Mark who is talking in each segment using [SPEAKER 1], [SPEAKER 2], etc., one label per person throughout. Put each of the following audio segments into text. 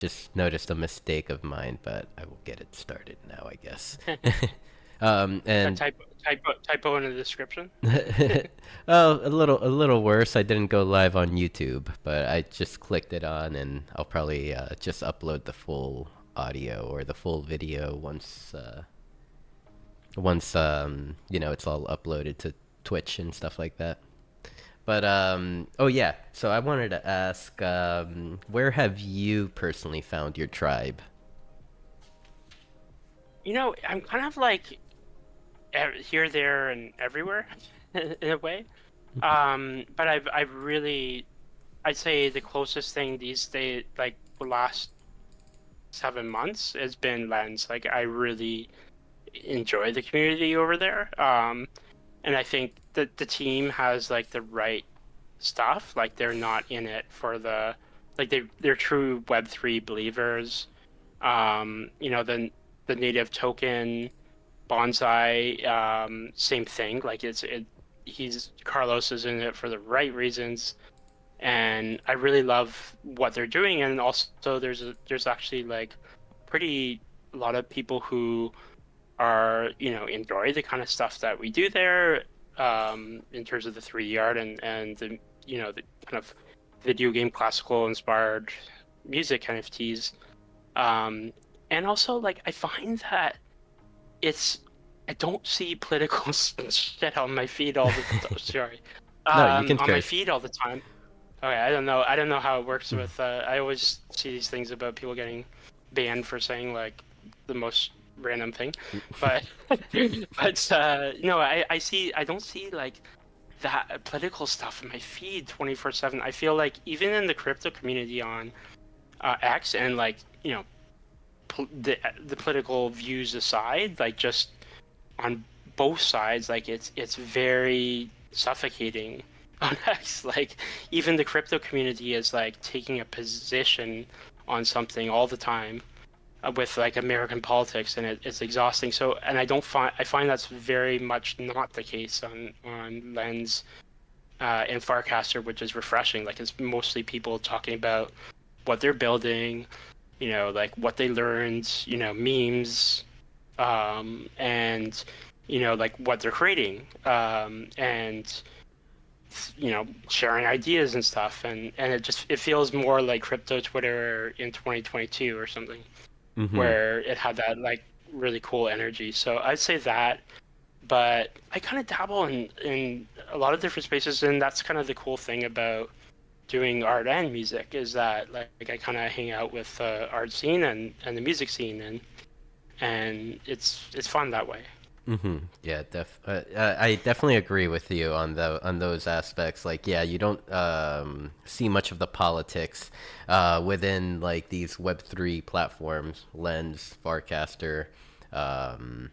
[SPEAKER 1] just noticed a mistake of mine, but I will get it started now, I guess.
[SPEAKER 2] A
[SPEAKER 1] And
[SPEAKER 2] typo in the description.
[SPEAKER 1] well, a little worse. I didn't go live on YouTube, but I just clicked it on, and I'll probably just upload the full audio or the full video once it's all uploaded to Twitch and stuff like that. But oh yeah. So I wanted to ask, where have you personally found your tribe?
[SPEAKER 2] I'm kind of like here, there, and everywhere in a way. But I've really, I'd say the closest thing these days, like the last 7 months, has been Lens. Like I really enjoy the community over there. And I think that the team has like the right stuff. Like they're not in it for like they're true Web3 believers. The native token bonsai, same thing. Like he's Carlos is in it for the right reasons, and I really love what they're doing. And also, there's actually like pretty a lot of people who are enjoy the kind of stuff that we do there, in terms of the 3D art and the kind of video game classical inspired music NFTs. Um, and also, like, I find that it's I don't see political shit on my feed all the sorry,
[SPEAKER 1] No, you can
[SPEAKER 2] on my
[SPEAKER 1] curse.
[SPEAKER 2] feed all the time. Okay, I don't know how it works with. I always see these things about people getting banned for saying like the most random thing, but no, I don't see like that political stuff in my feed 24/7. I feel like even in the crypto community on X, and like the political views aside, like just on both sides, like it's very suffocating on X. Like even the crypto community is like taking a position on something all the time, with like American politics, and it's exhausting. So, and I find that's very much not the case on Lens, and Farcaster, which is refreshing. Like it's mostly people talking about what they're building, like what they learned, memes, and like what they're creating, and sharing ideas and stuff, and it feels more like crypto Twitter in 2022 or something,
[SPEAKER 1] Mm-hmm.
[SPEAKER 2] where it had that like really cool energy. So I'd say that, but I kind of dabble in a lot of different spaces, and that's kind of the cool thing about doing art and music, is that like I kind of hang out with the art scene and the music scene, and it's fun that way.
[SPEAKER 1] Mm-hmm. Yeah, I definitely agree with you on those aspects. Like, yeah, you don't see much of the politics within like these Web3 platforms, Lens, Farcaster, um,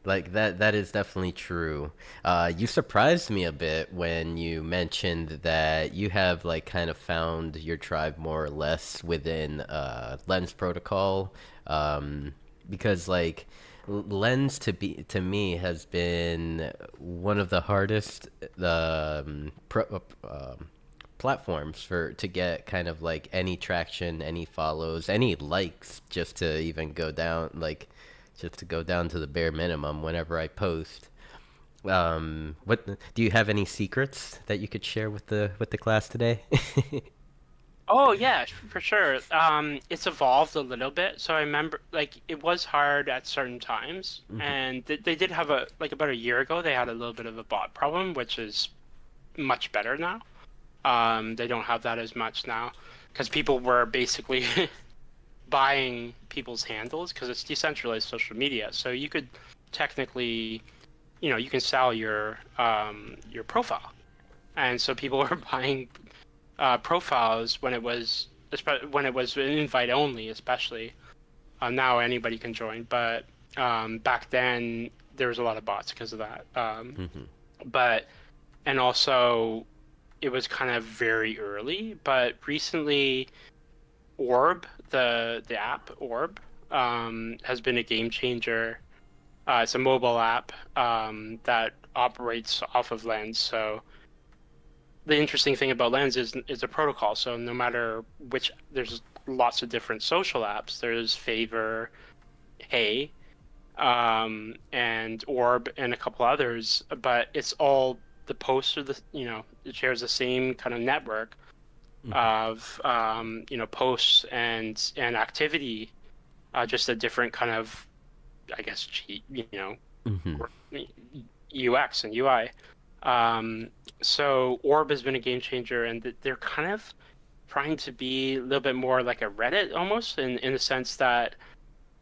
[SPEAKER 1] like that is definitely true. You surprised me a bit when you mentioned that you have like kind of found your tribe more or less within Lens protocol, because like Lens to me has been one of the hardest platforms for to get kind of like any traction, any follows, any likes, just to even go down, like just to go down to the bare minimum whenever I post. What do you have any secrets that you could share with the class today?
[SPEAKER 2] Oh yeah, for sure. It's evolved a little bit. So I remember like it was hard at certain times,
[SPEAKER 1] Hmm.
[SPEAKER 2] and they did have a like about a year ago they had a little bit of a bot problem, which is much better now. They don't have that as much now because people were basically buying people's handles because it's decentralized social media. So you could technically, you can sell your profile, and so people were buying profiles when it was an invite only, especially. Now anybody can join, but back then there was a lot of bots because of that.
[SPEAKER 1] Hmm.
[SPEAKER 2] But and also it was kind of very early, but recently Orb, the app Orb, has been a game changer. It's a mobile app that operates off of Lens. So the interesting thing about Lens is a protocol. So no matter which, there's lots of different social apps. There's Favor, Hey, and Orb, and a couple others, but it's all the posts are it shares the same kind of network of posts and activity, just a different kind of, I guess,
[SPEAKER 1] Mm-hmm.
[SPEAKER 2] UX and UI. So Orb has been a game changer, and they're kind of trying to be a little bit more like a Reddit almost, in the sense that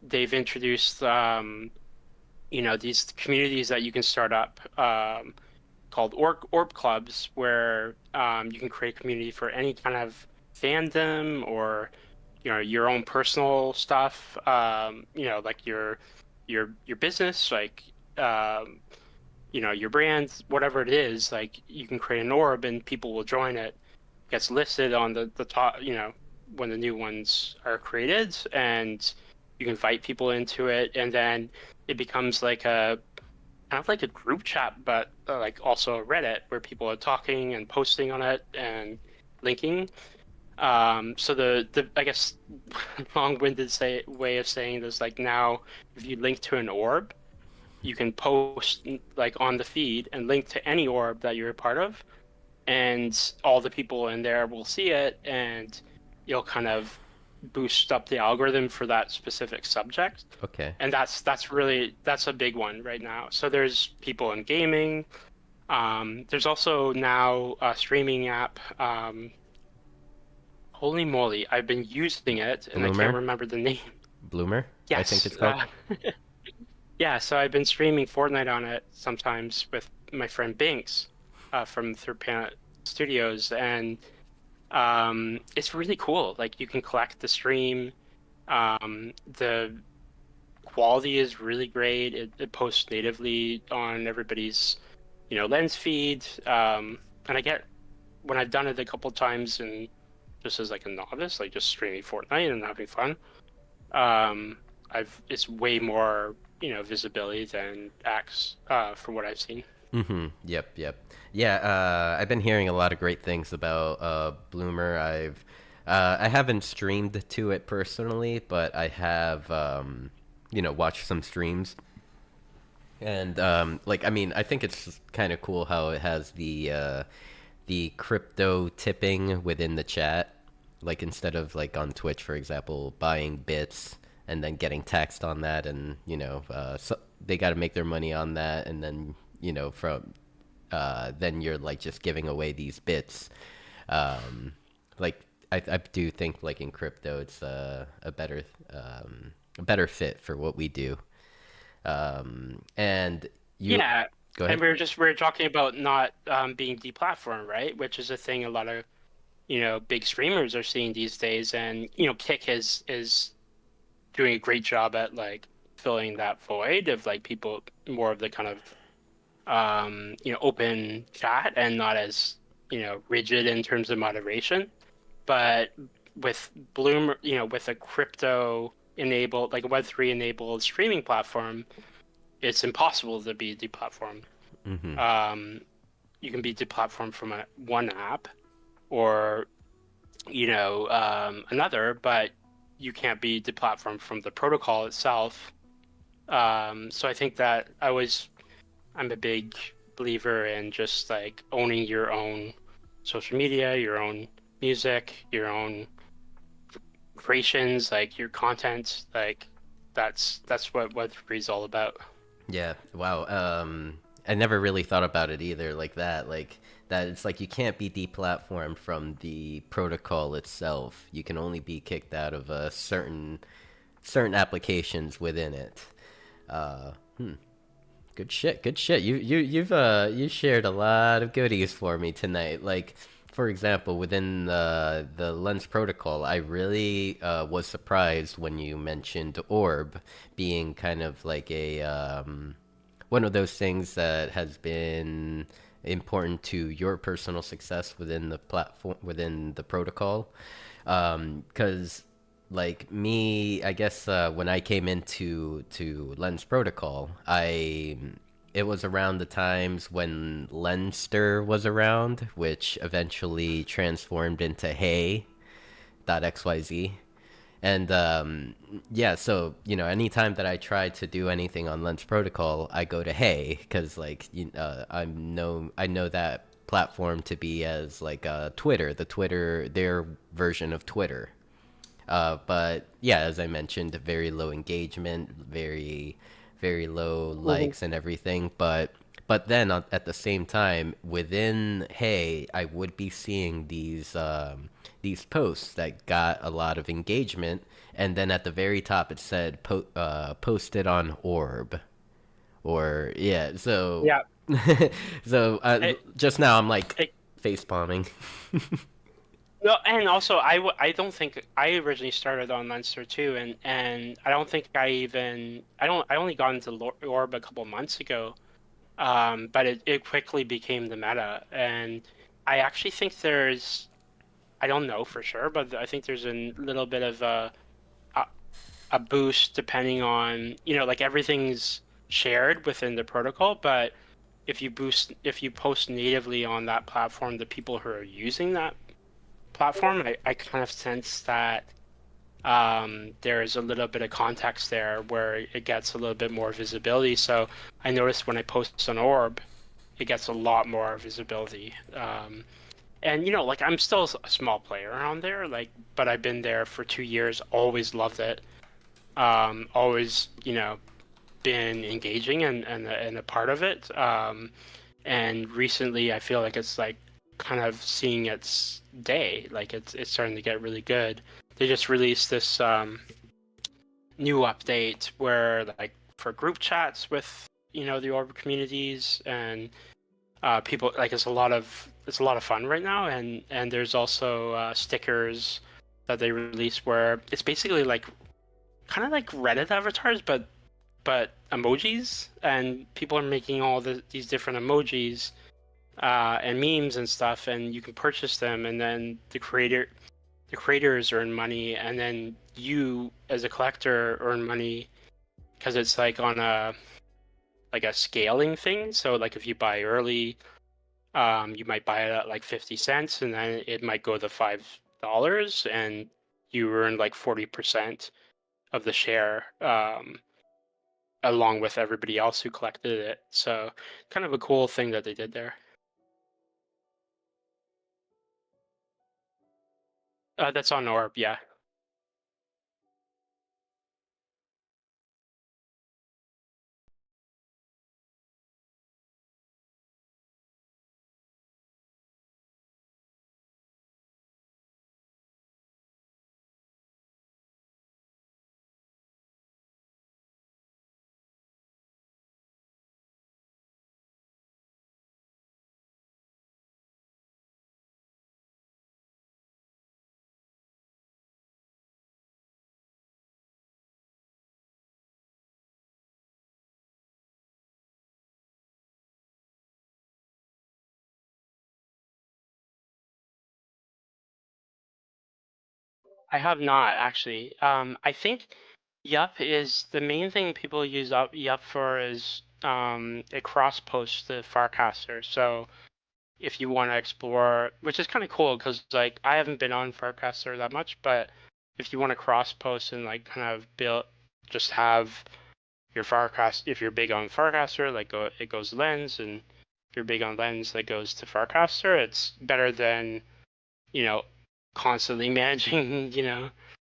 [SPEAKER 2] they've introduced these communities that you can start up, called orb clubs, where you can create a community for any kind of fandom, or your own personal stuff, like your business, like your brand, whatever it is. Like, you can create an orb and people will join it. Gets listed on the top, when the new ones are created, and you can invite people into it, and then it becomes like a kind of like a group chat, but like also a Reddit, where people are talking and posting on it and linking. So the I guess long-winded way of saying this, like, now if you link to an orb, you can post like on the feed and link to any orb that you're a part of, and all the people in there will see it, and you'll kind of boost up the algorithm for that specific subject.
[SPEAKER 1] Okay.
[SPEAKER 2] And that's a big one right now. So there's people in gaming. There's also now a streaming app. Holy moly, I've been using it and I can't
[SPEAKER 1] Bloomer?
[SPEAKER 2] remember the name.
[SPEAKER 1] Bloomer? I think
[SPEAKER 2] Yes.
[SPEAKER 1] it's called.
[SPEAKER 2] Yeah, so I've been streaming Fortnite on it sometimes with my friend Binks, from Third Planet Studios, and it's really cool. Like, you can collect the stream. The quality is really great. It posts natively on everybody's, Lens feed. And I get, when I've done it a couple times, and just as like a novice, like just streaming Fortnite and having fun, it's way more, visibility than X, from what I've seen.
[SPEAKER 1] Mm-hmm. Yep, yep. Yeah, I've been hearing a lot of great things about Bloomer. I haven't streamed to it personally, but I have watched some streams. And like, I mean, I think it's kind of cool how it has the crypto tipping within the chat. Like, instead of like on Twitch, for example, buying bits and then getting taxed on that, and so they got to make their money on that, and then from then you're like just giving away these bits. Like, I do think, like, in crypto, it's a better fit for what we do. And you
[SPEAKER 2] Yeah,
[SPEAKER 1] go
[SPEAKER 2] and
[SPEAKER 1] ahead.
[SPEAKER 2] we are talking about not being deplatformed, right? Which is a thing a lot of big streamers are seeing these days, and Kick is doing a great job at like filling that void of like people more of the kind of open chat, and not as rigid in terms of moderation. But with Bloom, with a crypto enabled, like a Web3 enabled streaming platform, it's impossible to be deplatformed.
[SPEAKER 1] Mm-hmm.
[SPEAKER 2] Um, you can be deplatformed from one app, or another, but you can't be deplatformed from the protocol itself. So I think that I'm a big believer in just like owning your own social media, your own music, your own creations, like your content. Like, that's what Web3 is all about.
[SPEAKER 1] Yeah. Wow. I never really thought about it either, like that. Like that, it's like you can't be deplatformed from the protocol itself. You can only be kicked out of certain applications within it. Uh, hmm. Good shit. Good shit. You shared a lot of goodies for me tonight. Like, for example, within the Lens protocol, I really was surprised when you mentioned Orb being kind of like a one of those things that has been important to your personal success within the platform, within the protocol. Because like me, I guess when I came into to Lens Protocol, it was around the times when Lenster was around, which eventually transformed into Hey.xyz. And yeah, so anytime that I try to do anything on Lens Protocol, I go to Hey, because like I know that platform to be as like Twitter, their version of Twitter. But yeah, as I mentioned, very low engagement, very low
[SPEAKER 2] Hmm.
[SPEAKER 1] likes and everything. But then at the same time, within Hey, I would be seeing these posts that got a lot of engagement, and then at the very top it said posted on Orb, or yeah. So
[SPEAKER 2] Yeah.
[SPEAKER 1] so
[SPEAKER 2] It,
[SPEAKER 1] just now I'm like
[SPEAKER 2] it,
[SPEAKER 1] face palming.
[SPEAKER 2] no, and also I don't think I originally started on Leinster too, and I don't think I only got into Orb a couple months ago. But it quickly became the meta, and I actually think I don't know for sure, but I think there's a little bit of a, a boost depending on, like everything's shared within the protocol, but if you post natively on that platform, the people who are using that platform, I kind of sense that there's a little bit of context there where it gets a little bit more visibility. So I noticed when I post on Orb, it gets a lot more visibility. And like I'm still a small player on there, like, but I've been there for 2 years, always loved it. Always, been engaging and a part of it. And recently I feel like it's like kind of seeing its day, like it's starting to get really good. They just released this new update where like for group chats with the Orb communities and people, like it's a lot of fun right now, and there's also stickers that they release where it's basically like kind of like Reddit avatars, but emojis, and people are making all these different emojis and memes and stuff, and you can purchase them, and then the creators earn money, and then you as a collector earn money because it's like on a scaling thing. So like if you buy early, you might buy it at like 50 cents, and then it might go to $5, and you earn like 40% of the share, along with everybody else who collected it. So kind of a cool thing that they did there. That's on Orb, yeah. I have not actually. I think Yup is the main thing people use Yup for is it cross posts the Farcaster. So if you want to explore, which is kind of cool because like I haven't been on Farcaster that much, but if you want to cross post and like kind of build, just have your Farcast, if you're big on Farcaster, like it goes Lens, and if you're big on Lens, that goes to Farcaster. It's better than you know constantly managing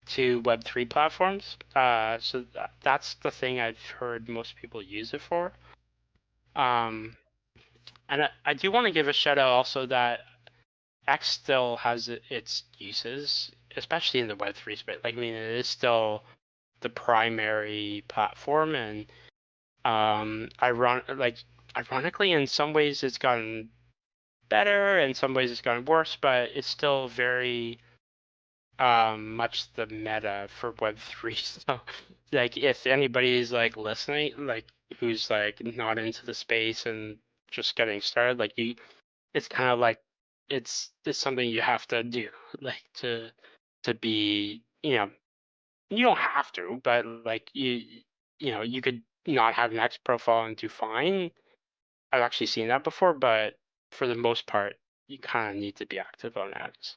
[SPEAKER 2] two Web3 platforms. So that's the thing I've heard most people use it for. Um, and I do want to give a shout out also that X still has its uses, especially in the Web3 space. Like, I mean, it is still the primary platform, and ironically, in some ways, it's gotten better, in some ways, it's gotten worse, but it's still very much the meta for Web3. So, like, if anybody's like listening, like, who's like not into the space and just getting started, like, it's kind of like it's something you have to do, like to be, you don't have to, but like you could not have an X profile and do fine. I've actually seen that before, but for the most part, you kind of need to be active on X.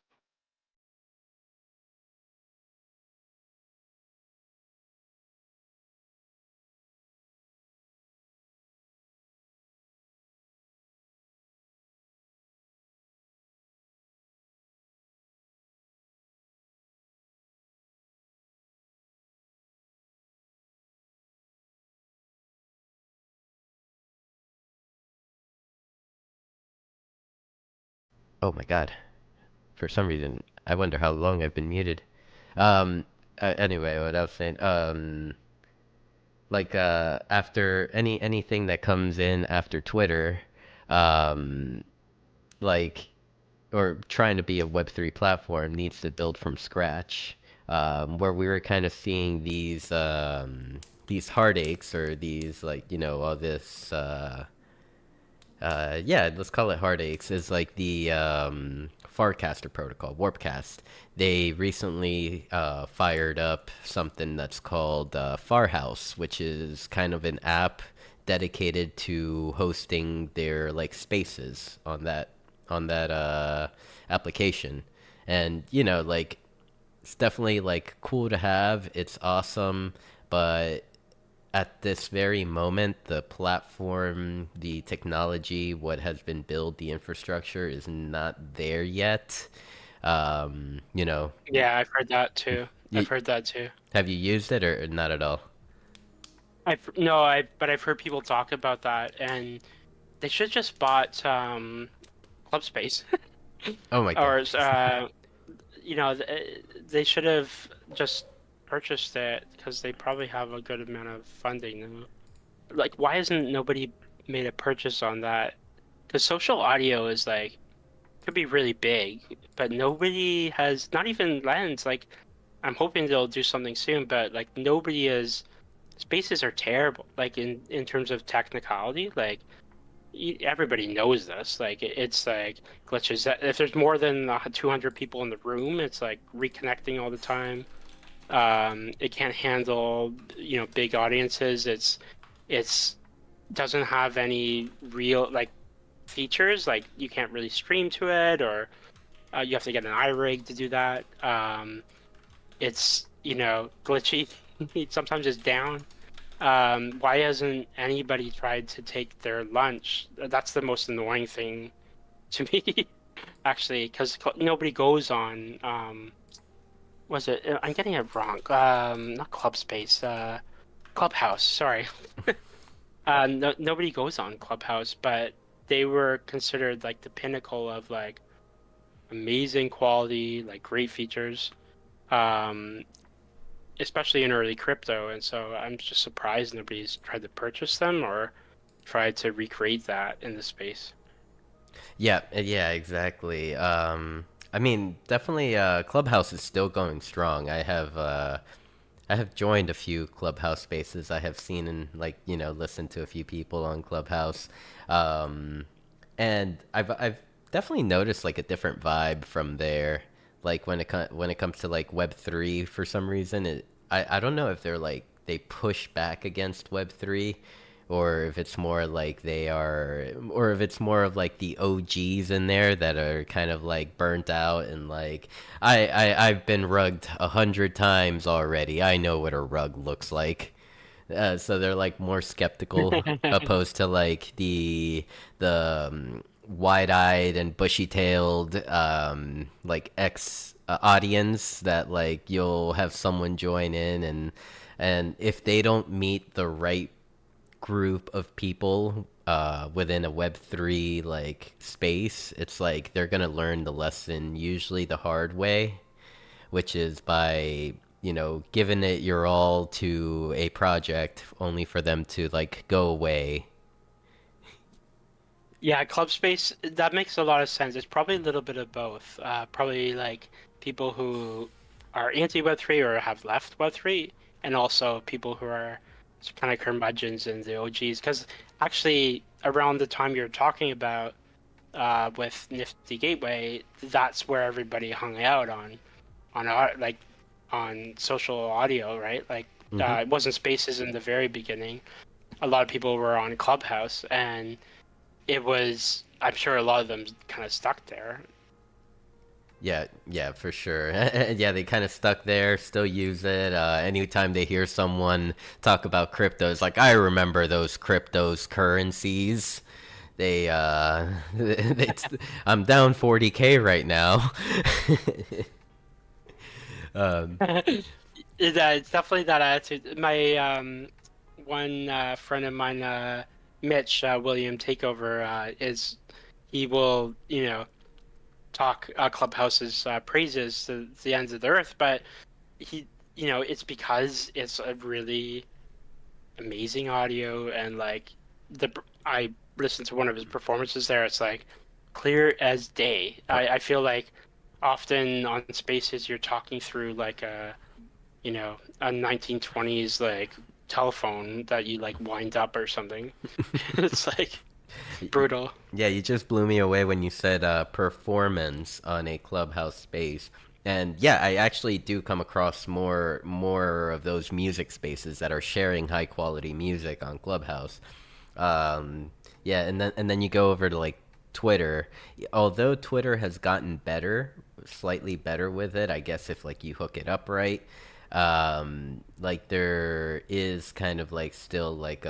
[SPEAKER 1] Oh my God. For some reason, I wonder how long I've been muted. Um, anyway, what I was saying, like after anything that comes in after Twitter, um, like or trying to be a Web3 platform needs to build from scratch. Where we were kind of seeing these heartaches or these like all this yeah, let's call it heartaches, is like the Farcaster protocol, Warpcast. They recently fired up something that's called Farhouse, which is kind of an app dedicated to hosting their like spaces on that application. And like it's definitely like cool to have. It's awesome, but at this very moment, the platform, the technology, what has been built, the infrastructure is not there yet. You know,
[SPEAKER 2] Yeah, I've heard that too.
[SPEAKER 1] y
[SPEAKER 2] I've heard that too.
[SPEAKER 1] have you used it or not at all?
[SPEAKER 2] I've no, I but I've heard people talk about that, and they should just bought Club Space,
[SPEAKER 1] Oh my God.
[SPEAKER 2] or they should have just purchased it because they probably have a good amount of funding now. Like, why hasn't nobody made a purchase on that? Because social audio is like could be really big, but nobody has, not even Lens. Like, I'm hoping they'll do something soon, but like nobody is. Spaces are terrible. Like in terms of technicality, like everybody knows this. Like it's like glitches. If there's more than 200 people in the room, it's like reconnecting all the time. It can't handle big audiences. It's doesn't have any real like features. Like you can't really stream to it, or you have to get an iRig to do that. It's glitchy. Sometimes it's down. Why hasn't anybody tried to take their lunch? That's the most annoying thing to me, actually, because nobody goes on. Was it? I'm getting it wrong. Not Club Space. Clubhouse. Sorry. No, nobody goes on Clubhouse, but they were considered like the pinnacle of like amazing quality, like great features. Um, Especially in early crypto, and so I'm just surprised nobody's tried to purchase them or tried to recreate that in the space.
[SPEAKER 1] Yeah, yeah, exactly. I mean, definitely, Clubhouse is still going strong. I have joined a few Clubhouse spaces. I have seen and like listened to a few people on Clubhouse, um, and I've definitely noticed like a different vibe from there. Like when it comes to like Web3, for some reason, I don't know if they're like they push back against Web3, or if it's more like they are, or if it's more of like the OGs in there that are kind of like burnt out and like I've been rugged 100 times already. I know what a rug looks like. So they're like more skeptical opposed to like the wide-eyed and bushy-tailed like ex audience that like you'll have someone join in, and if they don't meet the right group of people within a Web3 like space, it's like they're gonna learn the lesson usually the hard way, which is by giving it your all to a project only for them to like go away.
[SPEAKER 2] Yeah, club space, that makes a lot of sense. It's probably a little bit of both. Probably like people who are anti Web3 or have left Web3, and also people who are kind of curmudgeons and the OGs. Because actually, around the time you're talking about with Nifty Gateway, that's where everybody hung out like on social audio, right? Like
[SPEAKER 1] Hmm.
[SPEAKER 2] it wasn't Spaces in the very beginning. A lot of people were on Clubhouse, and it was, I'm sure a lot of them kind of stuck there.
[SPEAKER 1] Yeah, yeah, for sure. Yeah, they kind of stuck there, still use it. Anytime they hear someone talk about crypto, it's like, I remember those cryptos currencies. They, I'm down 40K right now. um,
[SPEAKER 2] It's definitely that attitude. My one friend of mine, Mitch William Takeover, is he will talk Clubhouse's praises to the ends of the earth, but he, it's because it's a really amazing audio and like I listened to one of his performances there. It's like clear as day. I feel like often on Spaces you're talking through like a 1920s like telephone that you like wind up or something. It's like brutal.
[SPEAKER 1] Yeah, you just blew me away when you said performance on a clubhouse space. And yeah, I actually do come across more of those music spaces that are sharing high quality music on Clubhouse. Um, yeah, and then you go over to like Twitter. Although Twitter has gotten better, slightly better with it, I guess if like you hook it up right. Like there is kind of like still like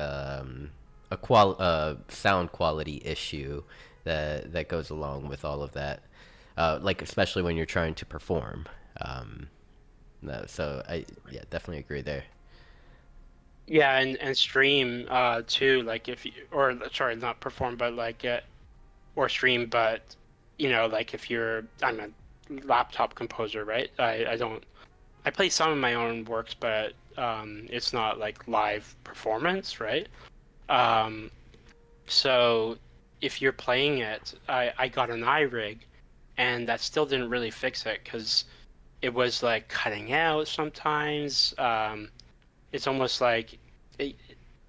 [SPEAKER 1] sound quality issue that goes along with all of that. Like especially when you're trying to perform. No, so I yeah definitely agree there.
[SPEAKER 2] Yeah, and stream too. Like if you, or sorry, not perform, but like or stream, but like if I'm a laptop composer, right? I don't. I play some of my own works, but it's not like live performance, right? Um, so if you're playing it, I got an iRig, and that still didn't really fix it because it was like cutting out sometimes. It's almost like it,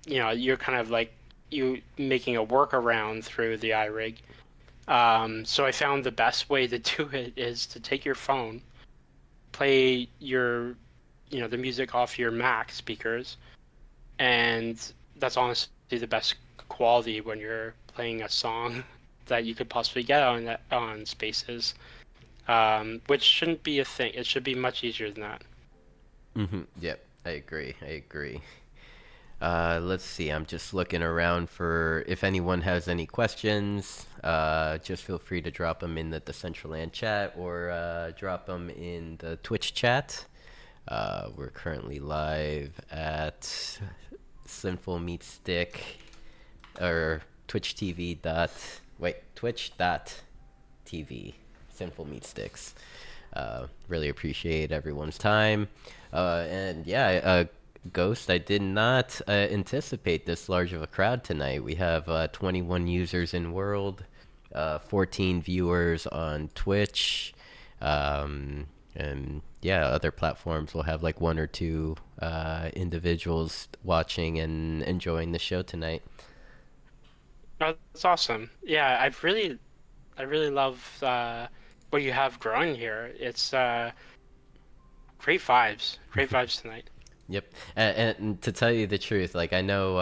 [SPEAKER 2] you're kind of like you making a workaround through the iRig. So I found the best way to do it is to take your phone, play the music off your Mac speakers, and that's honestly the best quality when you're playing a song that you could possibly get on Spaces, which shouldn't be a thing. It should be much easier than that.
[SPEAKER 1] Yep, I agree. I agree. Let's see. I'm just looking around for if anyone has any questions. Just feel free to drop them in the Decentraland chat or drop them in the Twitch chat. We're currently live at SinfulMeatStick or Twitch TV dot Twitch dot TV Sinful Meat Sticks. Really appreciate everyone's time. And yeah, Ghost, I did not anticipate this large of a crowd tonight. We have 21 users in world, 14 viewers on Twitch, and yeah, other platforms will have like one or two individuals watching and enjoying the show tonight.
[SPEAKER 2] Oh, that's awesome. Yeah, I really love what you have growing here. It's great vibes tonight.
[SPEAKER 1] Yep, and to tell you the truth, like I know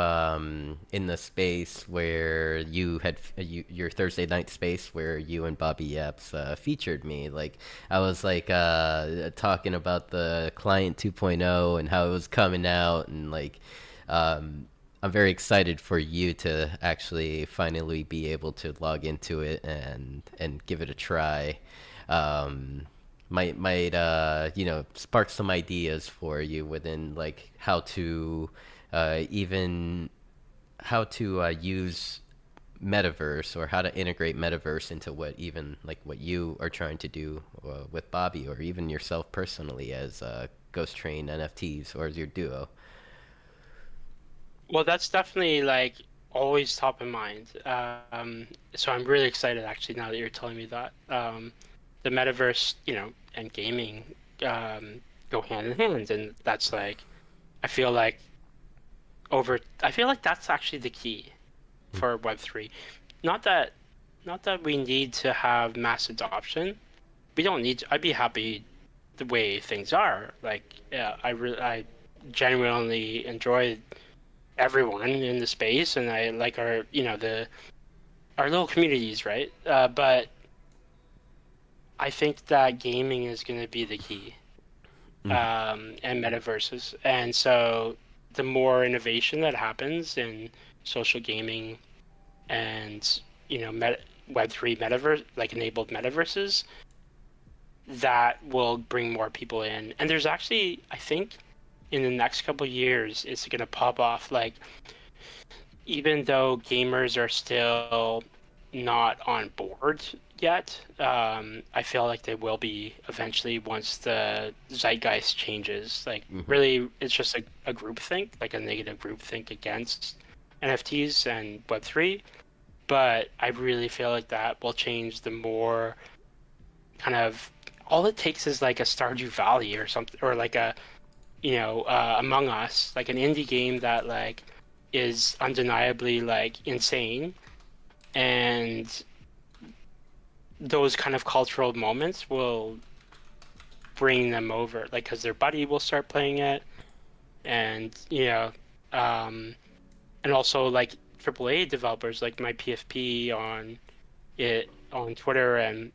[SPEAKER 1] in the space where you had your Thursday night space where you and Bobby Yaps featured me, like I was like talking about the Client 2.0 and how it was coming out, and like I'm very excited for you to actually finally be able to log into it and give it a try. Um, might spark some ideas for you within like even how to use metaverse or how to integrate metaverse into what even like what you are trying to do with Bobby or even yourself personally as Ghost Train NFTs or as your duo.
[SPEAKER 2] Well, that's definitely like always top of mind. So I'm really excited actually now that you're telling me that. The metaverse, and gaming go hand in hand, and that's like I feel like I feel like that's actually the key for Web3. Not that not that we need to have mass adoption. We don't need to, I'd be happy the way things are. Like yeah, I genuinely enjoy everyone in the space, and I like our the our little communities, right? But I think that gaming is going to be the key,
[SPEAKER 1] Hmm.
[SPEAKER 2] and metaverses. And so the more innovation that happens in social gaming and Web3 metaverse, like enabled metaverses, that will bring more people in. And there's actually, I think, in the next couple of years, it's going to pop off. Like, even though gamers are still not on board yet. I feel like they will be eventually once the zeitgeist changes. Like,
[SPEAKER 1] Hmm.
[SPEAKER 2] really, it's just a groupthink, like a negative groupthink against NFTs and Web3. But I really feel like that will change the more kind of all it takes is like a Stardew Valley or something, or like a Among Us, like an indie game that like is undeniably like insane, and those kind of cultural moments will bring them over, like because their buddy will start playing it, and um, and also like AAA developers like my PFP on it on Twitter, and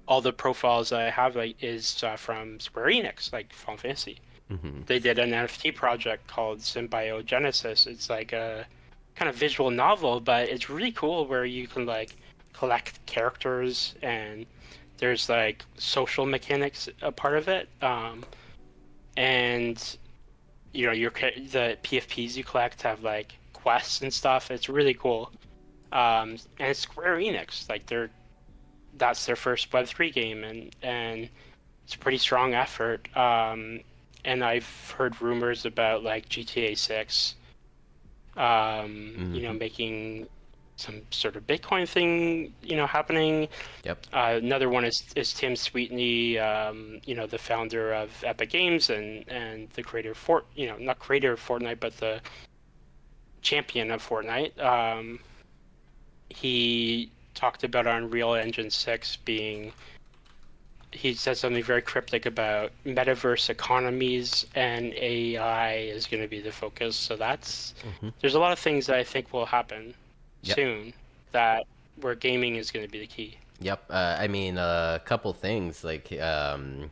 [SPEAKER 2] all the profiles that I have like is from Square Enix, like Final Fantasy.
[SPEAKER 1] Hmm.
[SPEAKER 2] They did an NFT project called Symbiogenesis. It's like a kind of visual novel, but it's really cool where you can like collect characters, and there's like social mechanics a part of it. And the PFPs you collect have like quests and stuff. It's really cool. And it's Square Enix, like that's their first Web3 game, and it's a pretty strong effort. And I've heard rumors about like GTA 6,
[SPEAKER 1] Hmm.
[SPEAKER 2] making some sort of Bitcoin thing, happening.
[SPEAKER 1] Yep.
[SPEAKER 2] Another one is Tim Sweetney, the founder of Epic Games and the creator of not creator of Fortnite, but the champion of Fortnite. He talked about Unreal Engine 6 being he said something very cryptic about metaverse economies and AI is going to be the focus. So
[SPEAKER 1] Hmm.
[SPEAKER 2] there's a lot of things that I think will happen
[SPEAKER 1] Yep.
[SPEAKER 2] soon that where gaming is going to be the key.
[SPEAKER 1] Yep. I mean, a couple things like in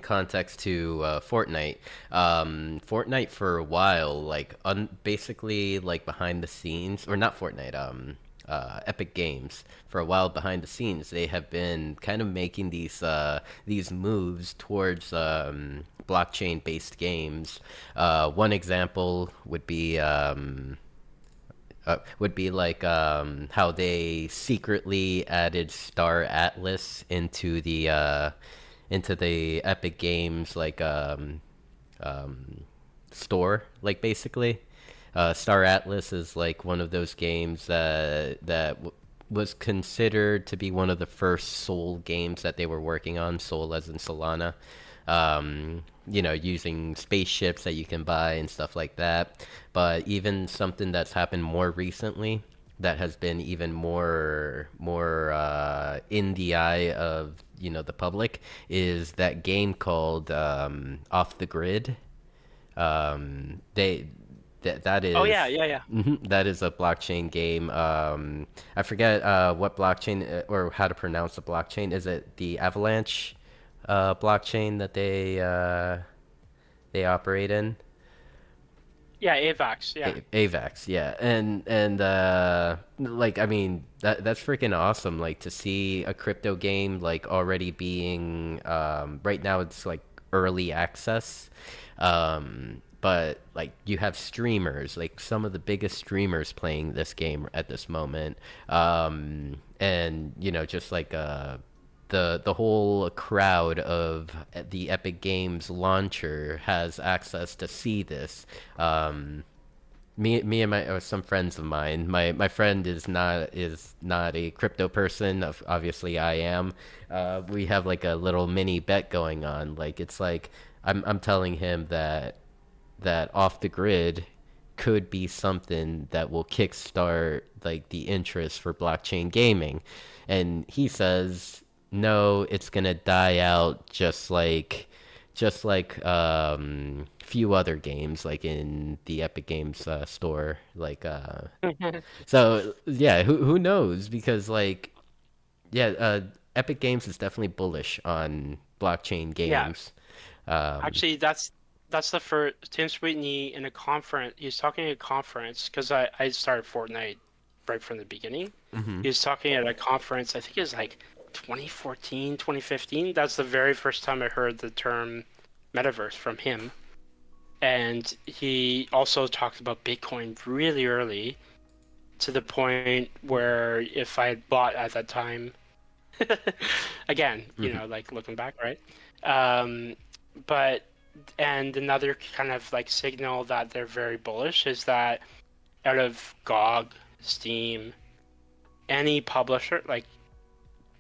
[SPEAKER 1] context to Fortnite. Fortnite for a while, like basically like behind the scenes, or not Fortnite. Epic Games for a while behind the scenes, they have been kind of making these moves towards blockchain based games. One example would be like how they secretly added Star Atlas into the Epic Games um, store, like basically. Star Atlas is like one of those games was considered to be one of the first Soul games that they were working on. Soul as in Solana. Using spaceships that you can buy and stuff like that. But even something that's happened more recently that has been even more in the eye of the public is that game called Off the Grid. They that
[SPEAKER 2] Oh
[SPEAKER 1] is
[SPEAKER 2] yeah, yeah, yeah.
[SPEAKER 1] that is a blockchain game. I forget what blockchain or how to pronounce the blockchain. Is it the Avalanche blockchain that they operate in?
[SPEAKER 2] Yeah, AVAX, yeah.
[SPEAKER 1] AVAX, yeah, and like I mean that's freaking awesome. Like to see a crypto game like already being right now it's like early access, but like you have streamers like some of the biggest streamers playing this game at this moment, and just like the whole crowd of the Epic Games launcher has access to see this. Me and my or some friends of mine. My friend is not a crypto person. Obviously, I am. We have like a little mini bet going on. Like it's like I'm telling him that off the grid could be something that will kickstart like the interest for blockchain gaming, and he says no, it's gonna die out just like few other games like in the Epic Games store so yeah, who knows, because like yeah, Epic Games is definitely bullish on blockchain
[SPEAKER 2] Yeah,
[SPEAKER 1] games. um
[SPEAKER 2] actually, that's the first Tim Sweetney in a conference. He was talking at a conference because I started Fortnite right from the beginning.
[SPEAKER 1] mhm.
[SPEAKER 2] He was talking at a conference. I think it was like 2014, 2015. That's the very first time I heard the term metaverse from him. And he also talked about Bitcoin really early. to the point where if I had bought at that time, again,
[SPEAKER 1] Hmm.
[SPEAKER 2] like looking back, right? Um, but and another kind of like signal that they're very bullish is that out of GOG, Steam, any publisher like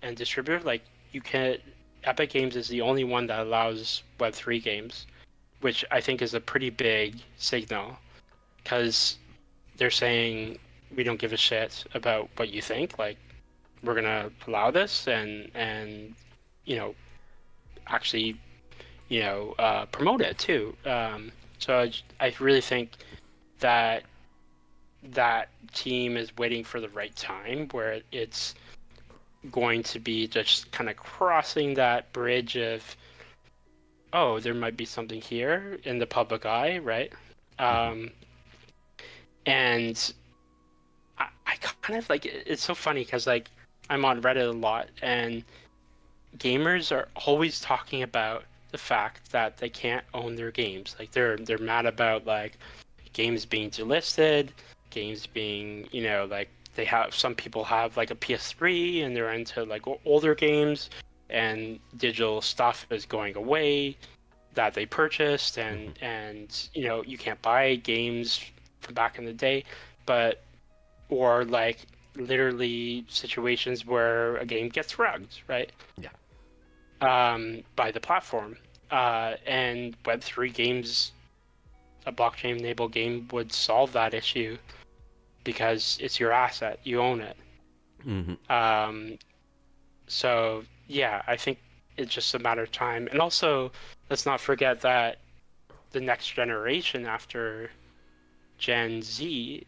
[SPEAKER 2] and distributor, like you can Epic Games is the only one that allows Web3 games, which I think is a pretty big signal because they're saying we don't give a shit about what you think. Like we're gonna allow this and you know actually promote it too. So I really think that that team is waiting for the right time where it's going to be just kind of crossing that bridge of, oh, there might be something here in the public eye, right?
[SPEAKER 1] Hmm.
[SPEAKER 2] Um, and I kind of like it's so funny because like I'm on Reddit a lot and gamers are always talking about the fact that they can't own their games. Like they're mad about like games being delisted, games being, like they have some people have like a PS3 and they're into like older games and digital stuff is going away that they purchased
[SPEAKER 1] Hmm.
[SPEAKER 2] and you can't buy games from back in the day, but or like literally situations where a game gets rugged, right?
[SPEAKER 1] Yeah.
[SPEAKER 2] By the platform. And Web3 games, a blockchain enabled game would solve that issue because it's your asset, you own it.
[SPEAKER 1] Hmm.
[SPEAKER 2] Um, so yeah, I think it's just a matter of time. And also, let's not forget that the next generation after Gen Z,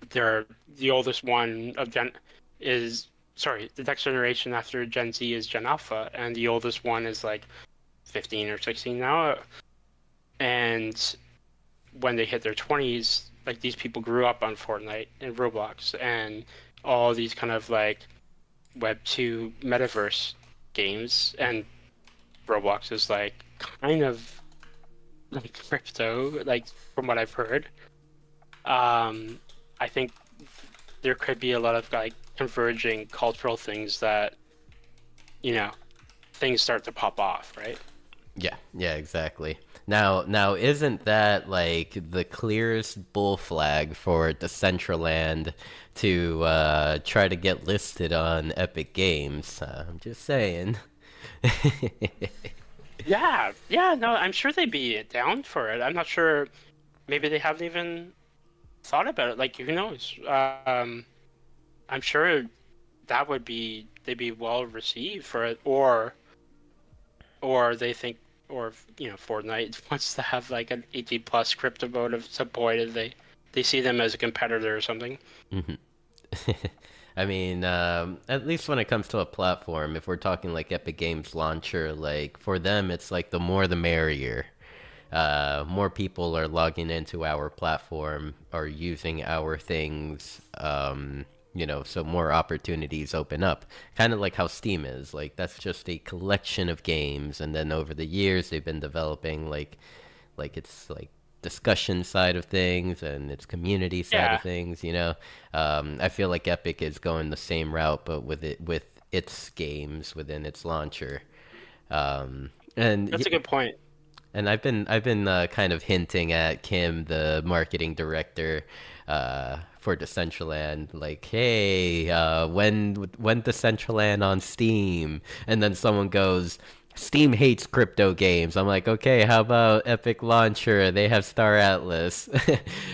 [SPEAKER 2] they're the oldest one of Gen is sorry, the next generation after Gen Z is Gen Alpha, and the oldest one is like 15 or 16 now. And when they hit their 20s, like these people grew up on Fortnite and Roblox and all these kind of like Web 2 metaverse games. And Roblox is like kind of like crypto, like from what I've heard. I think there could be a lot of like converging cultural things that, you know, things start to pop off, right?
[SPEAKER 1] Yeah, yeah, exactly. Now, isn't that like the clearest bull flag for Decentraland to try to get listed on Epic Games? I'm just saying.
[SPEAKER 2] Yeah, yeah, no, I'm sure they'd be down for it. I'm not sure. Maybe they haven't even thought about it. Like, who knows? I'm sure that would be they'd be well received for it, or they think, or Fortnite wants to have like an 18 plus crypto mode of some point, and they see them as a competitor or something.
[SPEAKER 1] Mhm. I mean, at least when it comes to a platform, if we're talking like Epic Games Launcher, like for them, it's like the more the merrier. More people are logging into our platform, are using our things, so more opportunities open up. Kind of like how Steam is. Like that's just a collection of games, and then over the years they've been developing like it's like discussion side of things and its community side of
[SPEAKER 2] Yeah,
[SPEAKER 1] things. I feel like Epic is going the same route, but with its games within its launcher. And
[SPEAKER 2] that's a good point.
[SPEAKER 1] and I've been kind of hinting at Kim, the marketing director, for Decentraland, like, hey, when Decentraland on Steam, and then someone goes, Steam hates crypto games. I'm like, okay, how about Epic Launcher? They have Star Atlas,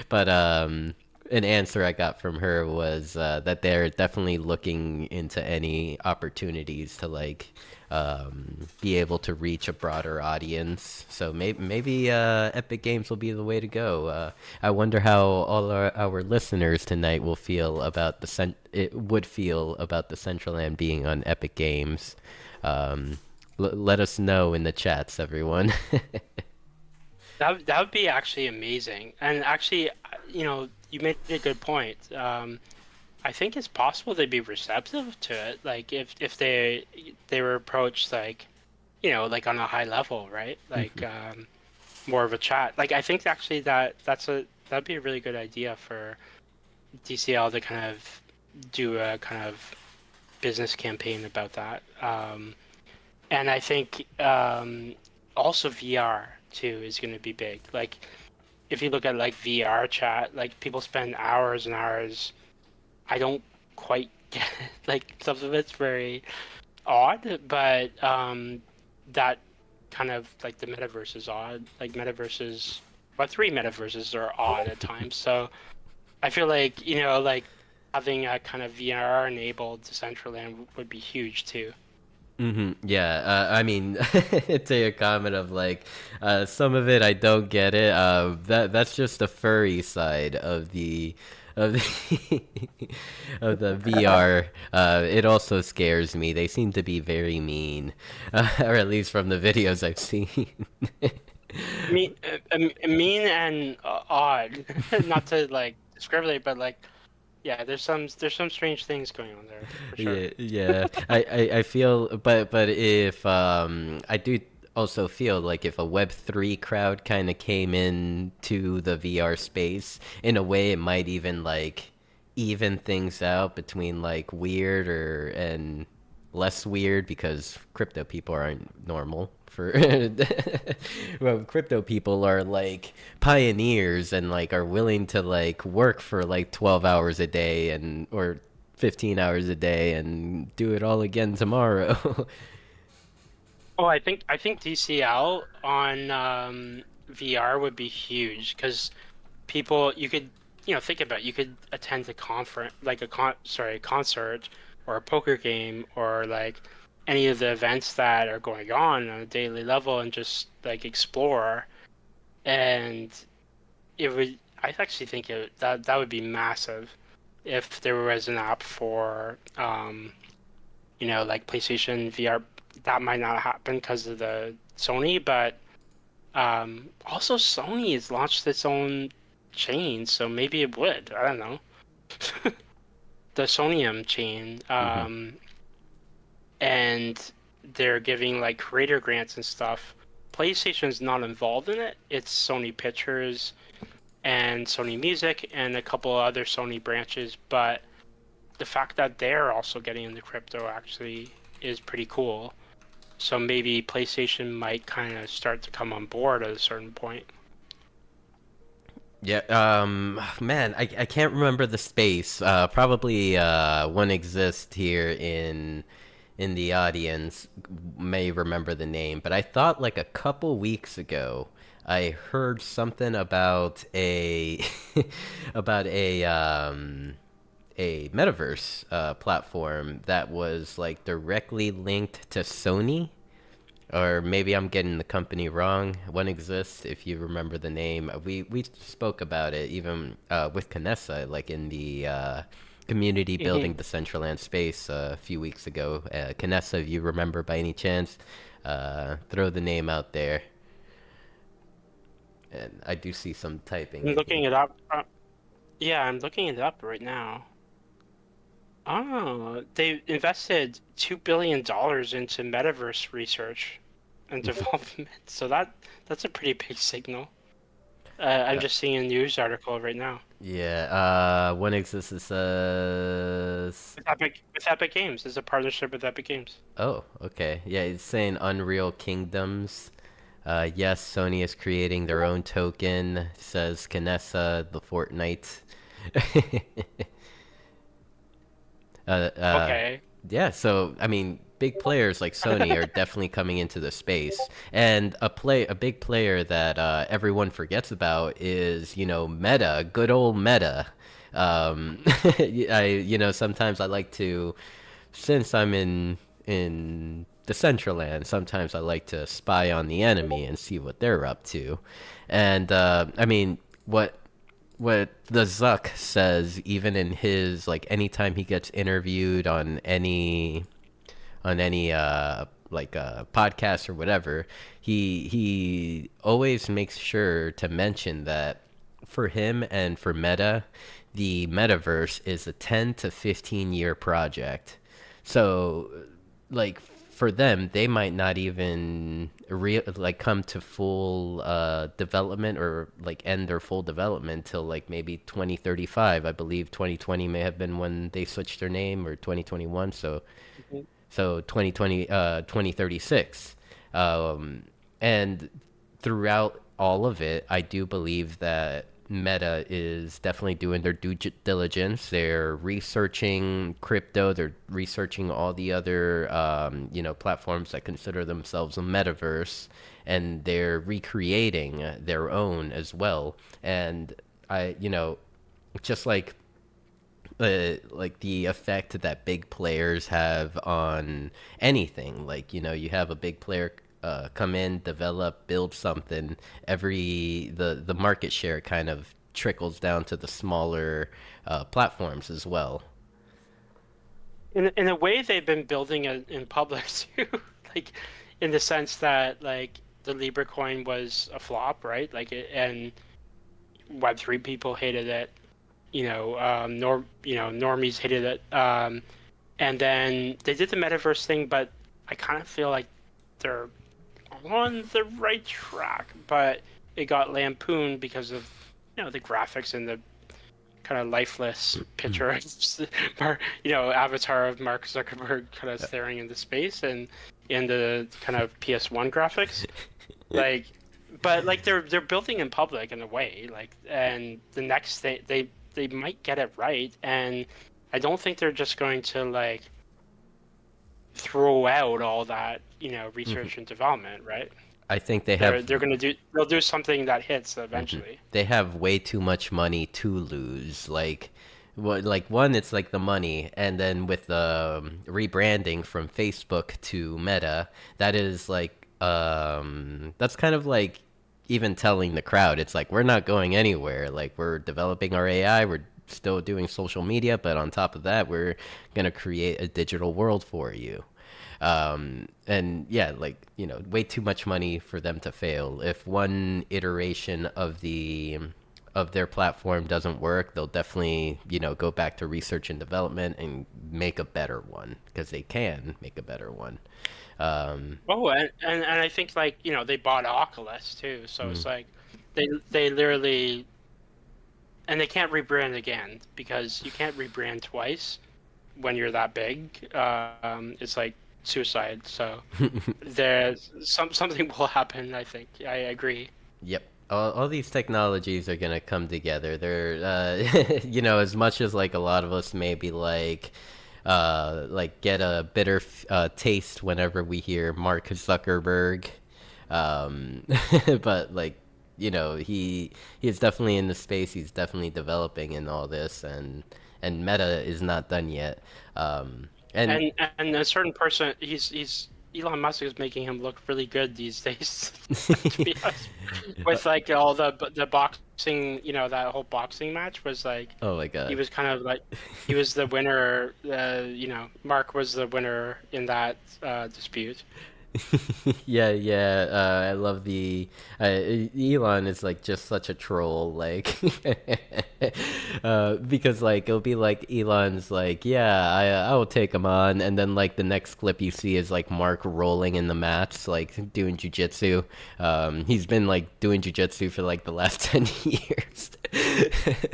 [SPEAKER 1] but an answer I got from her was that they're definitely looking into any opportunities to like be able to reach a broader audience. So maybe Epic Games will be the way to go. I wonder how all our listeners tonight will feel about it would feel about the Decentraland being on Epic Games. Let us know in the chats, everyone.
[SPEAKER 2] That would be actually amazing. And actually, you made a good point. I think it's possible they'd be receptive to it. Like if they were approached like, like on a high level, right? Like more of a chat. Like I think actually that'd be a really good idea for DCL to kind of do a kind of business campaign about that. And I think also VR too is going to be big. Like if you look at like VR chat, like people spend hours and hours. I don't quite get it. Like some of it's very odd, but that kind of like the metaverse is odd. Like metaverses, well, three metaverses are odd at times. So I feel like, like having a kind of VR enabled Decentraland would be huge too.
[SPEAKER 1] Yeah, I mean, to your comment of like, some of it I don't get it. That's just the furry side of the of the VR. It also scares me. They seem to be very mean, or at least from the videos I've seen.
[SPEAKER 2] Mean and odd. Not to like discriminate, but like, yeah, there's some strange things going on there for sure.
[SPEAKER 1] Yeah, yeah. I feel, but if I do also feel like if a Web3 crowd kind of came in to the VR space, in a way, it might even like even things out between like weird or and less weird because crypto people aren't normal for well, crypto people are like pioneers and like are willing to like work for like 12 hours a day and or 15 hours a day and do it all again tomorrow.
[SPEAKER 2] Oh, I think DCL on VR would be huge because people you could think about it, you could attend a conference like a concert or a poker game or like any of the events that are going on a daily level and just like explore and it would I actually think that would be massive if there was an app for like PlayStation VR. That might not happen because of the Sony, but also Sony has launched its own chain, so maybe it would. I don't know. The Sonium chain,
[SPEAKER 1] Hmm.
[SPEAKER 2] and they're giving like creator grants and stuff. PlayStation's not involved in it. It's Sony Pictures and Sony Music and a couple other Sony branches, but the fact that they're also getting into crypto actually is pretty cool. So maybe PlayStation might kind of start to come on board at a certain point.
[SPEAKER 1] Yeah, man, I can't remember the space. Probably one exists here in the audience may remember the name, but I thought like a couple weeks ago I heard something about a about a metaverse platform that was like directly linked to Sony. Or maybe I'm getting the company wrong. One exists, if you remember the name. We spoke about it even with Canessa, like in the community
[SPEAKER 2] Hmm.
[SPEAKER 1] building the Decentraland space a few weeks ago. Canessa, if you remember by any chance, throw the name out there. And I do see some typing
[SPEAKER 2] I'm
[SPEAKER 1] in
[SPEAKER 2] looking
[SPEAKER 1] here.
[SPEAKER 2] it up. Yeah, I'm looking it up right now. Oh, they invested $2 billion into metaverse research and development. So that's a pretty big signal. I'm
[SPEAKER 1] Uh,
[SPEAKER 2] just seeing a news article right now.
[SPEAKER 1] yeah, one exists that says.
[SPEAKER 2] With Epic Games, it's a partnership with Epic Games.
[SPEAKER 1] Oh, okay. Yeah, it's saying Unreal Kingdoms. Yes, Sony is creating their own token, says Canessa, the Fortnite. uh, uh,
[SPEAKER 2] Okay.
[SPEAKER 1] yeah, so, I mean, big players like Sony are definitely coming into the space. And a big player that everyone forgets about is, Meta, good old Meta. Sometimes I like to, since I'm in Decentraland, sometimes I like to spy on the enemy and see what they're up to. And I mean, what the Zuck says, even in his like, anytime he gets interviewed on any like podcast or whatever, he always makes sure to mention that for him and for Meta, the metaverse is a 10 to 15 year project. So like for them, they might not even like come to full development or like end their full development till like maybe 2035. I believe 2020 may have been when they switched their name, or 2021. So 2020, 2036. And throughout all of it, I do believe that Meta is definitely doing their due diligence. They're researching crypto. They're researching all the other, platforms that consider themselves a metaverse, and they're recreating their own as well. And just like the effect that big players have on anything. Like, you have a big player come in, develop, build something. The market share kind of trickles down to the smaller platforms as well.
[SPEAKER 2] In a way, they've been building it in public too, like in the sense that like the Libra coin was a flop, right? And Web3 people hated it, normies hated it, and then they did the metaverse thing, but I kind of feel like they're on the right track, but it got lampooned because of the graphics and the kind of lifeless picture of avatar of Mark Zuckerberg kind of staring into space, and in the kind of PS1 graphics, but they're building in public in a way, and the next thing they might get it right, and I don't think they're just going to throw out all that research and development, right?
[SPEAKER 1] I think
[SPEAKER 2] they'll do something that hits eventually.
[SPEAKER 1] They have way too much money to lose. One, it's like the money, and then with the rebranding from Facebook to Meta, that is that's kind of like even telling the crowd, it's like, we're not going anywhere. Like, we're developing our AI, we're still doing social media, but on top of that, we're gonna create a digital world for you. And yeah, way too much money for them to fail. If one iteration of their platform doesn't work, they'll definitely go back to research and development and make a better one, because they can make a better one.
[SPEAKER 2] And I think they bought Oculus too, so it's like they literally, and they can't rebrand again, because you can't rebrand twice when you're that big. It's like suicide. So there's something will happen. I think I agree.
[SPEAKER 1] Yep. All these technologies are gonna come together. They're, as much as like a lot of us maybe get a bitter taste whenever we hear Mark Zuckerberg, but he is definitely in the space. He's definitely developing in all this, and Meta is not done yet.
[SPEAKER 2] And a certain person, he's Elon Musk is making him look really good these days. To be honest, with all the boxing, that whole boxing match was
[SPEAKER 1] oh my god,
[SPEAKER 2] he was kind of he was the winner. Mark was the winner in that dispute.
[SPEAKER 1] Yeah. I love Elon is just such a troll, because it'll be Elon's yeah, I will take him on, and then the next clip you see is Mark rolling in the mats doing jujitsu. He's been doing jujitsu for the last 10 years.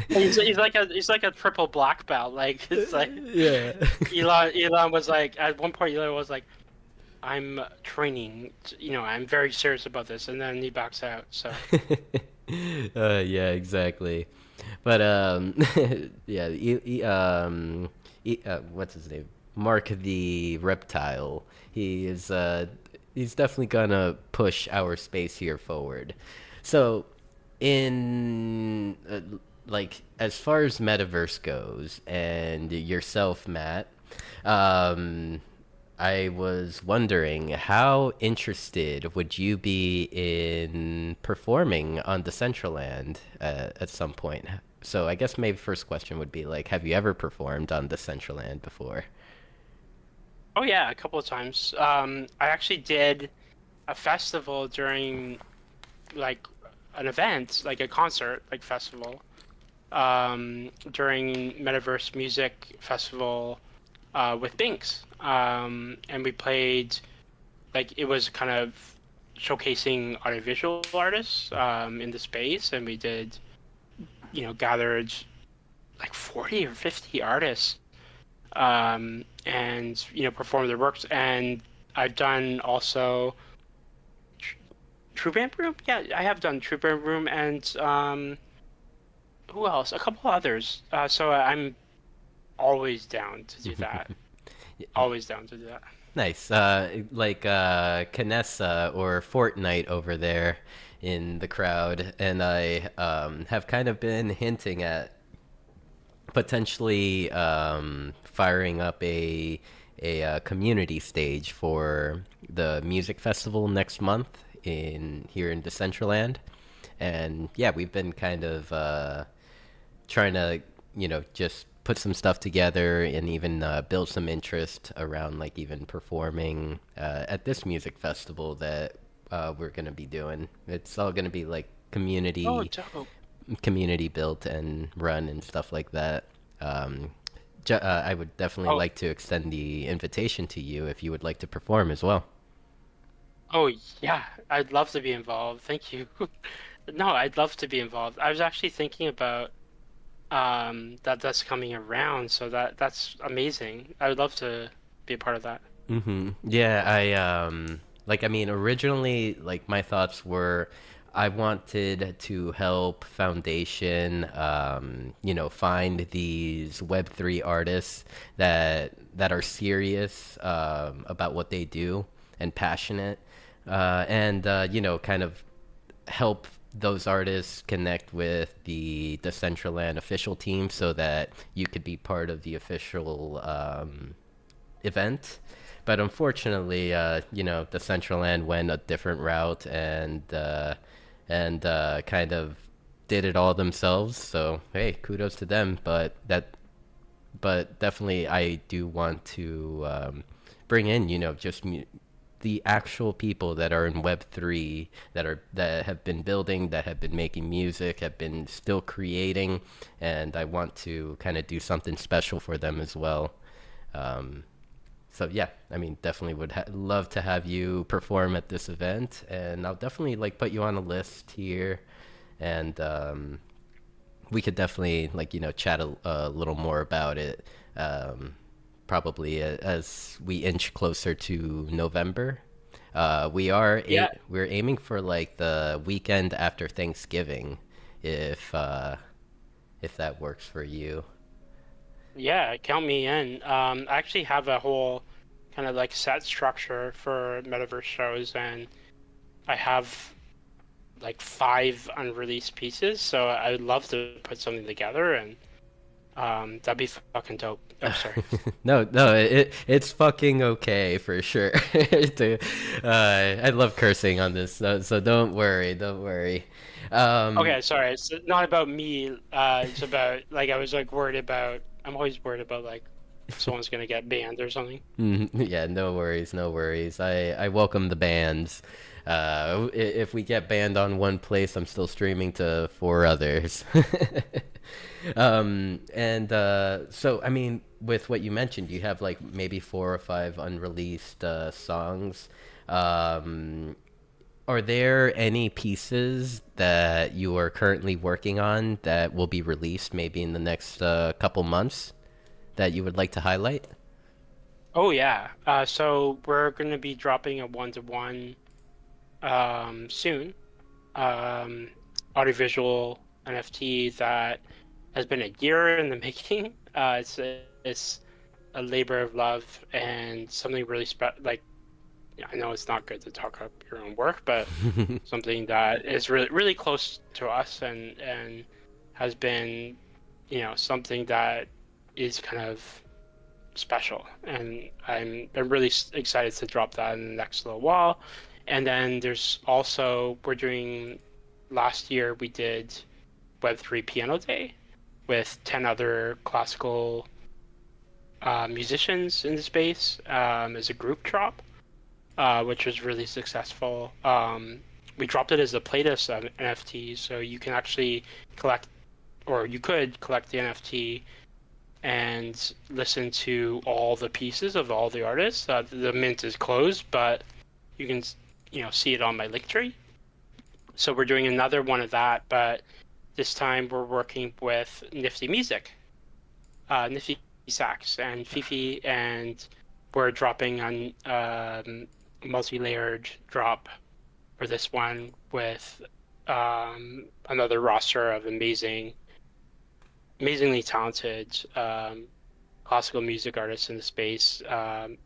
[SPEAKER 2] he's like a triple black belt.
[SPEAKER 1] Yeah.
[SPEAKER 2] Elon was at one point Elon was I'm training, I'm very serious about this, and then he backs out. So.
[SPEAKER 1] Yeah, exactly. But yeah, what's his name? Mark the Reptile. He's definitely gonna push our space here forward. So, in as far as metaverse goes, and yourself, Matt, I was wondering, how interested would you be in performing on Decentraland at some point? So I guess maybe first question would be have you ever performed on Decentraland before?
[SPEAKER 2] Oh yeah, a couple of times. I actually did a festival during an event, a concert festival, during Metaverse Music Festival with Binks. And we played like it was kind of showcasing audiovisual artists in the space, and we did, gathered like 40 or 50 artists, and performed their works. And I've done also True Band Room. Yeah, I have done True Band Room, and who else? A couple others. So I'm always down to do that. Always down to do that.
[SPEAKER 1] Nice. Like Canessa or Fortnite over there in the crowd, and I have kind of been hinting at potentially firing up a community stage for the music festival next month in here in Decentraland. And yeah, we've been kind of trying to, just put some stuff together and even build some interest around like even performing at this music festival that we're gonna be doing. It's all gonna be like
[SPEAKER 2] Oh, dope.
[SPEAKER 1] community built and run and stuff like that. I would definitely
[SPEAKER 2] Oh,
[SPEAKER 1] like to extend the invitation to you if you would like to perform as well.
[SPEAKER 2] oh yeah. I'd love to be involved. Thank you. No, I'd love to be involved. I was actually thinking about that's coming around, so that's amazing. I would love to be a part of that.
[SPEAKER 1] Yeah, I mean originally like my thoughts were I wanted to help Foundation find these Web3 artists that are serious about what they do and passionate and kind of help those artists connect with the Decentraland official team so that you could be part of the official event. But unfortunately, the Decentraland went a different route and kind of did it all themselves. So hey, kudos to them. But definitely, I do want to bring in, the actual people that are in Web3 that have been building, that have been making music, have been still creating, and I want to kind of do something special for them as well. Um, so yeah, I mean, definitely would love to have you perform at this event, and I'll definitely like put you on a list here, and we could definitely like chat a little more about it. Probably as we inch closer to November.
[SPEAKER 2] Yeah,
[SPEAKER 1] We're aiming for like the weekend after Thanksgiving, if uh, if that works for you.
[SPEAKER 2] yeah, count me in. I actually have a whole kind of like set structure for metaverse shows, and I have like 5 unreleased pieces, so I would love to put something together, and that'd be fucking dope. Oh, sorry.
[SPEAKER 1] No, it's fucking okay for sure. I love cursing on this, so don't worry. Um,
[SPEAKER 2] Okay, sorry. It's not about me. It's about like I was like worried about. I'm always worried about like someone's gonna get banned or something.
[SPEAKER 1] yeah, no worries, no worries. I welcome the bans. If we get banned on one place, I'm still streaming to four others. And so, I mean, with what you mentioned, you have like maybe 4 or 5 unreleased songs. Um, are there any pieces that you are currently working on that will be released maybe in the next couple months that you would like to highlight?
[SPEAKER 2] Oh yeah. So we're gonna be dropping a one-to-one soon. Um, audiovisual NFT that has been a year in the making. It's a labor of love and something really like I know it's not good to talk up your own work, but something that is really close to us and has been, something that is kind of special. And I'm really excited to drop that in the next little while. And then there's also we're doing last year we did Web3 Piano Day with 10 other classical musicians in the space as a group drop, which was really successful. We dropped it as a playlist of NFTs, so you can actually collect, or you could collect the NFT and listen to all the pieces of all the artists. The mint is closed, but you can see it on my link tree. So we're doing another one of that, but this time we're working with Nifty Music, Nifty Sax, and Fifi, and we're dropping on multi-layered drop for this one with another roster of amazingly talented classical music artists in the space, and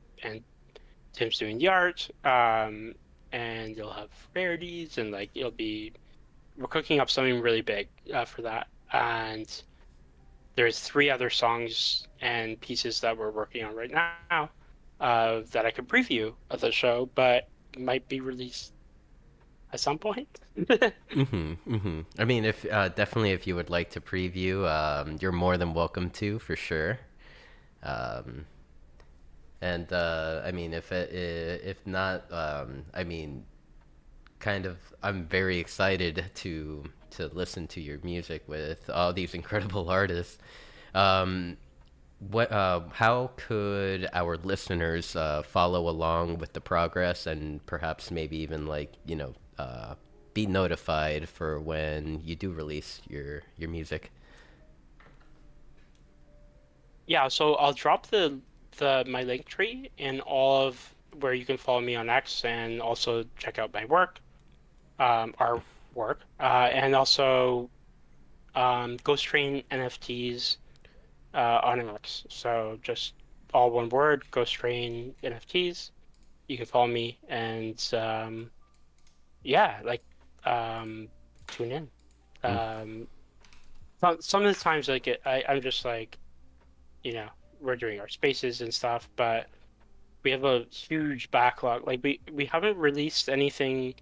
[SPEAKER 2] Tim's doing the art, and you'll have rarities, and like we're cooking up something really big for that. And there's 3 other songs and pieces that we're working on right now that I could preview of the show, but might be released at some point.
[SPEAKER 1] I mean, if definitely if you would like to preview, you're more than welcome to, for sure. Um, and I mean, if not, I mean, kind of, I'm very excited to listen to your music with all these incredible artists. Um, how could our listeners follow along with the progress and perhaps maybe even like be notified for when you do release your music?
[SPEAKER 2] Yeah, so I'll drop the my link tree in all of where you can follow me on X and also check out my work, our work, and also Ghost Train NFTs on X. So just all one word, Ghost Train NFTs. You can follow me, and yeah, like um, tune in.
[SPEAKER 1] Mm.
[SPEAKER 2] Um, some of the times, like I'm just like, you know, we're doing our spaces and stuff, but we have a huge backlog. Like we haven't released anything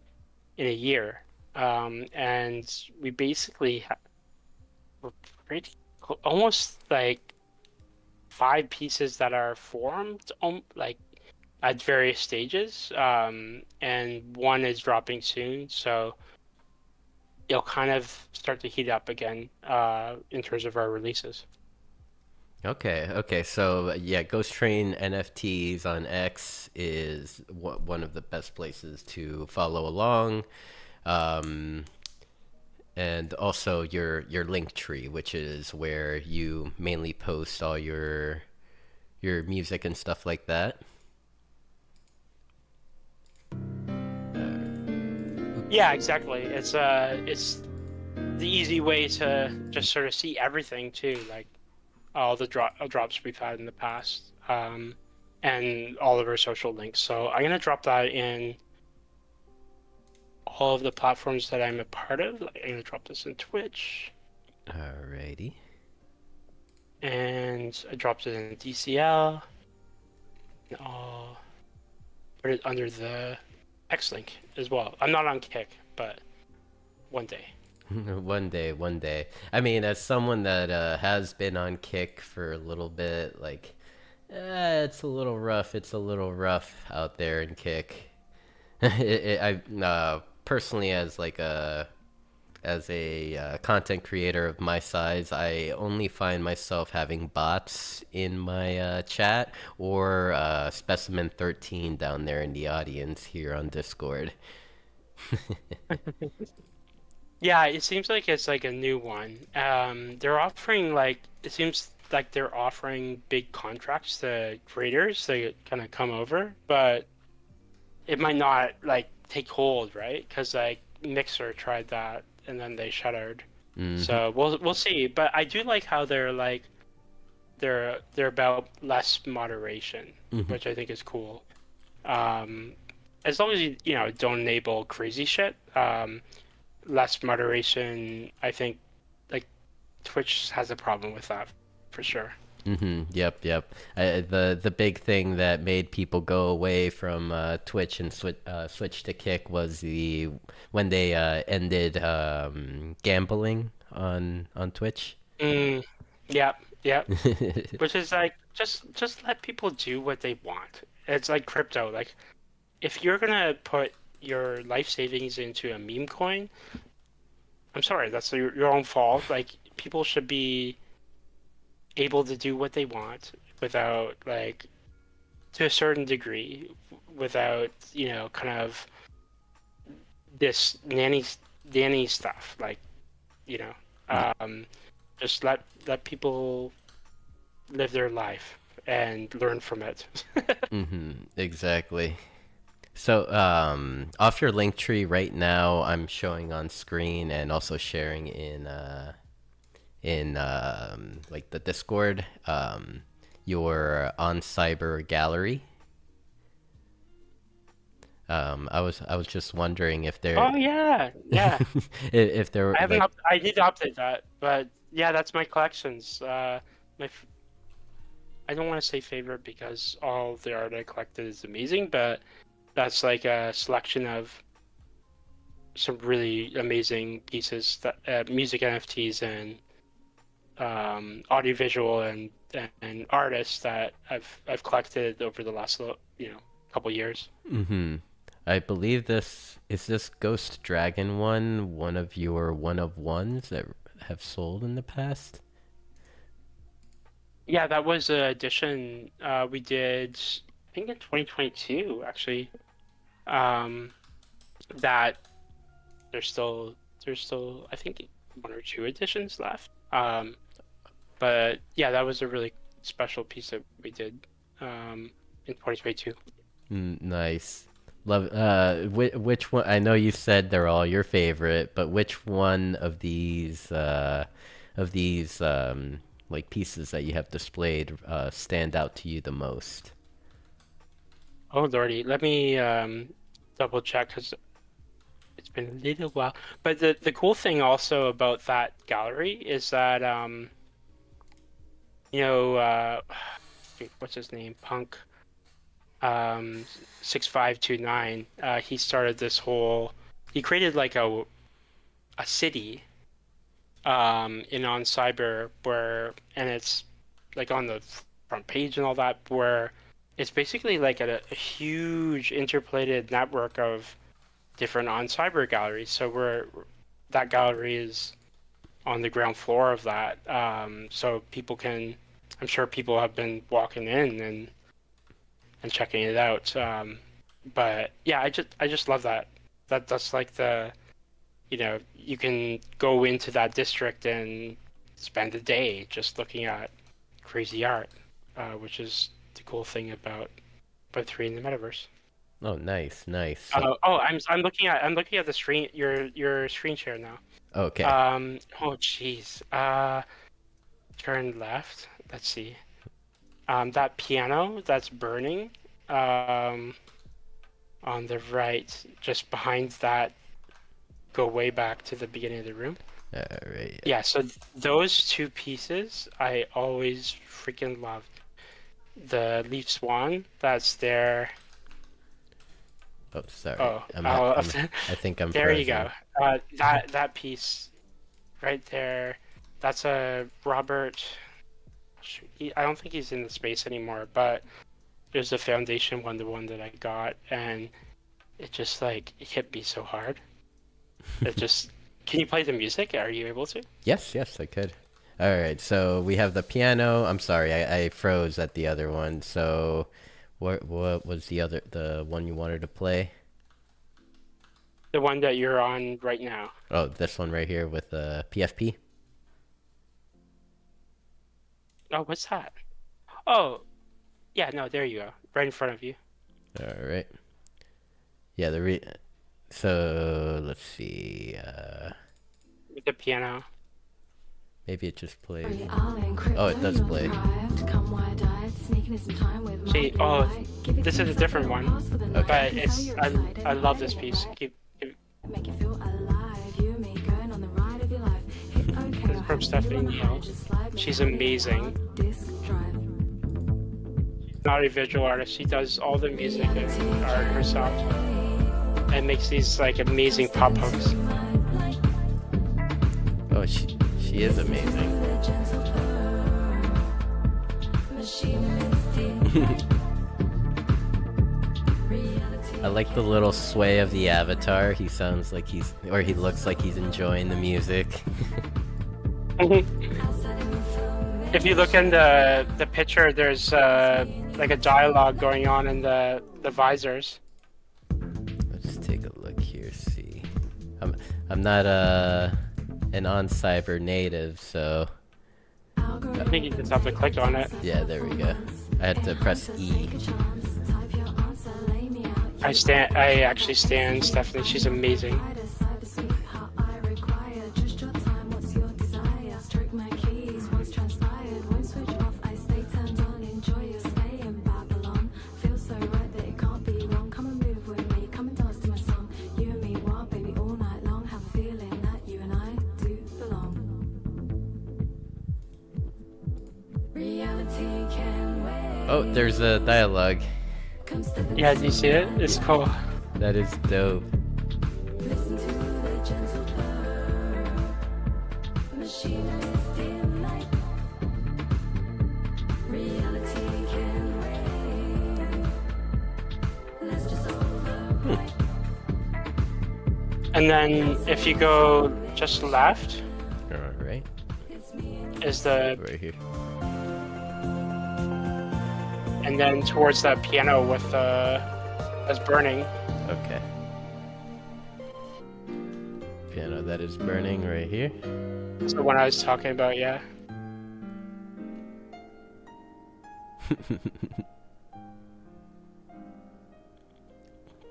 [SPEAKER 2] in a year, and we basically we're pretty almost like 5 pieces that are formed, like at various stages, and one is dropping soon, so it'll kind of start to heat up again in terms of our releases.
[SPEAKER 1] Okay, okay. So yeah, Ghost Train NFTs on X is one of the best places to follow along. Um, and also your link tree, which is where you mainly post all your music and stuff like that.
[SPEAKER 2] Yeah, exactly. It's the easy way to just sort of see everything too, like all the drops we've had in the past, and all of our social links. So I'm gonna drop that in all of the platforms that I'm a part of. Like, I'm gonna drop this in Twitch,
[SPEAKER 1] Alrighty.
[SPEAKER 2] and I dropped it in DCL. And I'll put it under the X link as well. I'm not on Kick, but one day.
[SPEAKER 1] One day, one day. I mean, as someone that has been on Kick for a little bit, like, it's a little rough. It's a little rough out there in Kick. I personally, as a content creator of my size, I only find myself having bots in my chat or Specimen 13 down there in the audience here on Discord.
[SPEAKER 2] Yeah, it seems like it's like a new one. They're offering like it seems like they're offering big contracts to creators to kind of come over, but it might not like take hold, right? Because like Mixer tried that and then they shuttered.
[SPEAKER 1] Hmm.
[SPEAKER 2] So we'll see. But I do like how they're like they're about less moderation,
[SPEAKER 1] Hmm.
[SPEAKER 2] which I think is cool. Um, as long as you don't enable crazy shit, less moderation, I think like Twitch has a problem with that for sure.
[SPEAKER 1] Yep, yep. The big thing that made people go away from Twitch and switch to Kick was the when they ended gambling on Twitch.
[SPEAKER 2] Mm, yeah, yeah. Which is like just let people do what they want. It's like crypto. Like if you're gonna put your life savings into a meme coin, I'm sorry, that's your own fault. Like people should be able to do what they want without like to a certain degree without, kind of this nanny stuff. Like, you know, um, just let people live their life and learn from it.
[SPEAKER 1] Exactly. So, off your link tree right now, I'm showing on screen and also sharing in like the Discord, your on cyber gallery. I was just wondering if there
[SPEAKER 2] Oh yeah, yeah.
[SPEAKER 1] if there were like
[SPEAKER 2] I did update that, but yeah, that's my collections. My I don't want to say favorite because all the art I collected is amazing, but that's like a selection of some really amazing pieces that music NFTs and audiovisual and artists that I've collected over the last couple years.
[SPEAKER 1] hmm I believe this Ghost Dragon one of your one of ones that have sold in the past?
[SPEAKER 2] Yeah, that was an edition we did, I think in 2022 actually. Um, that there's still I think one or two editions left. But yeah, that was a really special piece that we did in 2022.
[SPEAKER 1] Nice. Love which one I know you said they're all your favorite, but which one of these like pieces that you have displayed stand out to you the most?
[SPEAKER 2] Oh lordy, let me double check because it's been a little while. But the cool thing also about that gallery is that you know what's his name, Punk 6529. He started this whole. He created like a city in on cyber and it's like on the front page and all that, where it's basically like a huge interplated network of different on cyber galleries. So that gallery is on the ground floor of that. So people can, I'm sure people have been walking in and checking it out. But yeah, I just love that. That's like you can go into that district and spend a day just looking at crazy art, which is the cool thing about Web3 in the metaverse.
[SPEAKER 1] Oh, nice, nice.
[SPEAKER 2] I'm looking at the screen, your screen share now.
[SPEAKER 1] Okay.
[SPEAKER 2] Oh jeez. Turn left. Let's see. That piano that's burning, on the right, just behind that, go way back to the beginning of the room.
[SPEAKER 1] All right.
[SPEAKER 2] Yeah, so those two pieces I always freaking loved. The leaf swan that's there.
[SPEAKER 1] Oh, sorry.
[SPEAKER 2] Oh,
[SPEAKER 1] I think I'm
[SPEAKER 2] there you
[SPEAKER 1] frozen.
[SPEAKER 2] go. That piece right there. That's a Robert. I don't think he's in the space anymore, but there's a Foundation one, the one that I got, and it just like it hit me so hard. It just. Can you play the music? Are you able to?
[SPEAKER 1] Yes, yes, I could. All right, so we have the piano. I'm sorry, I froze at the other one. So, what was the one you wanted to play?
[SPEAKER 2] The one that you're on right now.
[SPEAKER 1] Oh, this one right here with the PFP.
[SPEAKER 2] Oh, what's that? Oh, yeah, no, there you go. Right in front of you.
[SPEAKER 1] All right. Yeah, so let's see.
[SPEAKER 2] With the piano.
[SPEAKER 1] Maybe it just plays. Oh, it does play.
[SPEAKER 2] See, oh, this is a different one. But I love this piece.
[SPEAKER 3] Make you feel alive. You may go on the ride of your life. Hit okay.
[SPEAKER 2] This is from Stephanie Neal. She's amazing. Not a visual artist. She does all the music and art herself, and makes these like amazing pop hooks.
[SPEAKER 1] Oh, she is amazing. I like the little sway of the avatar. He sounds like he looks like he's enjoying the music.
[SPEAKER 2] If you look in the picture, there's like a dialogue going on in the visors.
[SPEAKER 1] Let's take a look here. See, I'm not an on-cyber native, so
[SPEAKER 2] I think you just have to click on it.
[SPEAKER 1] yeah, there we go. I had to press E.
[SPEAKER 2] I actually stand Stephanie. She's amazing.
[SPEAKER 1] Oh, there's a dialogue.
[SPEAKER 2] Yeah, do you see it? It's cool.
[SPEAKER 1] That is dope.
[SPEAKER 2] And then if you go just left,
[SPEAKER 1] Alright,
[SPEAKER 2] is the
[SPEAKER 1] right here.
[SPEAKER 2] and then towards that piano with that's burning.
[SPEAKER 1] Okay. Piano that is burning right here.
[SPEAKER 2] That's the one I was talking about. Yeah.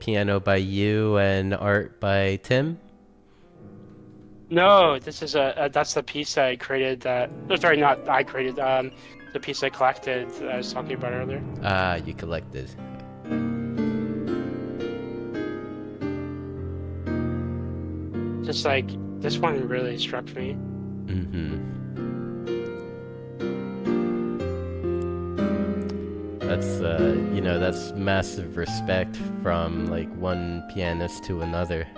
[SPEAKER 1] Piano by you and art by Tim.
[SPEAKER 2] No, this is that's the piece I created. That oh, sorry, not I created. The piece I collected that I was talking about earlier.
[SPEAKER 1] Ah, you collected.
[SPEAKER 2] Just like this one really struck me.
[SPEAKER 1] That's you know, that's massive respect from like one pianist to another.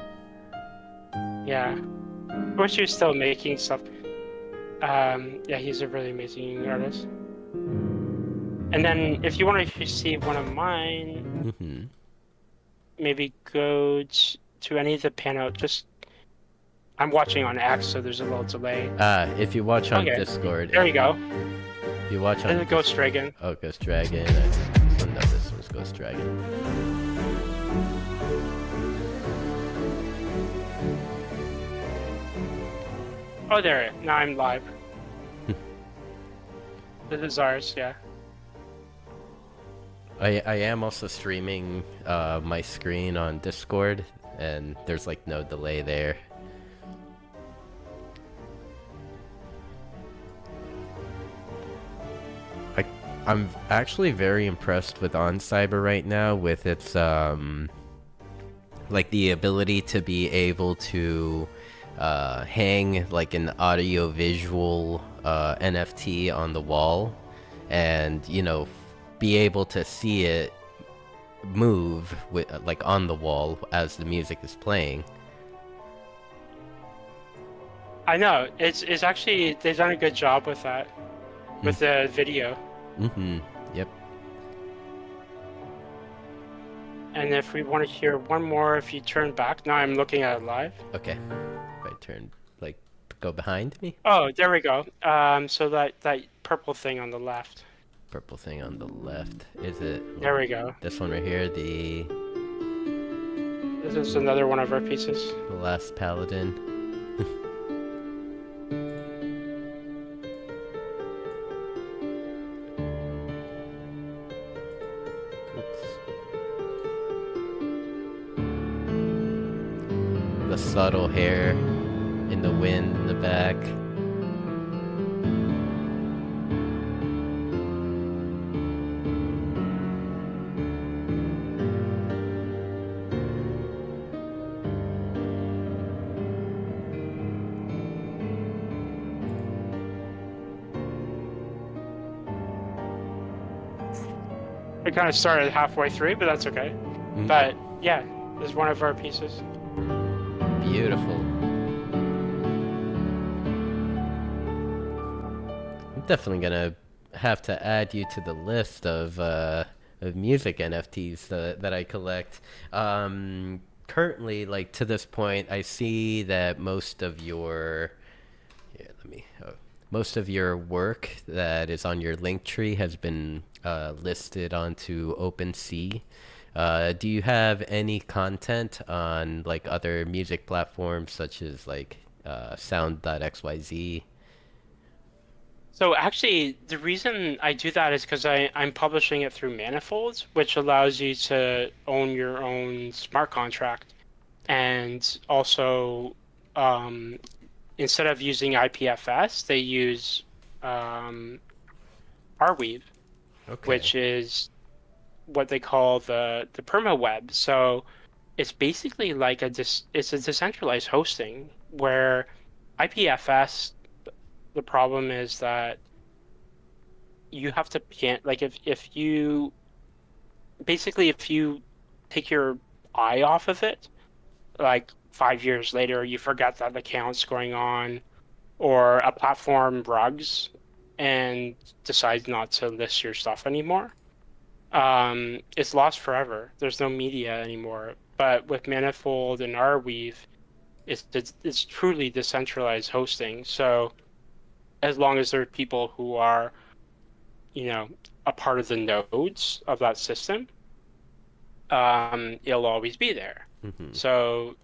[SPEAKER 2] Yeah. I wish he was still making stuff. Yeah, he's a really amazing artist. And then if you want to see one of mine, maybe go to any of the piano. Just I'm watching on X, so there's a little delay.
[SPEAKER 1] If you watch on
[SPEAKER 2] Okay.
[SPEAKER 1] Discord,
[SPEAKER 2] There you go.
[SPEAKER 1] if you watch on
[SPEAKER 2] And the Ghost Dragon.
[SPEAKER 1] Oh, Ghost Dragon. So no, this one's Ghost Dragon.
[SPEAKER 2] Oh, there. Now I'm live. This is ours, yeah.
[SPEAKER 1] I am also streaming my screen on Discord, and there's like no delay there. I'm actually very impressed with OnCyber right now with its like the ability to be able to hang like an audio visual NFT on the wall, and you know, be able to see it move with like on the wall as the music is playing.
[SPEAKER 2] I know. It's actually they've done a good job with that. With the video.
[SPEAKER 1] Yep.
[SPEAKER 2] And if we want to hear one more, if you turn back, now I'm looking at it live.
[SPEAKER 1] Okay. If I turn, like, go behind me?
[SPEAKER 2] Oh, there we go. So that purple thing on the left.
[SPEAKER 1] Purple thing on the left. Is it?
[SPEAKER 2] There we go.
[SPEAKER 1] This one right here, the
[SPEAKER 2] This is another one of our pieces.
[SPEAKER 1] last paladin. The subtle hair in the wind in the back.
[SPEAKER 2] We kind of started halfway through, but that's okay. But yeah, this is one of our pieces.
[SPEAKER 1] Beautiful. I'm definitely gonna have to add you to the list of music NFTs that I collect. Currently, like to this point, I see that most of your most of your work that is on your link tree has been listed onto OpenSea. Do you have any content on like other music platforms such as like sound.xyz?
[SPEAKER 2] So actually, the reason I do that is because I'm publishing it through Manifolds, which allows you to own your own smart contract. And also, um, instead of using IPFS, they use um, Arweave,
[SPEAKER 1] Okay.
[SPEAKER 2] which is what they call the perma web. So it's basically like it's a decentralized hosting where IPFS, the problem is that you have to can't like if you basically if you take your eye off of it, like 5 years later, you forget that account's going on, or a platform rugs and decides not to list your stuff anymore. It's lost forever. There's no media anymore. But with Manifold and Arweave, it's truly decentralized hosting. So as long as there are people who are, you know, a part of the nodes of that system, it'll always be there.
[SPEAKER 1] Hmm.
[SPEAKER 2] So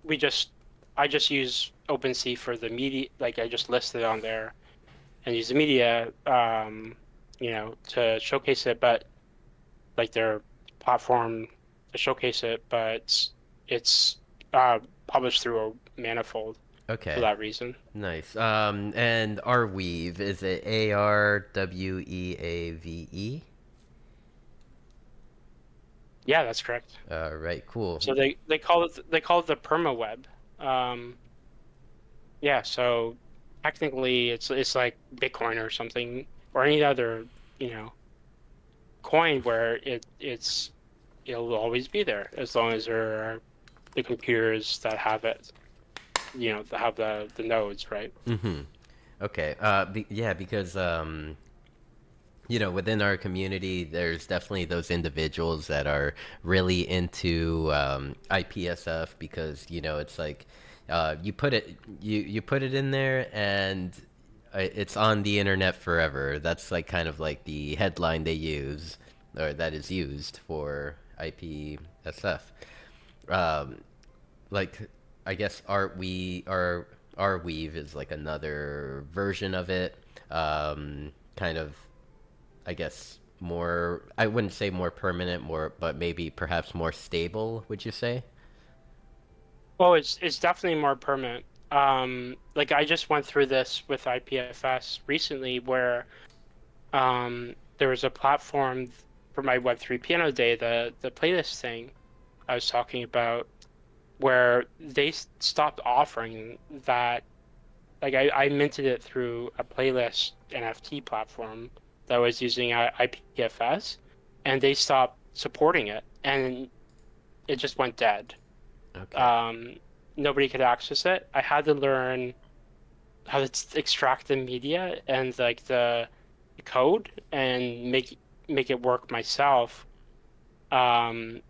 [SPEAKER 2] we just I just use OpenSea for the media, like I just list it on there and use the media, to showcase it, but like their platform to showcase it, but it's published through a manifold for
[SPEAKER 1] Okay.
[SPEAKER 2] that reason.
[SPEAKER 1] Nice. And Arweave, is it Arweave?
[SPEAKER 2] Yeah, that's correct.
[SPEAKER 1] Right, cool.
[SPEAKER 2] So they call it the perma web. Um, yeah, so technically it's like Bitcoin or something or any other, you know, coin where it'll always be there as long as there are the computers that have it, that have the nodes, right?
[SPEAKER 1] Mm-hmm. Okay. Yeah, because within our community, there's definitely those individuals that are really into IPSF because it's like you put it in there and it's on the internet forever. That's like kind of like the headline they use or that is used for IPSF. Um, like I guess our weave is like another version of it. Kind of I guess more I wouldn't say more permanent, more but maybe perhaps more stable, would you say?
[SPEAKER 2] Well, it's definitely more permanent. Like I just went through this with IPFS recently, where there was a platform for my Web3 Piano Day, the playlist thing I was talking about, where they stopped offering that. Like I minted it through a playlist NFT platform that was using IPFS, and they stopped supporting it, and it just went dead.
[SPEAKER 1] Okay.
[SPEAKER 2] Um, Nobody could access it. I had to learn how to extract the media and like the code and make it work myself. Um,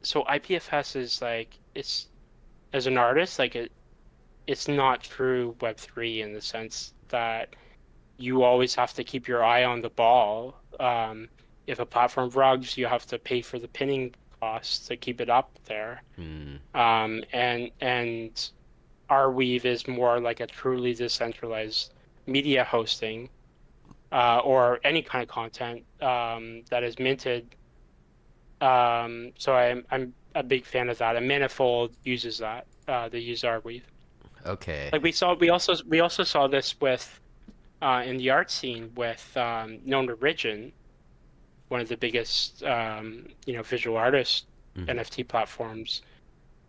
[SPEAKER 2] so IPFS is like it's as an artist, like it's not true Web3 in the sense that you always have to keep your eye on the ball. If a platform rugs, you have to pay for the pinning costs to keep it up there.
[SPEAKER 1] Hmm.
[SPEAKER 2] And Arweave is more like a truly decentralized media hosting, or any kind of content that is minted. So I'm a big fan of that. And Manifold uses that. They use Arweave.
[SPEAKER 1] Okay.
[SPEAKER 2] Like we also saw this with in the art scene with Known Origin, one of the biggest visual artist
[SPEAKER 1] Hmm.
[SPEAKER 2] NFT platforms,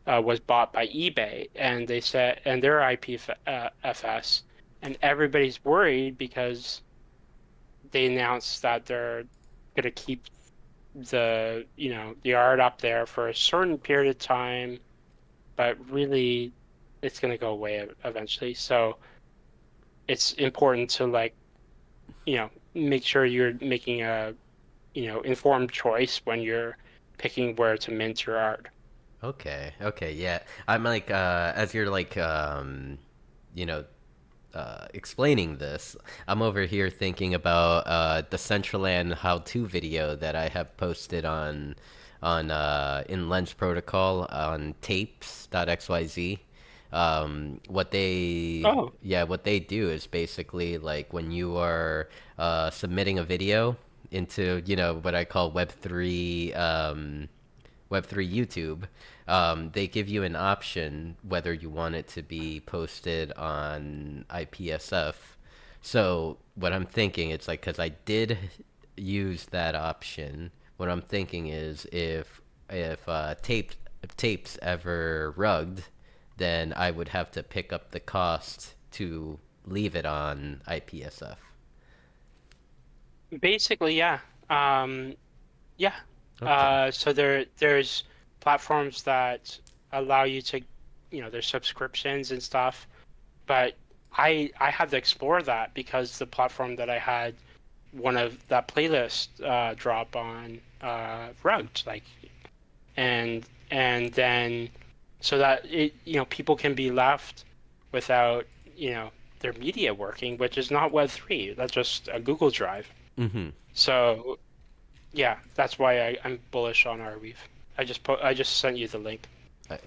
[SPEAKER 2] was bought by eBay, and they said, and their IPFS, and everybody's worried because they announced that they're going to keep the art up there for a certain period of time, but really it's going to go away eventually. So it's important to make sure you're making a informed choice when you're picking where to mint your art.
[SPEAKER 1] Okay. Okay. Yeah. I'm like as you're like you know explaining this, I'm over here thinking about Decentraland how-to video that I have posted on in Lens Protocol on tapes.xyz. What they
[SPEAKER 2] Oh,
[SPEAKER 1] yeah, what they do is basically like when you are submitting a video into, what I call Web3 YouTube, they give you an option whether you want it to be posted on IPSF. So what I'm thinking, it's like, because I did use that option. What I'm thinking is if tapes ever rugged, then I would have to pick up the cost to leave it on IPSF.
[SPEAKER 2] basically, yeah. Yeah.
[SPEAKER 1] Okay.
[SPEAKER 2] So there's platforms that allow you to, there's subscriptions and stuff, but I had to explore that because the platform that I had one of that playlist drop on Rugged, like, and then so that people can be left without their media working, which is not Web3. That's just a Google Drive.
[SPEAKER 1] Mm-hmm.
[SPEAKER 2] So yeah, that's why I'm bullish on Arweave. I just sent you the link.
[SPEAKER 1] I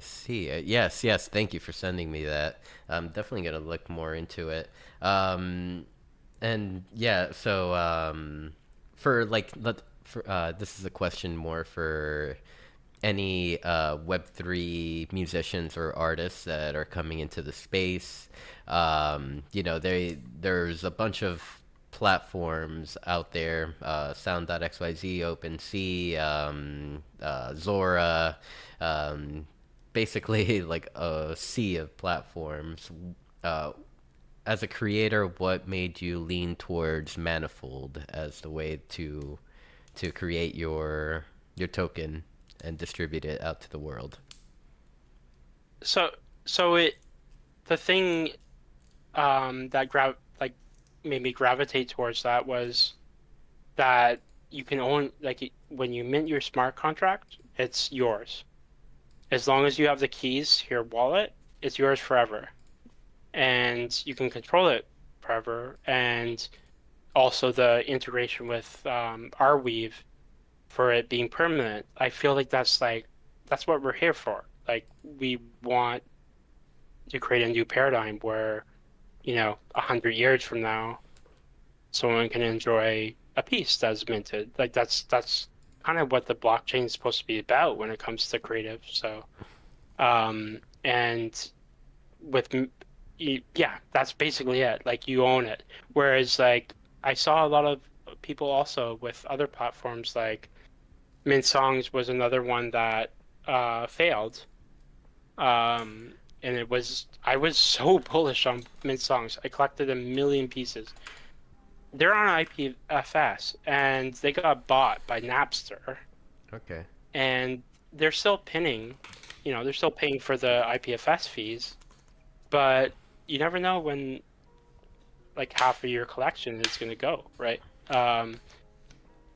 [SPEAKER 1] see. Yes, yes. Thank you for sending me that. I'm definitely gonna look more into it. And yeah, so for like this is a question more for any Web3 musicians or artists that are coming into the space. There's a bunch of platforms out there, Sound.xyz, OpenSea, Zora, um, basically like a sea of platforms. Uh, as a creator, what made you lean towards Manifold as the way to create your token and distribute it out to the world?
[SPEAKER 2] So the thing that made me gravitate towards that was that you can own, like, when you mint your smart contract, it's yours. As long as you have the keys to your wallet, it's yours forever. And you can control it forever. And also the integration with Arweave for it being permanent. I feel like that's what we're here for. Like, we want to create a new paradigm where, 100 years from now, someone can enjoy a piece that's minted. Like, that's kind of what the blockchain is supposed to be about when it comes to creative. So, and with yeah, that's basically it. Like, you own it. Whereas, like, I saw a lot of people also with other platforms, like Mint Songs was another one that failed. And I was so bullish on Mint Songs. I collected a million pieces. They're on IPFS, and they got bought by Napster,
[SPEAKER 1] Okay.
[SPEAKER 2] and they're still pinning, they're still paying for the IPFS fees, but you never know when, like, half of your collection is going to go, right? Um,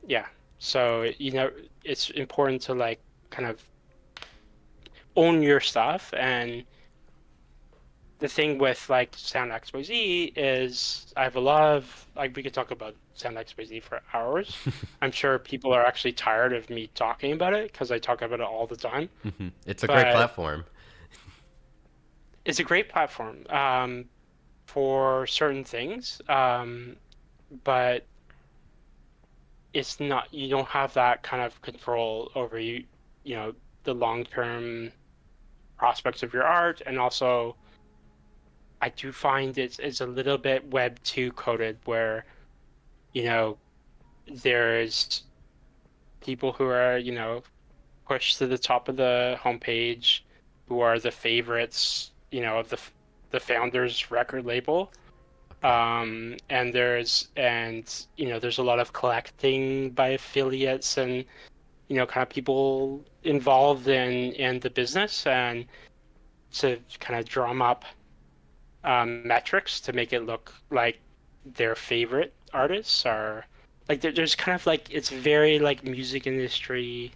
[SPEAKER 2] yeah. So, it's important to, like, kind of own your stuff. And the thing with, like, Sound XYZ is I have a lot of, like, we could talk about Sound XYZ for hours. I'm sure people are actually tired of me talking about it because I talk about it all the time.
[SPEAKER 1] It's a great
[SPEAKER 2] But
[SPEAKER 1] platform.
[SPEAKER 2] it's a great platform for certain things. But it's not, you don't have that kind of control over the long-term prospects of your art. And also, I do find it's a little bit Web 2 coded, where there's people who are pushed to the top of the homepage, who are the favorites of the founder's record label. And there's a lot of collecting by affiliates and kind of people involved in the business, and to kind of drum up metrics to make it look like their favorite artists are, like, there's kind of, like, it's very, like, music industry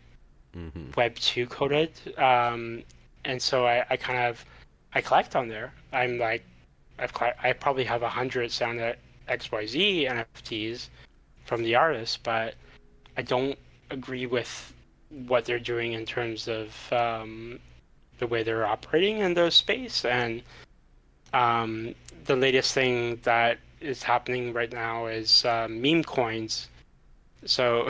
[SPEAKER 1] Hmm.
[SPEAKER 2] Web 2 coded. And so I collect on there. I'm like I probably have 100 Sound XYZ NFTs from the artist, but I don't agree with what they're doing in terms of the way they're operating in those space. And the latest thing that is happening right now is meme coins. So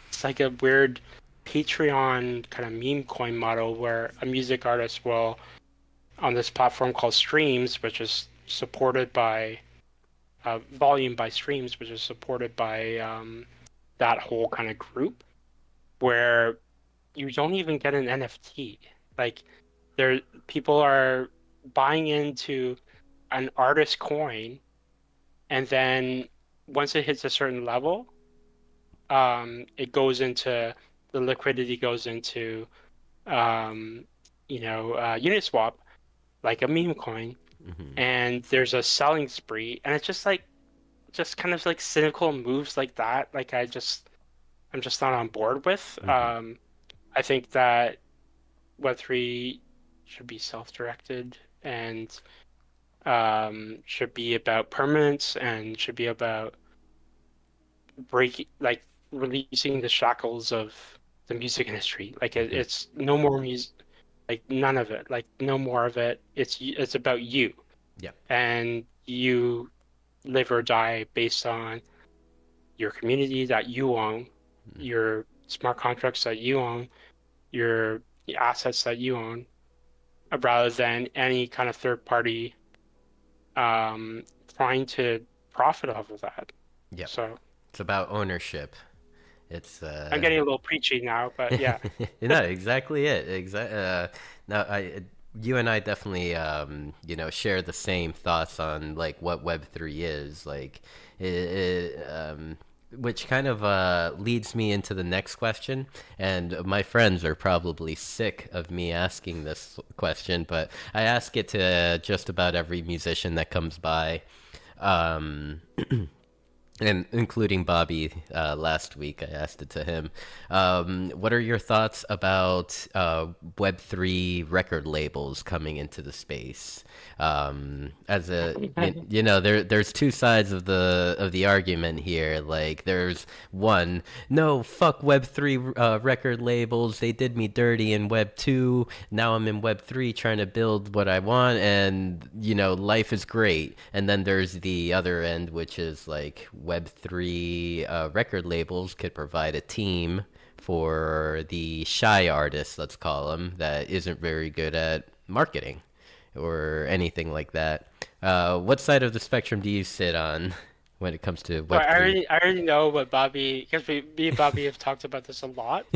[SPEAKER 2] it's like a weird Patreon kind of meme coin model where a music artist will, on this platform called Streams, which is supported by Volume by Streams, which is supported by that whole kind of group, where you don't even get an NFT. Like, there, people are buying into an artist coin, and then once it hits a certain level, it goes into the liquidity goes into Uniswap, like a meme coin,
[SPEAKER 1] Hmm.
[SPEAKER 2] and there's a selling spree, and it's just kind of like cynical moves like that. Like I'm just not on board with.
[SPEAKER 1] Hmm.
[SPEAKER 2] I think that Web3 should be self-directed and should be about permanence and should be about releasing the shackles of the music industry. Like
[SPEAKER 1] Hmm.
[SPEAKER 2] it's no more music, like none of it, like no more of it. It's about you,
[SPEAKER 1] Yeah.
[SPEAKER 2] and you live or die based on your community that you own, your smart contracts that you own, your assets that you own, rather than any kind of third party trying to profit off of that.
[SPEAKER 1] Yep.
[SPEAKER 2] So
[SPEAKER 1] It's about ownership. It's
[SPEAKER 2] I'm getting a little preachy now, but yeah.
[SPEAKER 1] no, exactly it. No, you and I definitely, share the same thoughts on like what Web3 is. Like, which kind of leads me into the next question. And my friends are probably sick of me asking this question, but I ask it to just about every musician that comes by. Um, and including Bobby last week, I asked it to him. What are your thoughts about Web3 record labels coming into the space? As a there's two sides of the argument here. Like, there's one, no, fuck Web3 record labels. They did me dirty in Web2. Now I'm in Web3 trying to build what I want, and life is great. And then there's the other end, which is like Web3 record labels could provide a team for the shy artist, let's call them, that isn't very good at marketing or anything like that. What side of the spectrum do you sit on when it comes to
[SPEAKER 2] Well,
[SPEAKER 1] Web3?
[SPEAKER 2] I already know what Bobby, because me and Bobby have talked about this a lot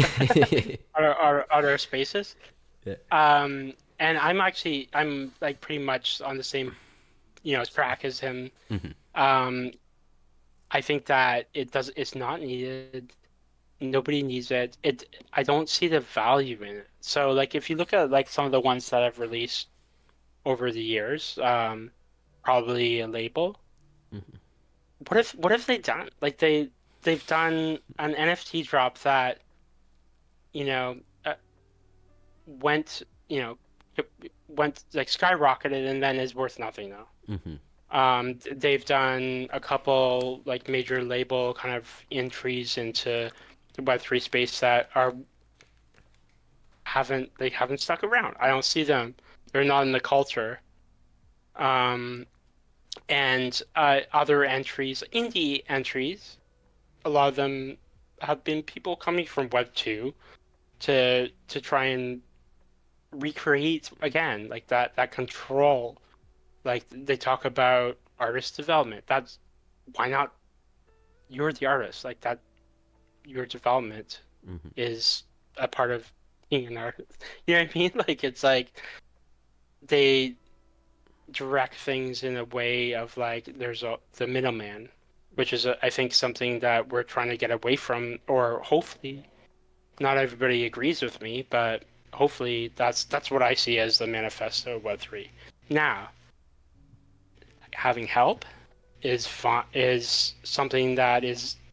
[SPEAKER 2] on our spaces.
[SPEAKER 1] Yeah.
[SPEAKER 2] And I'm like pretty much on the same, track as him.
[SPEAKER 1] Hmm.
[SPEAKER 2] Um, I think that it's not needed. Nobody needs it. I don't see the value in it. So like if you look at like some of the ones that I've released over the years, probably a label.
[SPEAKER 1] Hmm.
[SPEAKER 2] What have they done? Like they've done an NFT drop that, you know, uh, went, went like skyrocketed and then is worth nothing now.
[SPEAKER 1] Hmm.
[SPEAKER 2] They've done a couple like major label kind of entries into the Web3 space that are haven't stuck around. I don't see them. They're not in the culture. Um, and other entries, indie entries, a lot of them have been people coming from Web2 to try and recreate again like that control. Like they talk about artist development. That's why not? You're the artist. Like that, your development
[SPEAKER 1] Hmm.
[SPEAKER 2] is a part of being an artist. You know what I mean? Like it's like they direct things in a way of like there's the middleman, which is I think something that we're trying to get away from, or hopefully not everybody agrees with me, but hopefully that's what I see as the manifesto of Web3. Now, having help is something that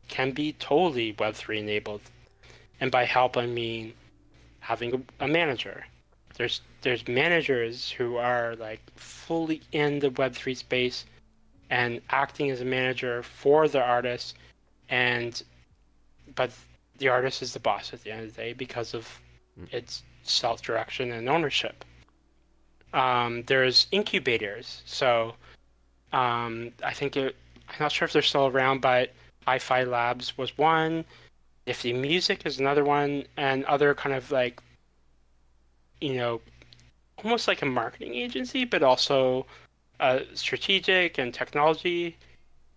[SPEAKER 2] can be totally Web3 enabled, and by help I mean having a manager. there's managers who are like fully in the Web3 space and acting as a manager for the artist, and but the artist is the boss at the end of the day because of its self-direction and ownership. There's incubators. So I'm not sure if they're still around, but Hi-Fi Labs was one. Nifty Music is another one, and other kind of like, almost like a marketing agency, but also strategic and technology,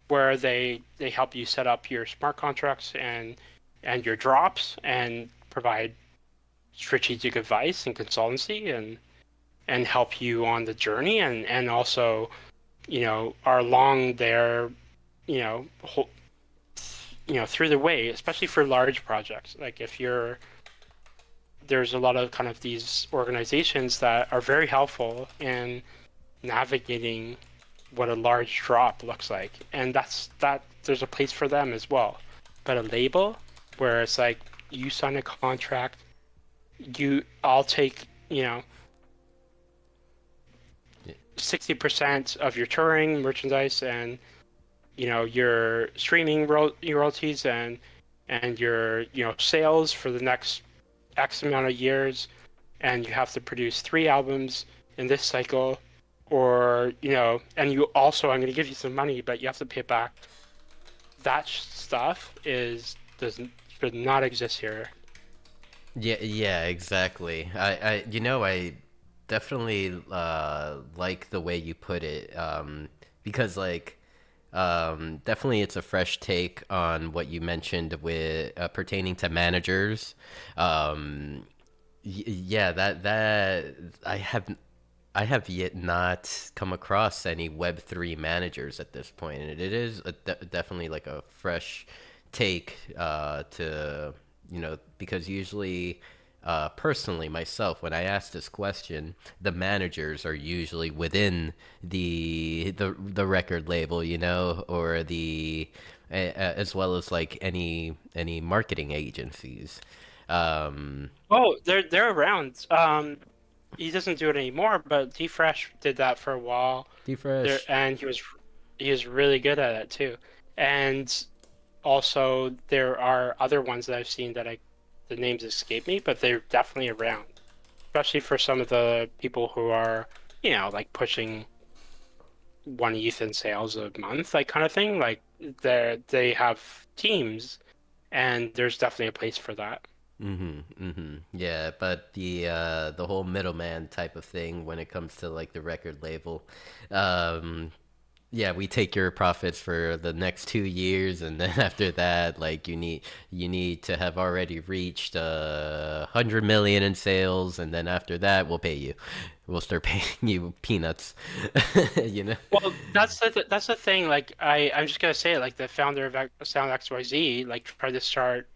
[SPEAKER 2] where they help you set up your smart contracts and your drops and provide strategic advice and consultancy and help you on the journey and also are along there through the way, especially for large projects. Like there's a lot of kind of these organizations that are very helpful in navigating what a large drop looks like, and there's a place for them as well. But a label where it's like you sign a contract, I'll take 60% of your touring merchandise and your streaming royalties and your sales for the next X amount of years, and you have to produce 3 albums in this cycle, or and you also, I'm going to give you some money, but you have to pay it back. That stuff does not exist here.
[SPEAKER 1] Yeah, exactly. I definitely like the way you put it, because definitely it's a fresh take on what you mentioned with pertaining to managers. Yeah, that I have yet not come across any Web3 managers at this point, and it is definitely like a fresh take to because usually personally myself, when I ask this question, the managers are usually within the record label, or as well as like any marketing agencies.
[SPEAKER 2] Oh, they're around. He doesn't do it anymore, but D-Fresh did that for a while.
[SPEAKER 1] Fresh.
[SPEAKER 2] And he was really good at it too. And also there are other ones that I've seen that the names escape me, but they're definitely around. Especially for some of the people who are, like pushing 1 ETH in sales a month, like kind of thing. Like they have teams, and there's definitely a place for that.
[SPEAKER 1] Yeah, but the whole middleman type of thing when it comes to like the record label, um, yeah, we take your profits for the next 2 years, and then after that, like you need to have already reached 100 million in sales, and then after that, we'll pay you. We'll start paying you peanuts. You know?
[SPEAKER 2] Well, that's the thing. Like I'm just gonna say it. Like the founder of Sound XYZ, like tried to start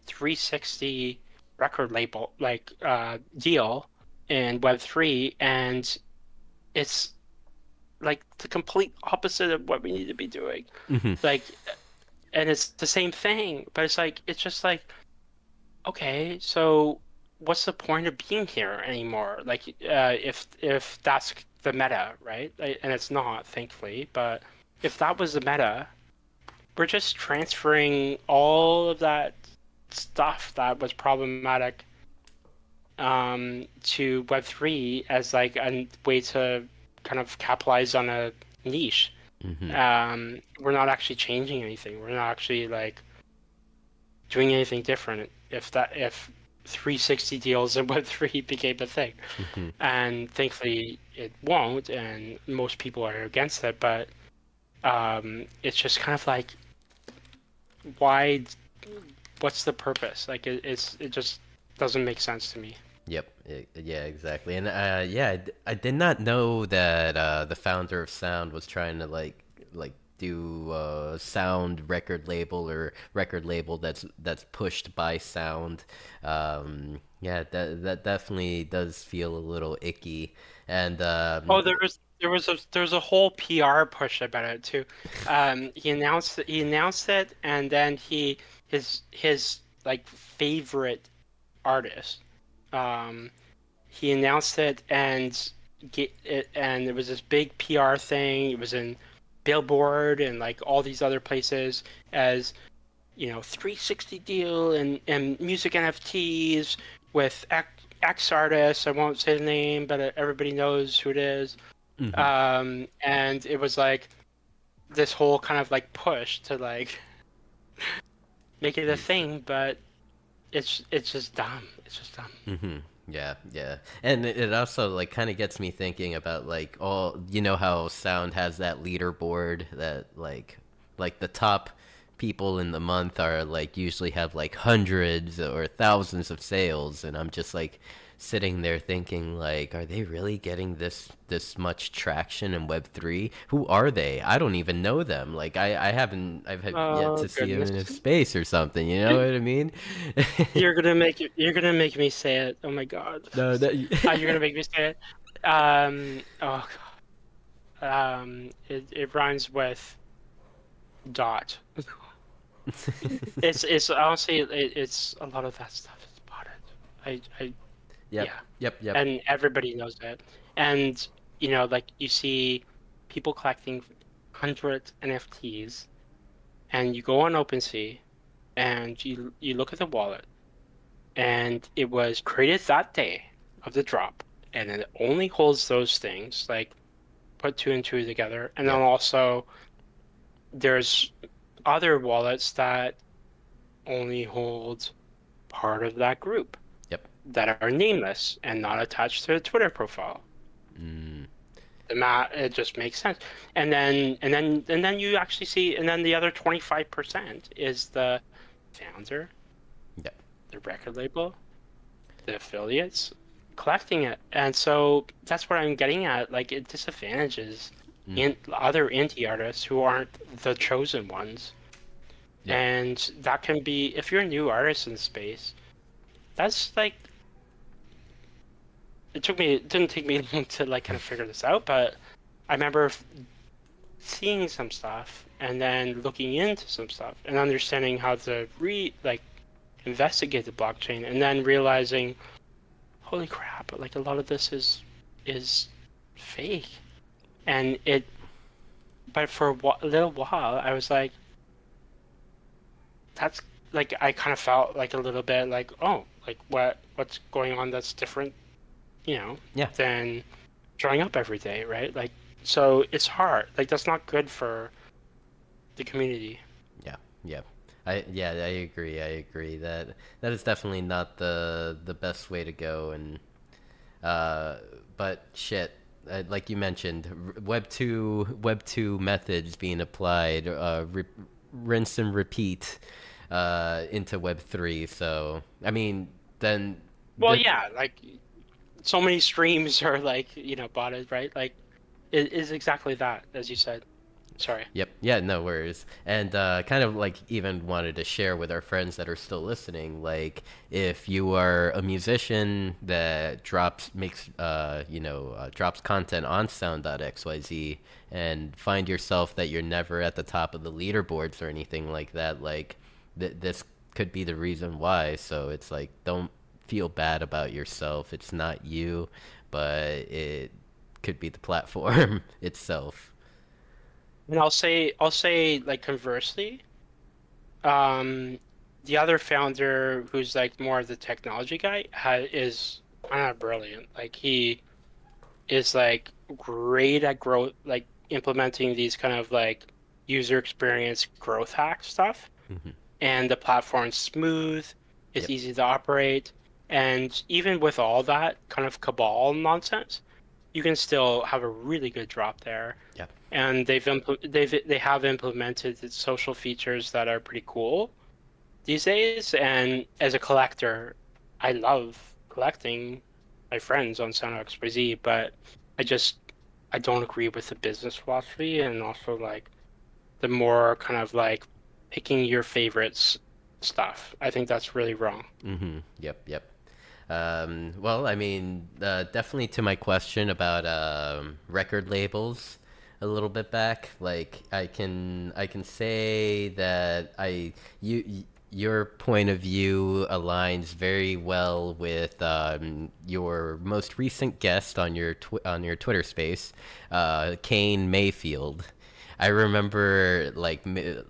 [SPEAKER 2] 360 record label deal in Web3, and it's like the complete opposite of what we need to be doing. Like, and it's the same thing, but it's just like, okay, so what's the point of being here anymore? Like, if that's the meta, right? And it's not, thankfully, but if that was the meta, we're just transferring all of that stuff that was problematic to Web3 as like a way to kind of capitalize on a niche. We're not actually changing anything. We're not actually like doing anything different. If 360 deals in Web3 became a thing, and thankfully it won't, and most people are against it. But it's just kind of like, why? What's the purpose? Like it just doesn't make sense to me.
[SPEAKER 1] Yep. Yeah, exactly. And I did not know that the founder of Sound was trying to like do Sound record label or record label that's pushed by Sound. Yeah, that definitely does feel a little icky. And
[SPEAKER 2] Oh, there was a whole PR push about it too. He announced it, and then his like favorite artist, he announced it and it was this big PR thing. It was in Billboard and like all these other places as 360 deal and music NFTs with X artists. I won't say the name, but everybody knows who it is. And it was like this whole kind of like push to like make it a thing, but it's just dumb. It's just dumb.
[SPEAKER 1] Yeah, yeah. And it also like kind of gets me thinking about like how sound has that leaderboard that like the top people in the month are like usually have like hundreds or thousands of sales, and I'm just like sitting there thinking like, are they really getting this much traction in Web3? Who are they? I don't even know them. Like I've had yet
[SPEAKER 2] Oh
[SPEAKER 1] to see them in a
[SPEAKER 2] goodness.
[SPEAKER 1] space or something, you know what I mean?
[SPEAKER 2] You're gonna make me say it. Oh my God.
[SPEAKER 1] No, that
[SPEAKER 2] You're gonna make me say it. Oh God. It rhymes with dot. It's honestly it's a lot of that stuff is botted. I
[SPEAKER 1] Yep,
[SPEAKER 2] Yeah,
[SPEAKER 1] yep.
[SPEAKER 2] and everybody knows it. And like you see people collecting 100 NFTs, and you go on OpenSea, and you look at the wallet, and it was created that day of the drop, and it only holds those things. Like put two and two together, and then
[SPEAKER 1] Yep.
[SPEAKER 2] also there's other wallets that only hold part of that group
[SPEAKER 1] Yep.
[SPEAKER 2] that are nameless and not attached to a Twitter profile.
[SPEAKER 1] Mm,
[SPEAKER 2] It just makes sense. And then you actually see, and then the other 25% is the founder,
[SPEAKER 1] yep.
[SPEAKER 2] the record label, the affiliates collecting it. And so that's what I'm getting at. Like it disadvantages in other indie artists who aren't the chosen ones.
[SPEAKER 1] Yep.
[SPEAKER 2] And that can be, if you're a new artist in space, that's like it didn't take me long to like kind of figure this out, but I remember seeing some stuff and then looking into some stuff and understanding how to investigate the blockchain, and then realizing, holy crap, like a lot of this is fake. And but for a little while I was like, that's like, I kind of felt like a little bit like, oh, like what's going on that's different,
[SPEAKER 1] Yeah.
[SPEAKER 2] than showing up every day, right? Like, so it's hard. Like, that's not good for the community.
[SPEAKER 1] Yeah. Yeah. I agree. I agree that is definitely not the best way to go. And but shit, like you mentioned, Web2 methods being applied, rinse and repeat into Web3. So I mean, then
[SPEAKER 2] Well, yeah, like so many streams are like, botted, right? Like, it is exactly that, as you said. Sorry.
[SPEAKER 1] Yep. Yeah, no worries. And kind of like even wanted to share with our friends that are still listening, like if you are a musician that drops content on sound.xyz and find yourself that you're never at the top of the leaderboards or anything like that, like this could be the reason why. So it's like, don't feel bad about yourself. It's not you, but it could be the platform itself.
[SPEAKER 2] And I'll say like conversely, the other founder who's like more of the technology guy is kind of brilliant. Like he is like great at growth, like implementing these kind of like user experience growth hack stuff.
[SPEAKER 1] Hmm.
[SPEAKER 2] And the platform's smooth, it's
[SPEAKER 1] Yep.
[SPEAKER 2] easy to operate, and even with all that kind of cabal nonsense, you can still have a really good drop there.
[SPEAKER 1] Yep.
[SPEAKER 2] And they have implemented social features that are pretty cool these days. And as a collector, I love collecting my friends on SoundXYZ, but I don't agree with the business philosophy, and also like the more kind of like picking your favorites stuff. I think that's really wrong.
[SPEAKER 1] Mm-hmm. Yep. Yep. Well, I mean, definitely to my question about record labels a little bit back, like I can say that your point of view aligns very well with your most recent guest on on your Twitter space, Kane Mayfield. I remember man,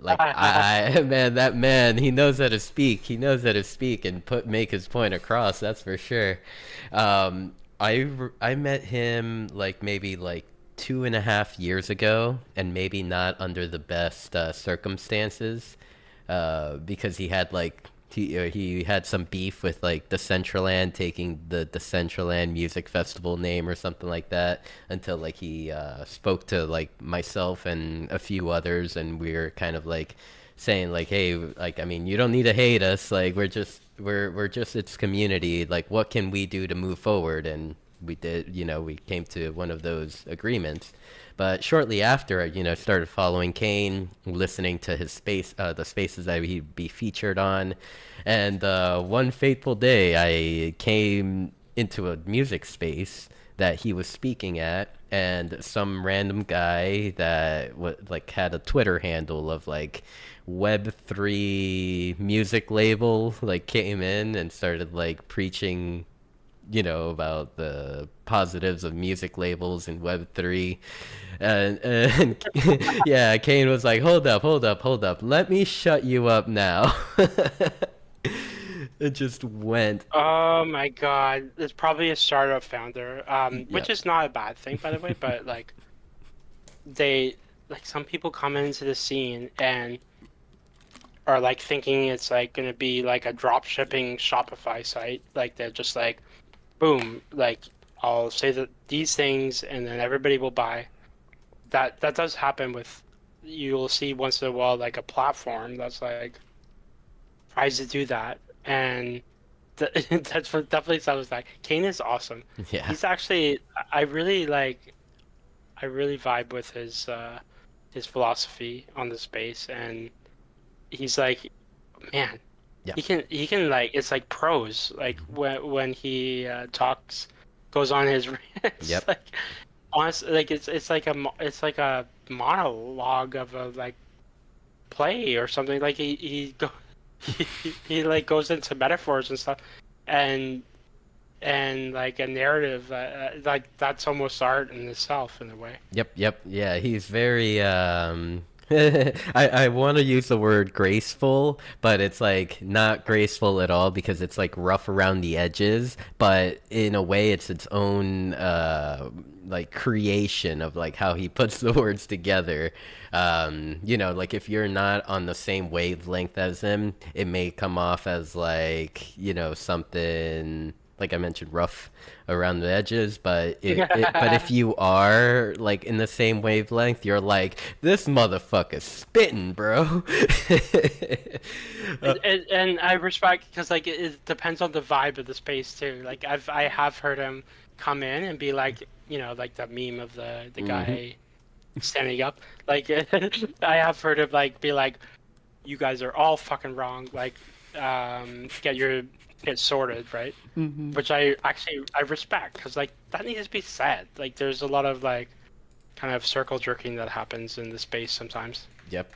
[SPEAKER 1] that man, he knows how to speak. He knows how to speak and make his point across. That's for sure. I met him like maybe like 2.5 years ago, and maybe not under the best circumstances, because he had some beef with like Decentraland taking the Decentraland Music Festival name or something like that, until like he spoke to like myself and a few others, and we were kind of like saying like, hey, like, I mean, you don't need to hate us, like we're just its community, like what can we do to move forward? And we did, we came to one of those agreements. But shortly after, started following Kane, listening to his the spaces that he'd be featured on. And one fateful day, I came into a music space that he was speaking at, and some random guy that like had a Twitter handle of like Web3 music label, like came in and started like preaching, about the positives of music labels in Web3. And yeah, Kane was like, hold up. Let me shut you up now. It just went.
[SPEAKER 2] Oh my God, it's probably a startup founder, which
[SPEAKER 1] Yep.
[SPEAKER 2] is not a bad thing, by the way. But like, some people come into the scene and are like thinking it's like gonna be like a drop shipping Shopify site. Like they're just like, boom, like I'll say that these things and then everybody will buy. That does happen with, you'll see once in a while like a platform that's like tries to do that, and that's what definitely sounds like. Kane is awesome.
[SPEAKER 1] Yeah.
[SPEAKER 2] He's actually, I really like, I really vibe with his philosophy on the space, and he's like, man,
[SPEAKER 1] Yeah.
[SPEAKER 2] he can like, it's like prose, like when he talks, goes on his rants,
[SPEAKER 1] Yep.
[SPEAKER 2] like honestly, like it's like a monologue of a like play or something. Like he like goes into metaphors and stuff, and like a narrative, like that's almost art in itself in a way.
[SPEAKER 1] Yep. Yeah, he's very I want to use the word graceful, but it's like not graceful at all, because it's like rough around the edges, but in a way it's its own like creation of like how he puts the words together. Like if you're not on the same wavelength as him, it may come off as like, something like I mentioned, rough around the edges, but but if you are like in the same wavelength, you're like, this motherfucker's spitting, bro.
[SPEAKER 2] And I respect, because like it depends on the vibe of the space too. Like I have heard him come in and be like, like the meme of the guy standing up. Like I have heard him like be like, you guys are all fucking wrong. Like get sorted, right? Which I respect, because like that needs to be said. Like there's a lot of like kind of circle jerking that happens in the space sometimes.
[SPEAKER 1] Yep.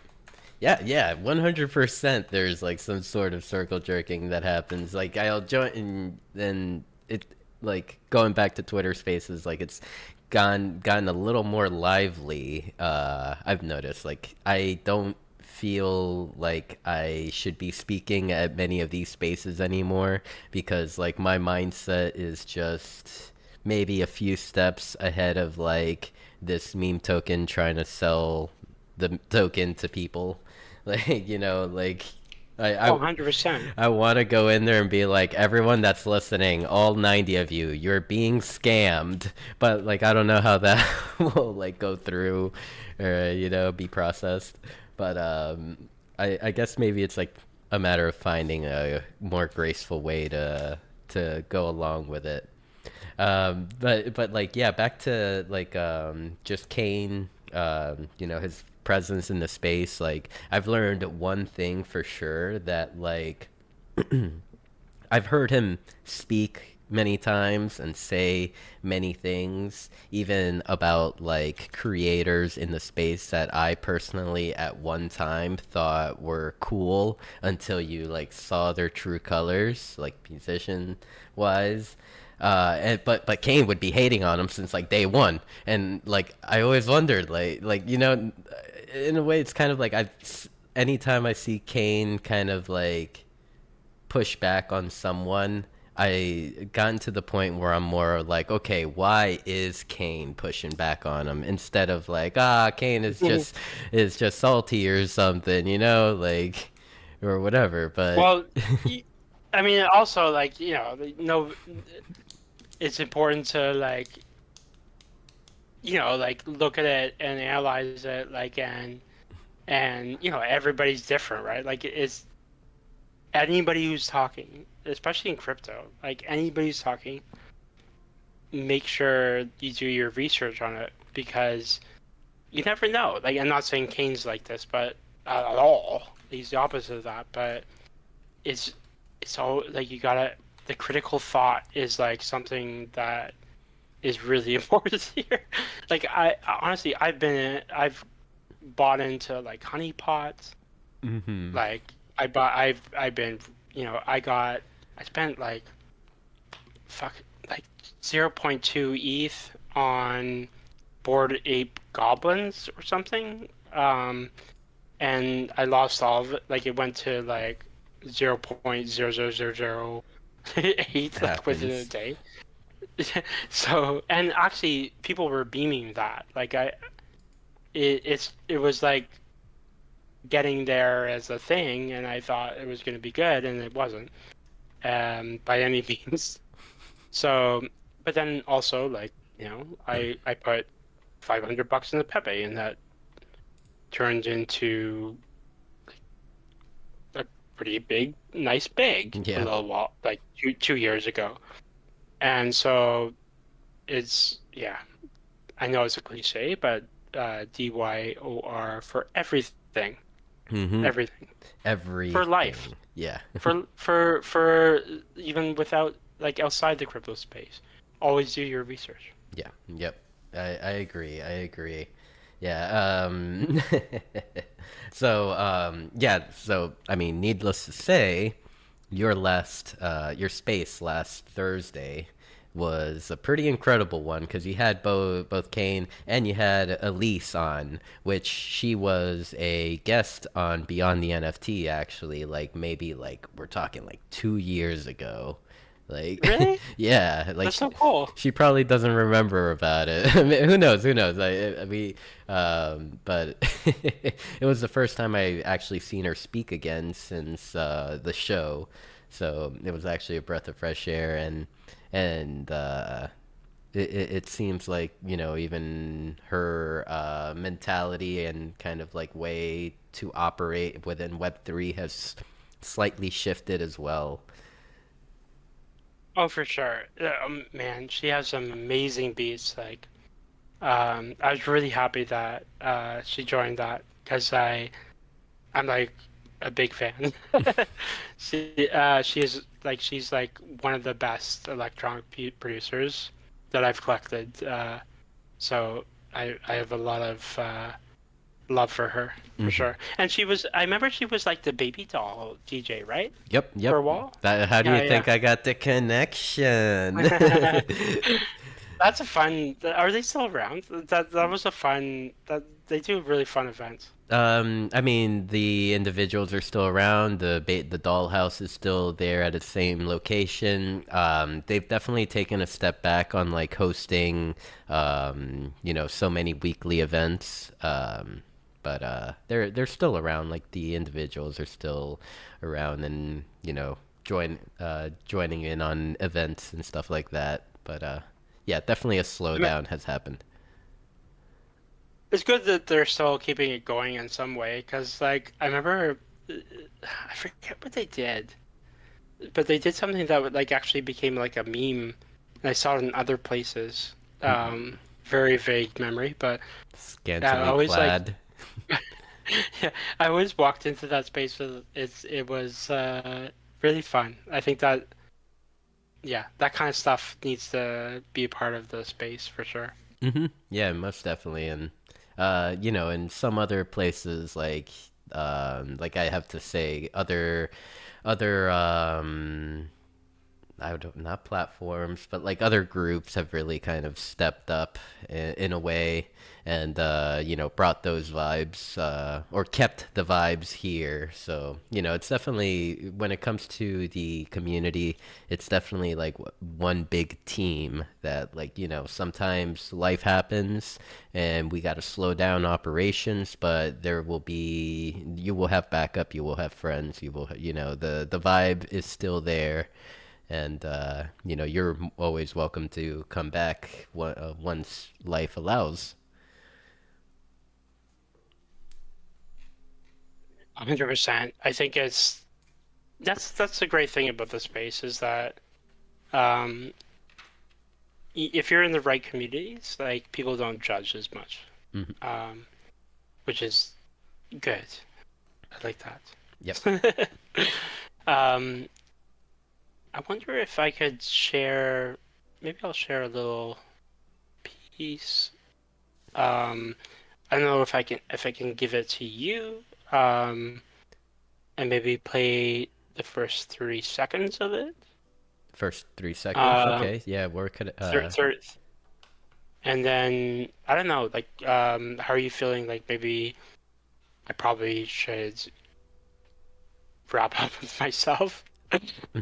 [SPEAKER 1] Yeah, 100%. There's like some sort of circle jerking that happens. Like I'll join, and then it, like going back to Twitter Spaces, like it's gotten a little more lively. I've noticed. Like I don't feel like I should be speaking at many of these spaces anymore, because like my mindset is just maybe a few steps ahead of like this meme token trying to sell the token to people. Like, like I
[SPEAKER 2] 100%.
[SPEAKER 1] I want to go in there and be like, everyone that's listening, all 90 of you, you're being scammed. But like, I don't know how that will like go through, or be processed. But I guess maybe it's like a matter of finding a more graceful way to go along with it. But like, yeah, back to like just Kane, his presence in the space. Like I've learned one thing for sure, that like I've heard him speak many times and say many things, even about like creators in the space that I personally at one time thought were cool until you like saw their true colors, like musician wise. But Kane would be hating on him since like day one, and like I always wondered, like you know, in a way, it's kind of like anytime I see Kane kind of like push back on someone, I gotten to the point where I'm more like, okay, why is Kane pushing back on him instead of like, Kane is just salty or something, you know, like or whatever. But
[SPEAKER 2] Well, I mean, also like no, it's important to like like look at it and analyze it like and everybody's different, right? Like it's anybody who's talking, especially in crypto, like anybody who's talking, make sure you do your research on it because you never know. Like I'm not saying Kane's like this, but at all. He's the opposite of that. But it's all like you gotta. The critical thought is like something that is really important here. Like I honestly, I've bought into like honeypots.
[SPEAKER 1] mm-hmm.
[SPEAKER 2] Like I've been I spent like fuck like 0.2 ETH on Bored Ape Goblins or something. And I lost all of it. Like it went to like 0.00008 like within a day. So and actually people were beaming that. Like it was like getting there as a thing, and I thought it was going to be good, and it wasn't by any means. So, but then also like I put $500 in the Pepe, and that turned into a pretty big, nice bag a little while, like 2 years ago. And so it's I know it's a cliche, but DYOR for everything.
[SPEAKER 1] Mm-hmm.
[SPEAKER 2] Everything for life,
[SPEAKER 1] yeah.
[SPEAKER 2] for even without like outside the crypto space, always do your research.
[SPEAKER 1] Yeah, yep, I agree, yeah. So I mean, needless to say, your space last Thursday was a pretty incredible one because you had both Kane and you had Elise on, which she was a guest on Beyond the NFT actually, like maybe like we're talking like 2 years ago. Like
[SPEAKER 2] Really?
[SPEAKER 1] yeah, like
[SPEAKER 2] That's so cool.
[SPEAKER 1] she probably doesn't remember about it. I mean, who knows? Who knows? I mean, but it was the first time I actually seen her speak again since the show, so it was actually a breath of fresh air, and it seems like even her mentality and kind of like way to operate within Web3 has slightly shifted as well.
[SPEAKER 2] Oh, for sure. Man, she has some amazing beats. Like, I was really happy that she joined that because I'm like a big fan. She's like one of the best electronic producers that I've collected. So I have a lot of love for her for sure. And I remember she was like the baby doll DJ, right?
[SPEAKER 1] Yep.
[SPEAKER 2] For a while.
[SPEAKER 1] How do you
[SPEAKER 2] Yeah,
[SPEAKER 1] think I got the connection?
[SPEAKER 2] That's a fun. Are they still around? That was a fun. That they do really fun events.
[SPEAKER 1] I mean, the individuals are still around. The dollhouse is still there at its same location. They've definitely taken a step back on like hosting, so many weekly events. But they're still around. Like the individuals are still around, and joining in on events and stuff like that. But yeah, definitely a slowdown has happened.
[SPEAKER 2] It's good that they're still keeping it going in some way, because like I remember, I forget what they did, but they did something that would like actually became like a meme, and I saw it in other places. Very vague memory, but I
[SPEAKER 1] Scantily
[SPEAKER 2] always
[SPEAKER 1] clad.
[SPEAKER 2] yeah, I always walked into that space with it was really fun. I think that yeah, that kind of stuff needs to be a part of the space for sure.
[SPEAKER 1] Yeah, most definitely. And in some other places, like I have to say, other I don't, not platforms, but like other groups have really kind of stepped up in a way, and brought those vibes, or kept the vibes here. So it's definitely, when it comes to the community, it's definitely like one big team that, like, sometimes life happens and we got to slow down operations, but you will have backup, you will have friends, you will, the vibe is still there. And you're always welcome to come back once life allows.
[SPEAKER 2] 100%. I think that's the great thing about the space is that um, if you're in the right communities, like people don't judge as much,
[SPEAKER 1] Mhm.
[SPEAKER 2] um, which is good. I like
[SPEAKER 1] Yep.
[SPEAKER 2] that. um, I wonder if I could share. Maybe I'll share a little piece. Um, I don't know if I can give it to you, and maybe play the first 3 seconds of it.
[SPEAKER 1] First 3 seconds.
[SPEAKER 2] Um,
[SPEAKER 1] Okay. Yeah. Where could
[SPEAKER 2] third, third, and then I don't know, like, how are you feeling? Like maybe I probably should wrap up with myself.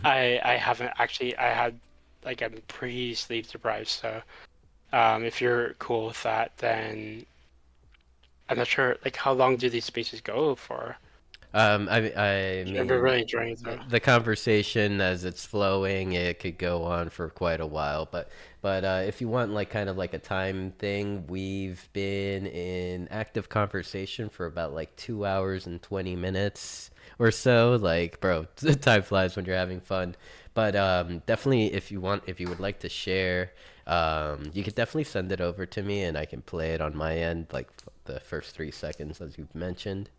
[SPEAKER 2] I haven't actually. I had like I'm pretty sleep deprived, so if you're cool with that, then I'm not sure. Like, how long do these spaces go for?
[SPEAKER 1] I
[SPEAKER 2] I've been
[SPEAKER 1] mean,
[SPEAKER 2] really enjoying
[SPEAKER 1] the,
[SPEAKER 2] them.
[SPEAKER 1] the conversation as it's flowing, it could go on for quite a while. But if you want like kind of like a time thing, we've been in active conversation for about like 2 hours and 20 minutes or so. Like, bro, time flies when you're having fun. But definitely, if you would like to share, you could definitely send it over to me, and I can play it on my end, like the first 3 seconds as you've mentioned.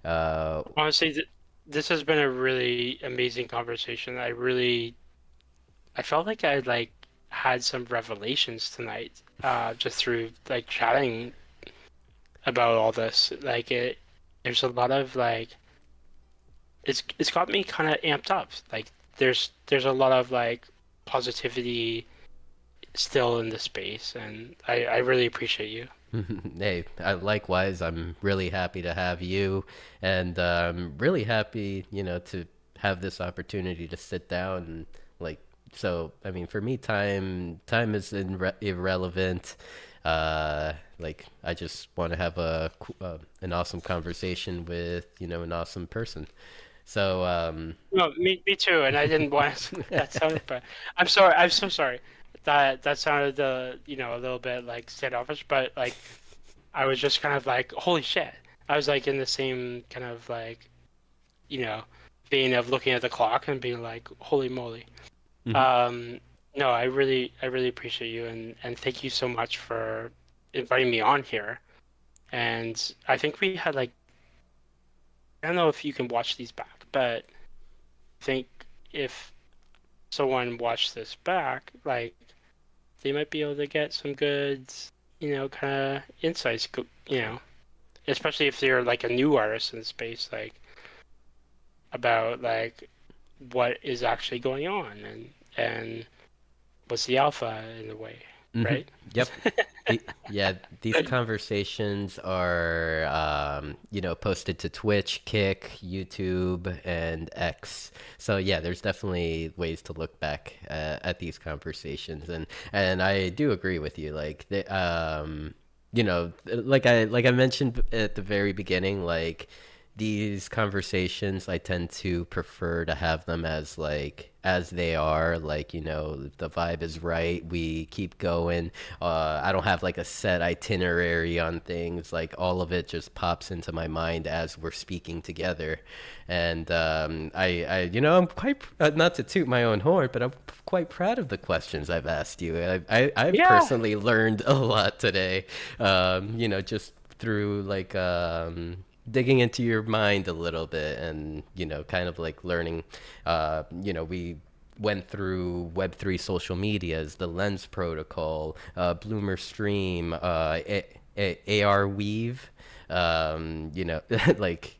[SPEAKER 1] Uh,
[SPEAKER 2] Honestly, this has been a really amazing conversation. I felt like I like had some revelations tonight, just through like chatting about all this. There's a lot of like, it's got me kind of amped up. Like, there's a lot of like positivity still in the space, and I really appreciate you.
[SPEAKER 1] Hey, likewise, I'm really happy to have you, and really happy, to have this opportunity to sit down and like. So, I mean, for me, time is irrelevant. Like, I just want to have an awesome conversation with, an awesome person. So,
[SPEAKER 2] No, me too. And I didn't want to, that sounded bad. I'm sorry. I'm so sorry. That sounded a little bit like standoffish, but like I was just kind of like, holy shit. I was like in the same kind of like, you know, vein of looking at the clock and being like, holy moly.
[SPEAKER 1] mhm.
[SPEAKER 2] Um, no, I really appreciate you and thank you so much for inviting me on here. And I think we had like, I don't know if you can watch these back, but I think if someone watched this back, like they might be able to get some good, kind of insights, especially if they're like a new artist in the space, like about like what is actually going on and what's the alpha in a way,
[SPEAKER 1] Hmm.
[SPEAKER 2] right?
[SPEAKER 1] Yep. Yeah, these conversations are, posted to Twitch, Kick, YouTube, and X. So yeah, there's definitely ways to look back at these conversations, and I do agree with you. Like, like I mentioned at the very beginning, like these conversations, I tend to prefer to have them as they are. Like, the vibe is right, we keep going. I don't have like a set itinerary on things. Like, all of it just pops into my mind as we're speaking together. And I'm quite, not to toot my own horn, but I'm quite proud of the questions I've asked you. I've
[SPEAKER 2] Yeah,
[SPEAKER 1] personally learned a lot today, just through like digging into your mind a little bit, and kind of like learning. We went through Web3 social medias, the Lens Protocol, Bloomer Stream, AR Weave. You know, like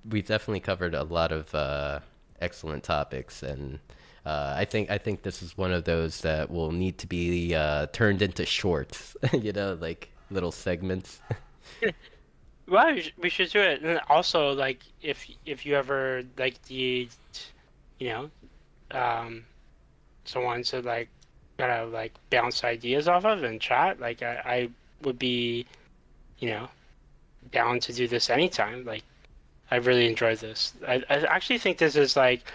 [SPEAKER 1] we've definitely covered a lot of excellent topics, and I think this is one of those that will need to be turned into shorts. You know, like little segments.
[SPEAKER 2] Well, we should do it. And also, like, if you ever like need, you know, um, someone to like kind of like bounce ideas off of and chat, like I would be, you know, down to do this anytime. Like, I really enjoyed this. I actually think this is like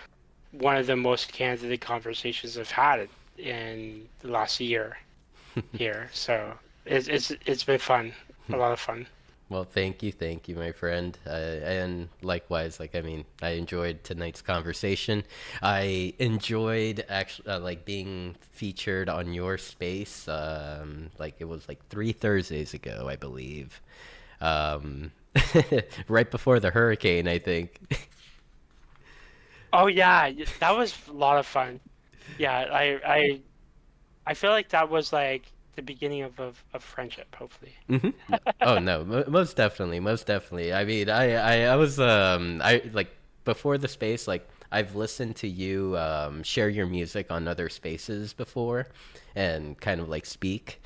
[SPEAKER 2] one of the most candid conversations I've had in the last year here. So it's been fun, a lot of fun.
[SPEAKER 1] Well, thank you, my friend. And likewise, like I mean, I enjoyed tonight's conversation. I enjoyed actually like being featured on your space. Like it was like 3 Thursdays ago, I believe. Um, right before the hurricane, I think.
[SPEAKER 2] Oh yeah, that was a lot of fun. Yeah, I feel like that was like the beginning of friendship, hopefully.
[SPEAKER 1] Hmm. Oh no, most definitely, most definitely. I mean, I was I like before the space, like I've listened to you share your music on other spaces before, and kind of like speak.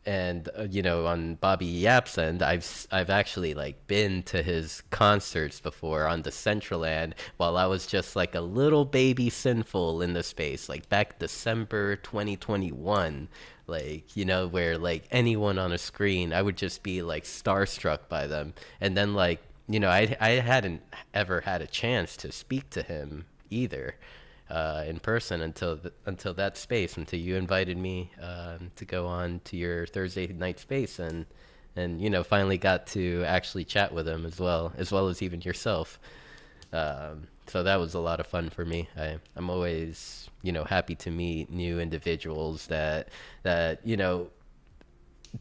[SPEAKER 1] And you know, on Bobby Yap's end, I've actually like been to his concerts before on Decentraland while I was just like a little baby Sinful in the space, like back December 2021, like you know, where like anyone on a screen, I would just be like starstruck by them, and then like you know, I hadn't ever had a chance to speak to him either in person until that space, until you invited me to go on to your Thursday night space, and you know finally got to actually chat with him as well as even yourself. So that was a lot of fun for me. I'm always you know happy to meet new individuals that you know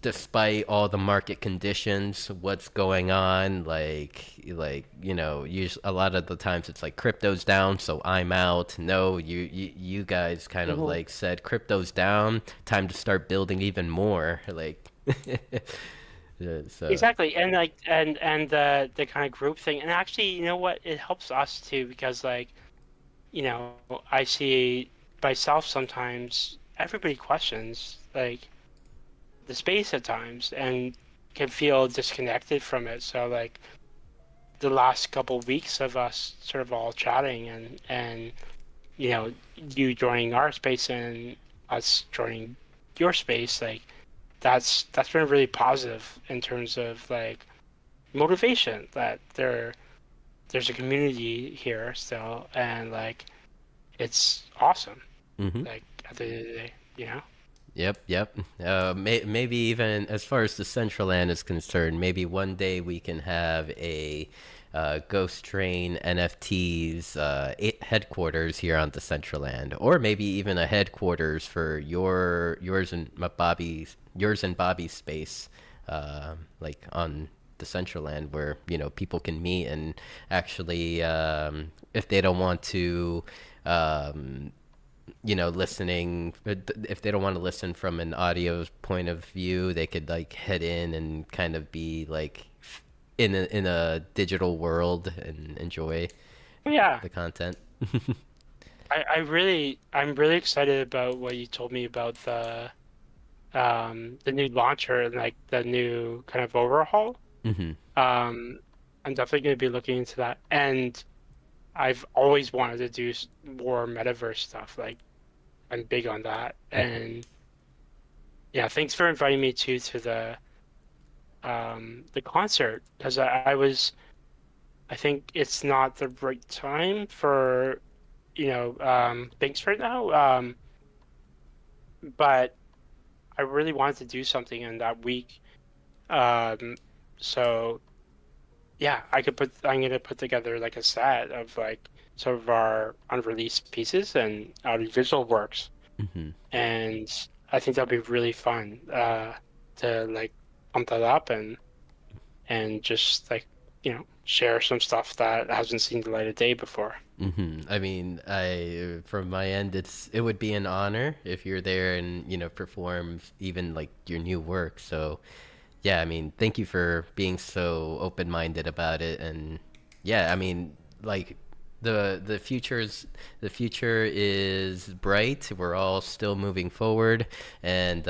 [SPEAKER 1] despite all the market conditions, what's going on, like you know, a lot of the times it's like crypto's down, so I'm out. No, you guys kind of
[SPEAKER 2] Mhm.
[SPEAKER 1] like said crypto's down, time to start building even more. Like, yeah, so.
[SPEAKER 2] Exactly, and like and the kind of group thing, and actually, you know what? It helps us too because like you know I see myself sometimes. Everybody questions like the space at times and can feel disconnected from it. So like the last couple weeks of us sort of all chatting and you know you joining our space and us joining your space, like that's been really positive in terms of like motivation that there's a community here still and like it's awesome.
[SPEAKER 1] Hmm.
[SPEAKER 2] Like at the end of the day, you know.
[SPEAKER 1] Yep, yep. Maybe even as far as the Central Land is concerned, maybe one day we can have a Ghost Train NFTs headquarters here on the Central Land, or maybe even a headquarters for yours and Bobby's space, like on the Central Land, where you know people can meet and actually, if they don't want to. You know, listening if they don't want to listen from an audio point of view, they could like head in and kind of be like in a digital world and enjoy
[SPEAKER 2] Yeah,
[SPEAKER 1] the content.
[SPEAKER 2] I'm really excited about what you told me about the new launcher and like the new kind of overhaul.
[SPEAKER 1] Hmm.
[SPEAKER 2] Um, I'm definitely going to be looking into that. And I've always wanted to do more metaverse stuff. Like I'm big on that. And yeah, thanks for inviting me to the concert because I think it's not the right time for things right now. But I really wanted to do something in that week. Um, so yeah, I'm gonna put together like a set of like some of our unreleased pieces and audiovisual works,
[SPEAKER 1] Hmm.
[SPEAKER 2] and I think that'll be really fun to like pump that up and just like share some stuff that hasn't seen the light of day before.
[SPEAKER 1] I mean, I from my end, it would be an honor if you're there and perform even like your new work. So yeah, I mean, thank you for being so open-minded about it. And yeah, I mean, like the future is bright. We're all still moving forward, and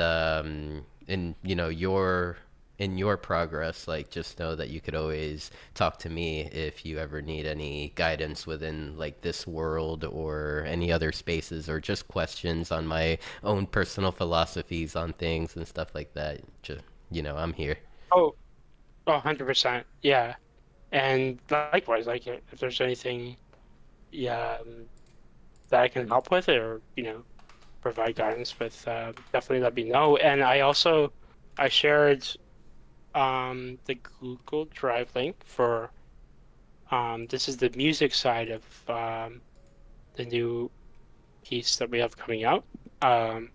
[SPEAKER 1] in your progress, like just know that you could always talk to me if you ever need any guidance within like this world or any other spaces, or just questions on my own personal philosophies on things and stuff like that. Just I'm here.
[SPEAKER 2] Oh, 100%. Yeah. And likewise, like if there's anything, yeah, that I can help with or, provide guidance with, definitely let me know. And I shared the Google Drive link for this is the music side of the new piece that we have coming out, um,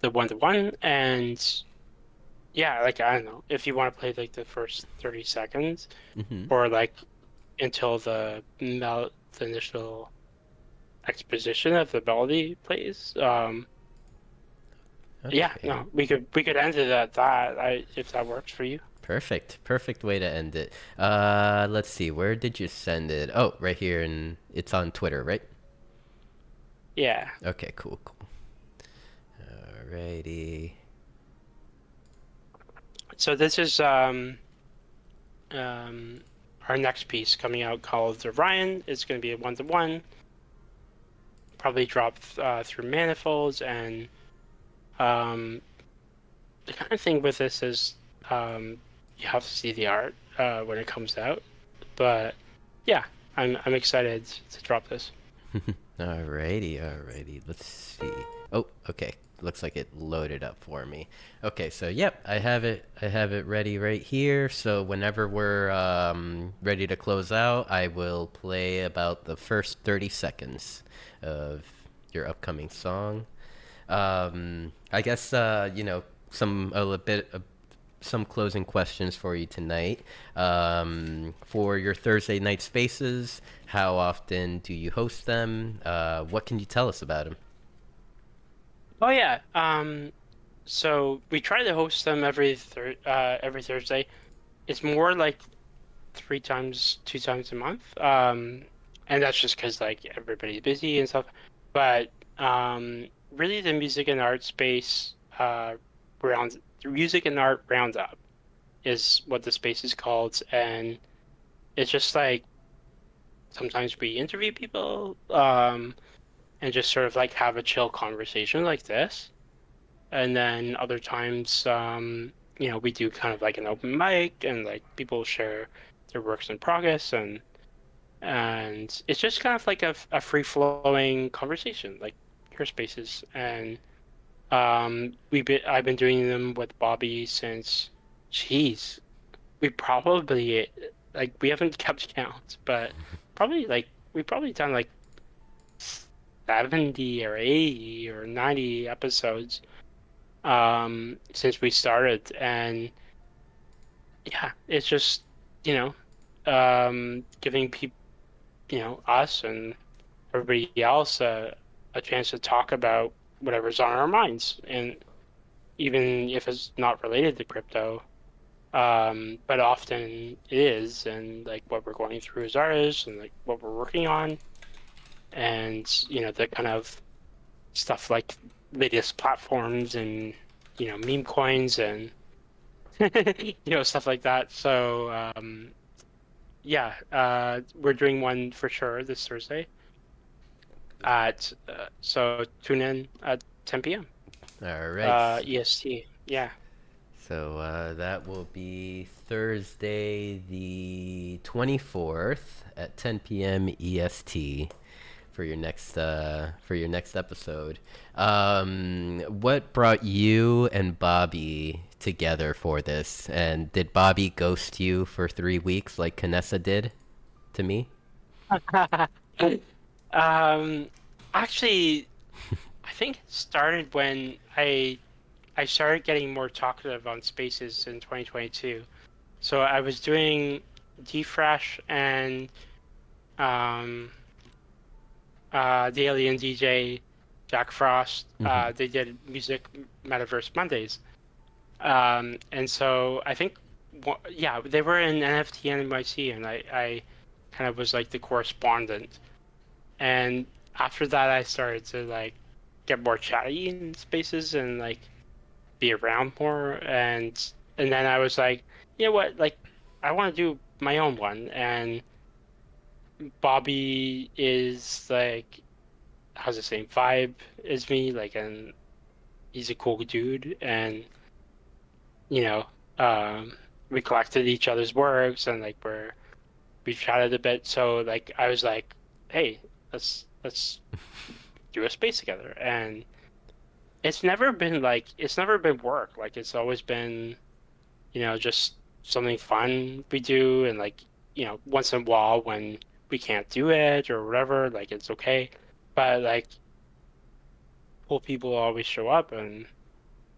[SPEAKER 2] the one-to-one. And yeah, like I don't know if you want to play like the first 30 seconds
[SPEAKER 1] Hmm.
[SPEAKER 2] or like until the initial exposition of the melody plays. Yeah,
[SPEAKER 1] Okay.
[SPEAKER 2] no, we could end it at that. If that works for you.
[SPEAKER 1] Perfect way to end it. Let's see. Where did you send it? Oh, right here, and it's on Twitter, right?
[SPEAKER 2] Yeah.
[SPEAKER 1] Okay, cool. Alrighty.
[SPEAKER 2] So this is um our next piece coming out called Orion. It's going to be a one-to-one, probably drop through manifolds. And um the kind of thing with this is you have to see the art when it comes out. But yeah, I'm excited to drop this.
[SPEAKER 1] Alrighty. Let's see. Oh, okay. Looks like it loaded up for me. Okay, so yep, I have it. I have it ready right here. So whenever we're ready to close out, I will play about the first 30 seconds of your upcoming song. I guess some a little bit some closing questions for you tonight. For your Thursday night spaces, how often do you host them? What can you tell us about them?
[SPEAKER 2] Oh yeah. So we try to host them every Thursday. It's more like 3 times, 2 times a month. And that's just because like everybody's busy and stuff. But really, the music and art space music and art roundup is what the space is called, and it's just like sometimes we interview people, and just sort of like have a chill conversation like this. And then other times, we do kind of like an open mic and like people share their works in progress, and it's just kind of like a free flowing conversation, like your spaces. And I've been doing them with Bobby since, geez, we haven't kept count, but we've probably done like 70 or 80 or 90 episodes since we started. And yeah, it's just, you know, giving people, us and everybody else a chance to talk about whatever's on our minds. And even if it's not related to crypto, but often it is, and like what we're going through as artists and like what we're working on, and the kind of stuff like latest platforms and meme coins and stuff like that. So yeah, we're doing one for sure this Thursday at so tune in at 10 p.m.
[SPEAKER 1] All right.
[SPEAKER 2] EST. Yeah.
[SPEAKER 1] So that will be Thursday, the 24th at 10 p.m. EST for your next episode. What brought you and Bobby together for this? And did Bobby ghost you for 3 weeks like Kanessa did to me?
[SPEAKER 2] Um, Actually, I think it started when I started getting more talkative on Spaces in 2022. So I was doing Defresh and um, the Alien DJ, Jack Frost.
[SPEAKER 1] Hmm.
[SPEAKER 2] They did Music Metaverse Mondays. And so I think, yeah, they were in NFT NYC, and I kind of was like the correspondent. And after that, I started to like get more chatty in spaces and like be around more. And then I was like, you know what, like I want to do my own one. And Bobby is like has the same vibe as me, like, and he's a cool dude, and you know, um, we collected each other's works, and like we chatted a bit. So like I was like, hey, let's do a space together, and it's never been work. Like it's always been, just something fun we do, and like, once in a while when we can't do it or whatever, like it's okay. But like cool people always show up, and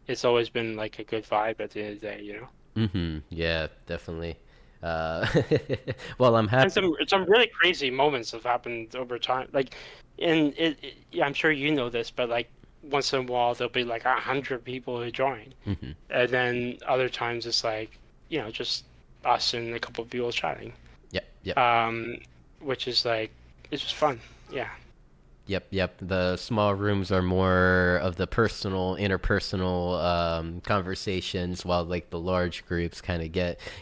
[SPEAKER 2] it's always been like a good vibe at the end of the day.
[SPEAKER 1] Hmm. Yeah, definitely. Uh, well, I'm
[SPEAKER 2] And
[SPEAKER 1] happy.
[SPEAKER 2] some really crazy moments have happened over time. Like, yeah, I'm sure you know this, but like once in a while there'll be like 100 people who join,
[SPEAKER 1] Hmm.
[SPEAKER 2] and then other times it's like, just us and a couple of people chatting,
[SPEAKER 1] Yep, yep.
[SPEAKER 2] um, which is like it's just fun. Yeah.
[SPEAKER 1] Yep, yep. The small rooms are more of the personal, interpersonal conversations, while like the large groups kind of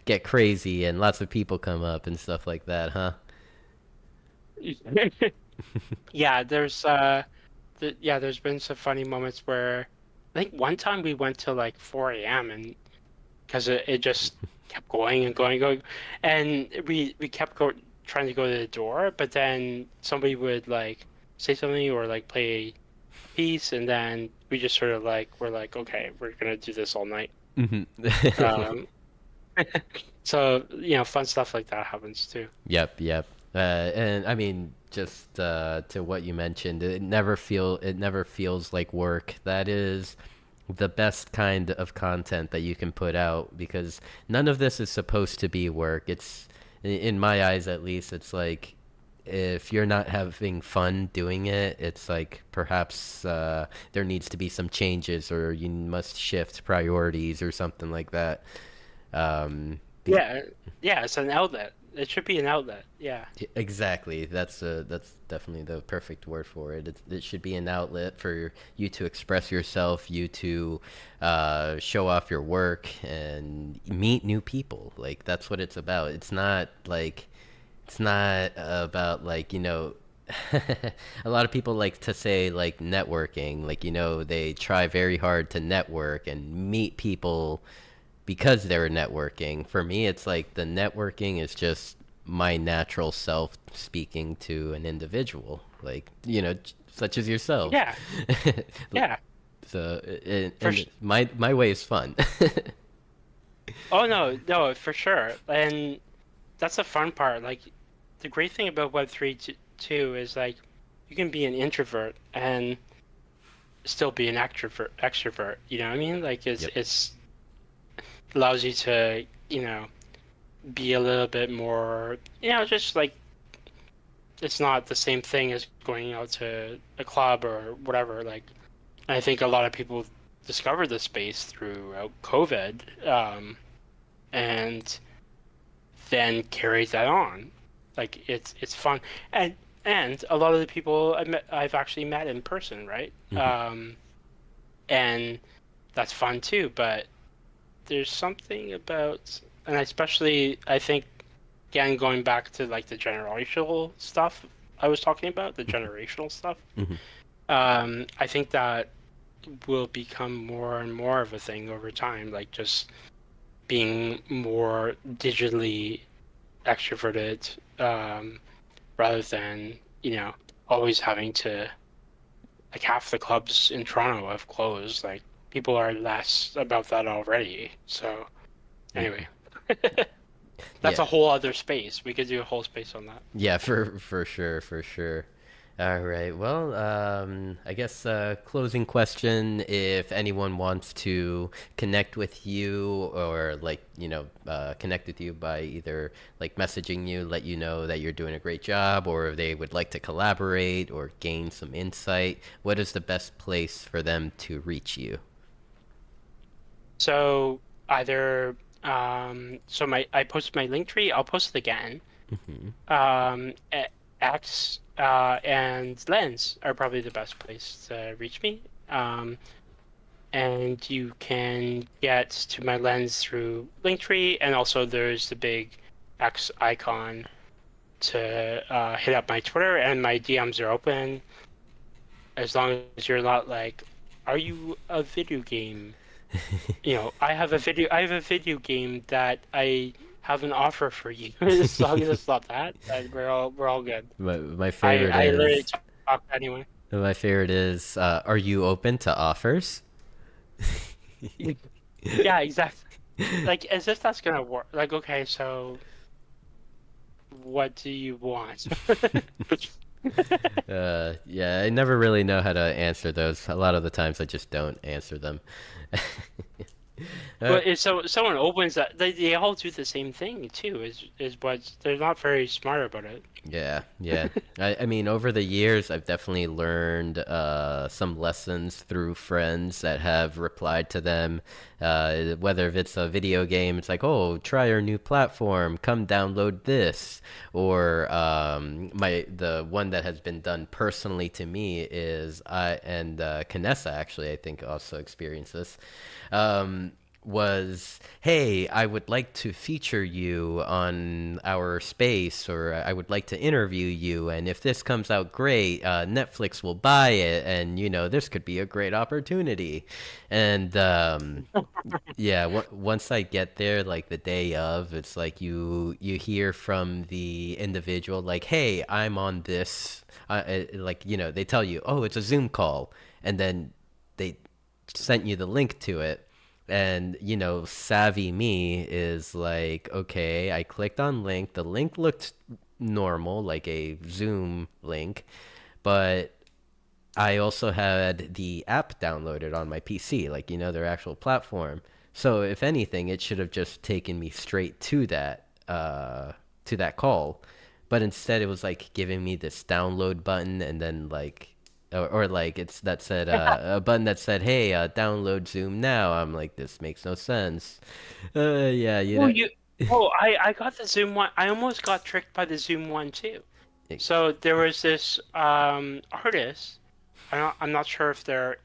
[SPEAKER 1] get crazy and lots of people come up and stuff like that, huh?
[SPEAKER 2] Yeah, there's been some funny moments where I think one time we went till like 4 a.m. and because it just kept going and going and going, and we kept trying to go to the door, but then somebody would like say something or like play a piece, and then we just sort of like we're like, okay, we're gonna do this all night.
[SPEAKER 1] Hmm.
[SPEAKER 2] Um, so fun stuff like that happens too.
[SPEAKER 1] Yep, yep. And I mean, just to what you mentioned, it never feels like work. That is the best kind of content that you can put out, because none of this is supposed to be work. It's in my eyes, at least, it's like if you're not having fun doing it, it's like perhaps there needs to be some changes, or you must shift priorities or something like that. Um, be-
[SPEAKER 2] Yeah, yeah, it's an outlet. It should be an outlet. Yeah.
[SPEAKER 1] Exactly. That's definitely the perfect word for it. It should be an outlet for you to express yourself, you to show off your work and meet new people. Like that's what it's about. It's not about like a lot of people like to say like networking. Like they try very hard to network and meet people because they're networking. For me, it's like the networking is just my natural self speaking to an individual, like such as yourself.
[SPEAKER 2] Yeah. Yeah.
[SPEAKER 1] So,
[SPEAKER 2] For
[SPEAKER 1] and my way is fun.
[SPEAKER 2] Oh no, no, for sure. And that's the fun part. Like the great thing about Web3 too is like you can be an introvert and still be an extrovert. You know what I mean? Like
[SPEAKER 1] Yep.
[SPEAKER 2] it's allows you to, be a little bit more, just like it's not the same thing as going out to a club or whatever. Like I think a lot of people discovered the space throughout COVID, and then carries that on. Like it's fun, and a lot of the people I've actually met in person, right?
[SPEAKER 1] Hmm.
[SPEAKER 2] And that's fun too. But there's something about, and especially I think, again going back to like the generational stuff I was talking about, the generational stuff.
[SPEAKER 1] Hmm.
[SPEAKER 2] I think that will become more and more of a thing over time, like just being more digitally extroverted, rather than, always having to, like half the clubs in Toronto have closed. Like people are less about that already. So
[SPEAKER 1] Hmm.
[SPEAKER 2] anyway, that's
[SPEAKER 1] Yeah.
[SPEAKER 2] a whole other space. We could do a whole space on that.
[SPEAKER 1] Yeah, for sure, for sure. All right. Well, I guess closing question: if anyone wants to connect with you, or like connect with you by either like messaging you, let you know that you're doing a great job, or if they would like to collaborate or gain some insight, what is the best place for them to reach you?
[SPEAKER 2] So either so my I posted my link tree. I'll post it again.
[SPEAKER 1] Hmm.
[SPEAKER 2] X and Lens are probably the best place to reach me. And you can get to my Lens through Linktree, and also there's the big X icon to hit up my Twitter, and my DMs are open as long as you're not like, are you a video game? I have a video game that I have an offer for you. As long as it's not that, then we're all good.
[SPEAKER 1] My
[SPEAKER 2] I
[SPEAKER 1] favorite
[SPEAKER 2] I literally
[SPEAKER 1] is
[SPEAKER 2] talk to anyone.
[SPEAKER 1] my favorite is are you open to offers?
[SPEAKER 2] Yeah, exactly. Like as if that's gonna work. Like, okay, so what do you want?
[SPEAKER 1] Yeah, I never really know how to answer those. A lot of the times I just don't answer them. Uh,
[SPEAKER 2] But if someone opens that, they all do the same thing too. Is what they're not very smart about it.
[SPEAKER 1] yeah, yeah. I mean, over the years, I've definitely learned some lessons through friends that have replied to them. Whether if it's a video game, it's like, oh, try our new platform, come download this. Or the one that has been done personally to me is Kanessa actually, I think also experienced this. Was, hey, I would like to feature you on our space, or I would like to interview you. And if this comes out great, Netflix will buy it. And, this could be a great opportunity. And yeah, once I get there, like the day of, it's like you hear from the individual, like, hey, I'm on this. Like, they tell you, oh, it's a Zoom call. And then they sent you the link to it. And, savvy me is like, okay, I clicked on link. The link looked normal, like a Zoom link, but I also had the app downloaded on my PC, like, their actual platform. So if anything, it should have just taken me straight to that call. But instead it was like giving me this download button, and then like or like it's that said a button that said, "Hey, download Zoom now." I'm like, this makes no sense. Yeah,
[SPEAKER 2] Oh, I got the Zoom one. I almost got tricked by the Zoom one too.
[SPEAKER 1] it-
[SPEAKER 2] So there was this artist. I'm not sure if their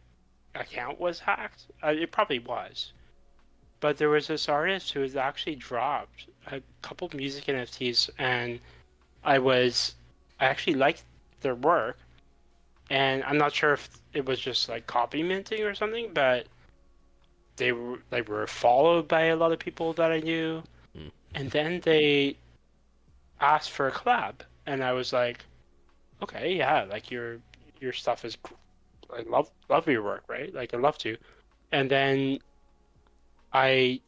[SPEAKER 2] account was hacked. It probably was. But there was this artist who has actually dropped a couple of music NFTs, and I was I actually liked their work, and I'm not sure if it was just like copy minting or something, but they were followed by a lot of people that I knew,
[SPEAKER 1] mm,
[SPEAKER 2] and then they asked for a collab, and I was like, okay, yeah, like your stuff is, I love your work, right? Like I love to, and then I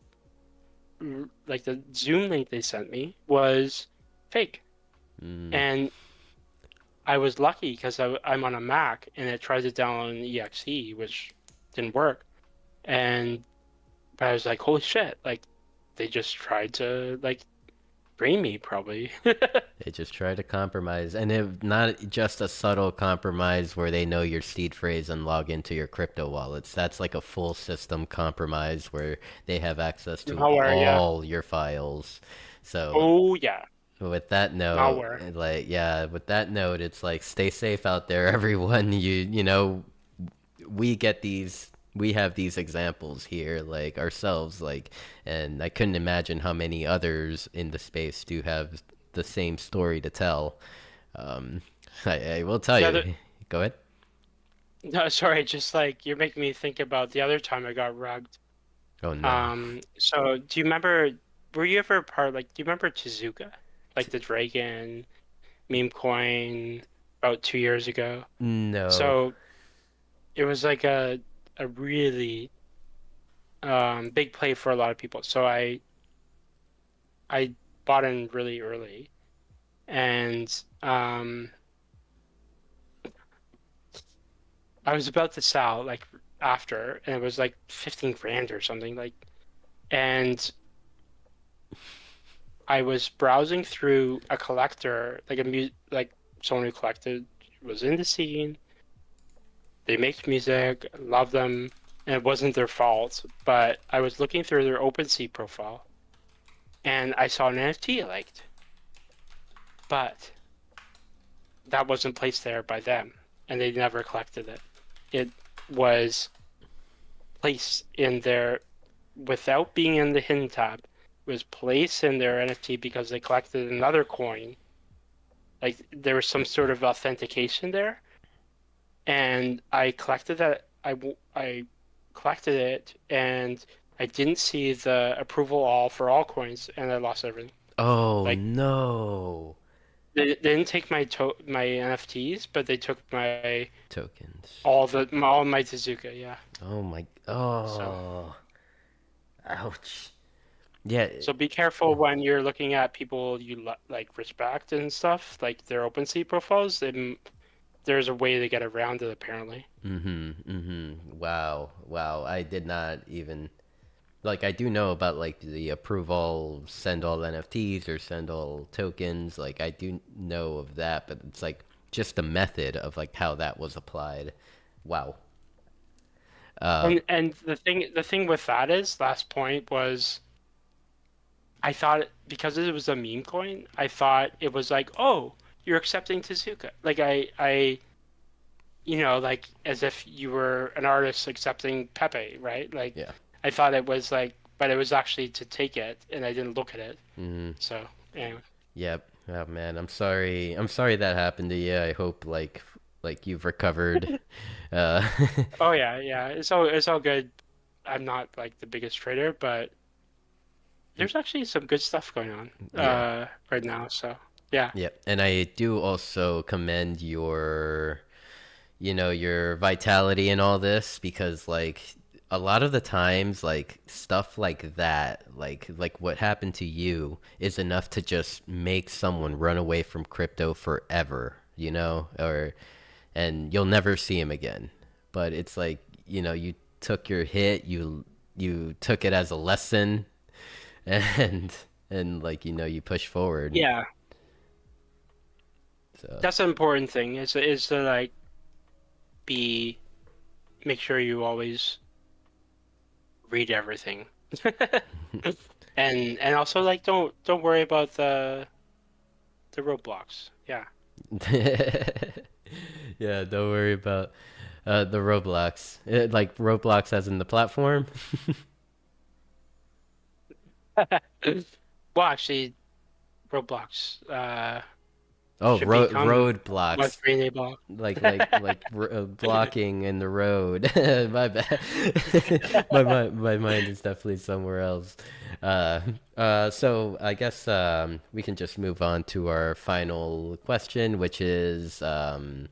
[SPEAKER 2] like the Zoom link they sent me was fake,
[SPEAKER 1] mm,
[SPEAKER 2] and I was lucky because I'm on a Mac and it tried to download an exe, which didn't work, and but I was like, holy shit, like they just tried to like brain me probably.
[SPEAKER 1] they just try to compromise, and if not just a subtle compromise where they know your seed phrase and log into your crypto wallets. That's like a full system compromise where they have access to
[SPEAKER 2] Malware, yeah.
[SPEAKER 1] all your files. So
[SPEAKER 2] Oh yeah,
[SPEAKER 1] with that note,
[SPEAKER 2] malware.
[SPEAKER 1] like, yeah, with that note, it's like, stay safe out there, everyone. We have these examples here, like ourselves, like, and I couldn't imagine how many others in the space do have the same story to tell. Um, I will tell
[SPEAKER 2] The other,
[SPEAKER 1] you. Go ahead.
[SPEAKER 2] no, sorry, just like you're making me think about the other time I got rugged.
[SPEAKER 1] Oh no.
[SPEAKER 2] So do you remember? Were you ever part like? Do you remember Tezuka, like the Dragon meme coin about 2 years ago?
[SPEAKER 1] No.
[SPEAKER 2] So it was like a really big play for a lot of people. So I bought in really early, and I was about to sell like after, and it was like 15 grand or something like, and I was browsing through a collector, like like someone who collected was in the scene. They make music, love them, and it wasn't their fault. But I was looking through their OpenSea profile, and I saw an NFT I liked, but that wasn't placed there by them, and they never collected it. It was placed in their, without being in the hidden tab, was placed in their NFT because they collected another coin. Like there was some sort of authentication there, and I collected that. I collected it, and I didn't see the approval all for all coins, and I lost everything.
[SPEAKER 1] Oh
[SPEAKER 2] Like
[SPEAKER 1] no.
[SPEAKER 2] they didn't take my NFTs, but they took my
[SPEAKER 1] Tokens.
[SPEAKER 2] all my Tezuka. Yeah.
[SPEAKER 1] Oh my.
[SPEAKER 2] So
[SPEAKER 1] Oh. Ouch. Yeah.
[SPEAKER 2] so be careful when you're looking at people you like respect and stuff, like their OpenSea profiles. There's a way to get around it apparently.
[SPEAKER 1] Wow. Wow. I did not even like I do know about like the approval send all NFTs or send all tokens. Like I do know of that, but it's like just the method of like how that was applied. Wow.
[SPEAKER 2] And the thing with that is last point was I thought because it was a meme coin, I thought it was like, oh, you're accepting Tezuka. Like like as if you were an artist accepting Pepe, right? Like
[SPEAKER 1] Yeah.
[SPEAKER 2] I thought it was like, but it was actually to take it, and I didn't look at it. So anyway,
[SPEAKER 1] Yep. Oh man, I'm sorry. I'm sorry that happened to you. I hope like you've recovered. Uh
[SPEAKER 2] oh yeah, yeah, it's all good. I'm not like the biggest trader, but there's actually some good stuff going on
[SPEAKER 1] yeah.
[SPEAKER 2] right now. So yeah,
[SPEAKER 1] Yep. And I do also commend your vitality in all this because like a lot of the times like stuff like that, like what happened to you is enough to just make someone run away from crypto forever, or and you'll never see him again. But it's like, you took your hit, you took it as a lesson and like you push forward.
[SPEAKER 2] yeah,
[SPEAKER 1] So
[SPEAKER 2] that's an important thing. Is to like be make sure you always read everything, and also like don't worry about the roadblocks. Yeah.
[SPEAKER 1] yeah, don't worry about the Roblox. Like Roblox as in the platform.
[SPEAKER 2] Well, actually, Roblox
[SPEAKER 1] Oh,
[SPEAKER 2] should become
[SPEAKER 1] roadblocks.
[SPEAKER 2] Web3 enable.
[SPEAKER 1] Blocking in the road. My bad. My mind is definitely somewhere else. So I guess we can just move on to our final question, which is like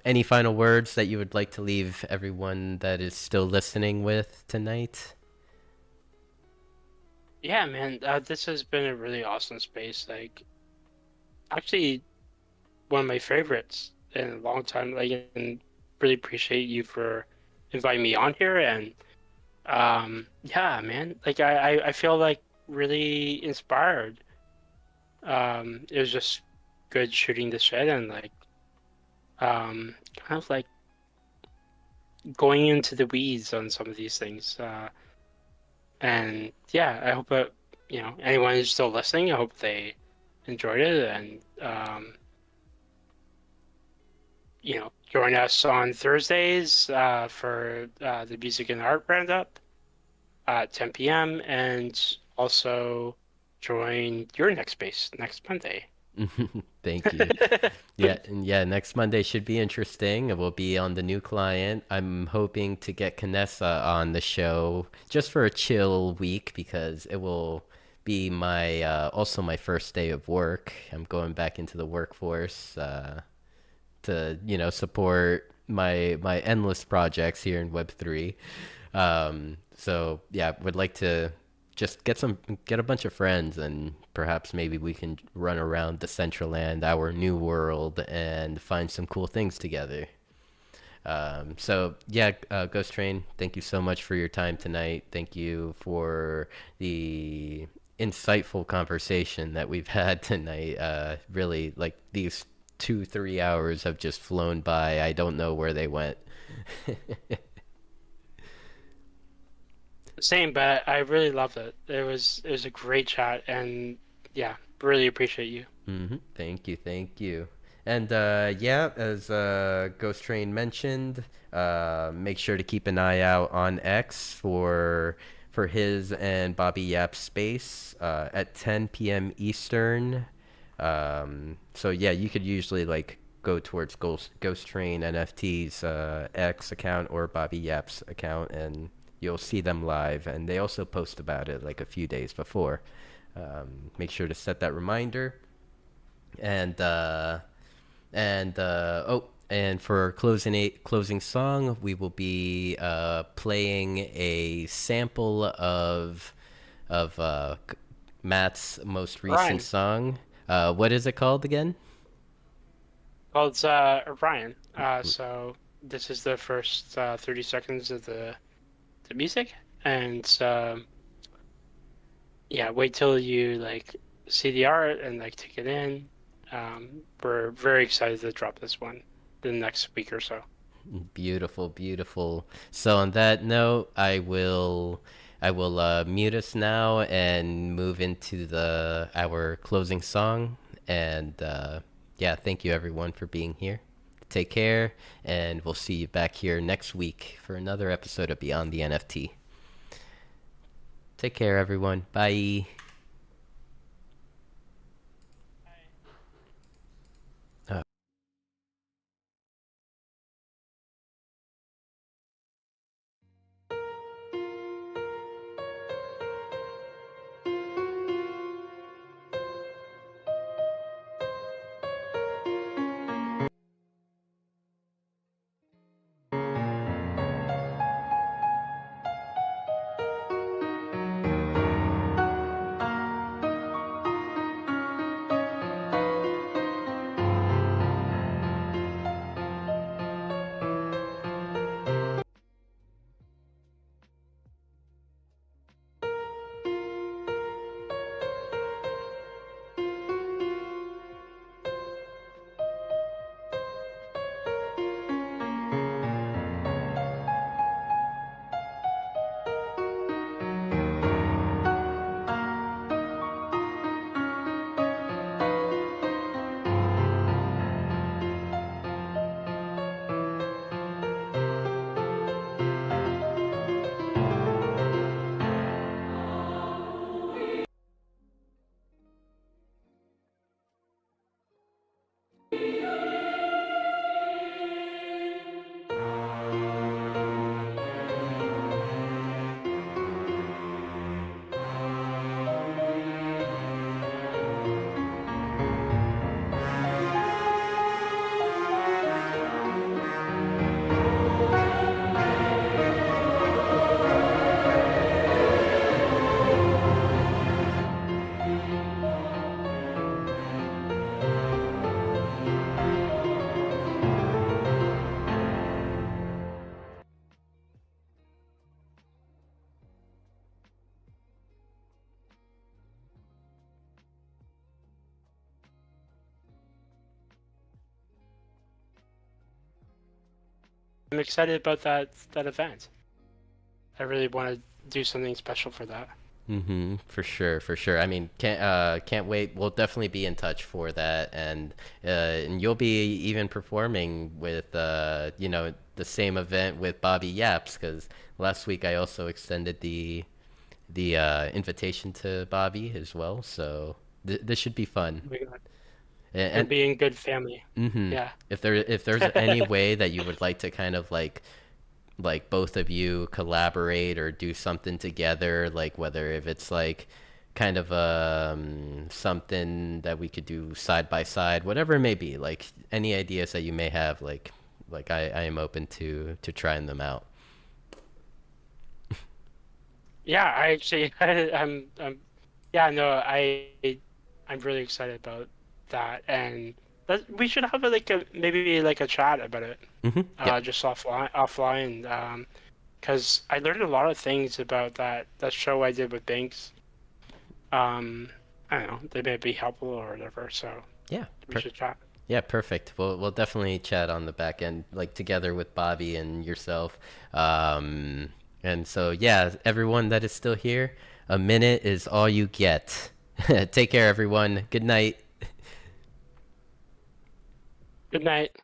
[SPEAKER 1] any final words that you would like to leave everyone that is still listening with tonight.
[SPEAKER 2] Yeah, man, this has been a really awesome space. Like, actually, one of my favorites in a long time. Like, and really appreciate you for inviting me on here. And yeah, man, like I feel like really inspired. It was just good shooting the shit and like kind of like going into the weeds on some of these things. And yeah, I hope that anyone who's still listening, I hope they enjoyed it and join us on Thursdays for the music and art roundup at 10 p.m. and also join your next space next Monday.
[SPEAKER 1] Thank you. Yeah, and yeah, next Monday should be interesting. It will be on the new client. I'm hoping to get Canessa on the show just for a chill week because it will be my also my first day of work. I'm going back into the workforce to support my endless projects here in Web3. So yeah, would like to just get a bunch of friends, and perhaps maybe we can run around Decentraland, our new world, and find some cool things together. So yeah, Ghost Train, thank you so much for your time tonight. Thank you for the insightful conversation that we've had tonight. Really, like these 2 3 hours have just flown by. I don't know where they went.
[SPEAKER 2] Same, but I really loved it. It was a great chat, and yeah, really appreciate you.
[SPEAKER 1] Thank you, thank you. And yeah, as Ghost Train mentioned, make sure to keep an eye out on X for his and Bobby Yap's space at 10 p.m. Eastern. So yeah, you could usually like go towards Ghost Train NFT's X account or Bobby Yap's account, and you'll see them live. And they also post about it like a few days before. Make sure to set that reminder. And oh, and for closing song, we will be playing a sample of Matt's most recent
[SPEAKER 2] Ryan.
[SPEAKER 1] song. What is it called again?
[SPEAKER 2] Well, it's Ryan. So this is the first 30 seconds of the music, and yeah, wait till you like see the art and like take it in. We're very excited to drop this one the next week or so.
[SPEAKER 1] Beautiful, beautiful. So on that note, I will mute us now and move into the our closing song. And yeah, thank you everyone for being here. Take care, and we'll see you back here next week for another episode of Beyond the NFT. Take care, everyone. Bye.
[SPEAKER 2] I'm excited about that event. I really want to do something special for that.
[SPEAKER 1] For sure, for sure. I mean, can't wait. We'll definitely be in touch for that, and you'll be even performing with the same event with Bobby Yaps, because last week I also extended the invitation to Bobby as well. So this should be fun.
[SPEAKER 2] Oh my God.
[SPEAKER 1] And
[SPEAKER 2] You'll be in good family. Yeah.
[SPEAKER 1] if there's any way that you would like to kind of like both of you collaborate or do something together, like whether if it's like kind of something that we could do side by side, whatever it may be, like any ideas that you may have, like I am open to trying them out.
[SPEAKER 2] Yeah, I actually, yeah, no, I'm really excited about that, and we should have like a maybe like a chat about it,
[SPEAKER 1] Yep.
[SPEAKER 2] just offline, because I learned a lot of things about that show I did with Banks. Um, I don't know, they may be helpful or whatever, so
[SPEAKER 1] Yeah.
[SPEAKER 2] we should chat.
[SPEAKER 1] Yeah, perfect. We'll definitely chat on the back end, like together with Bobby and yourself. And so yeah, everyone that is still here, a minute is all you get. Take care, everyone. Good night.
[SPEAKER 2] Good night.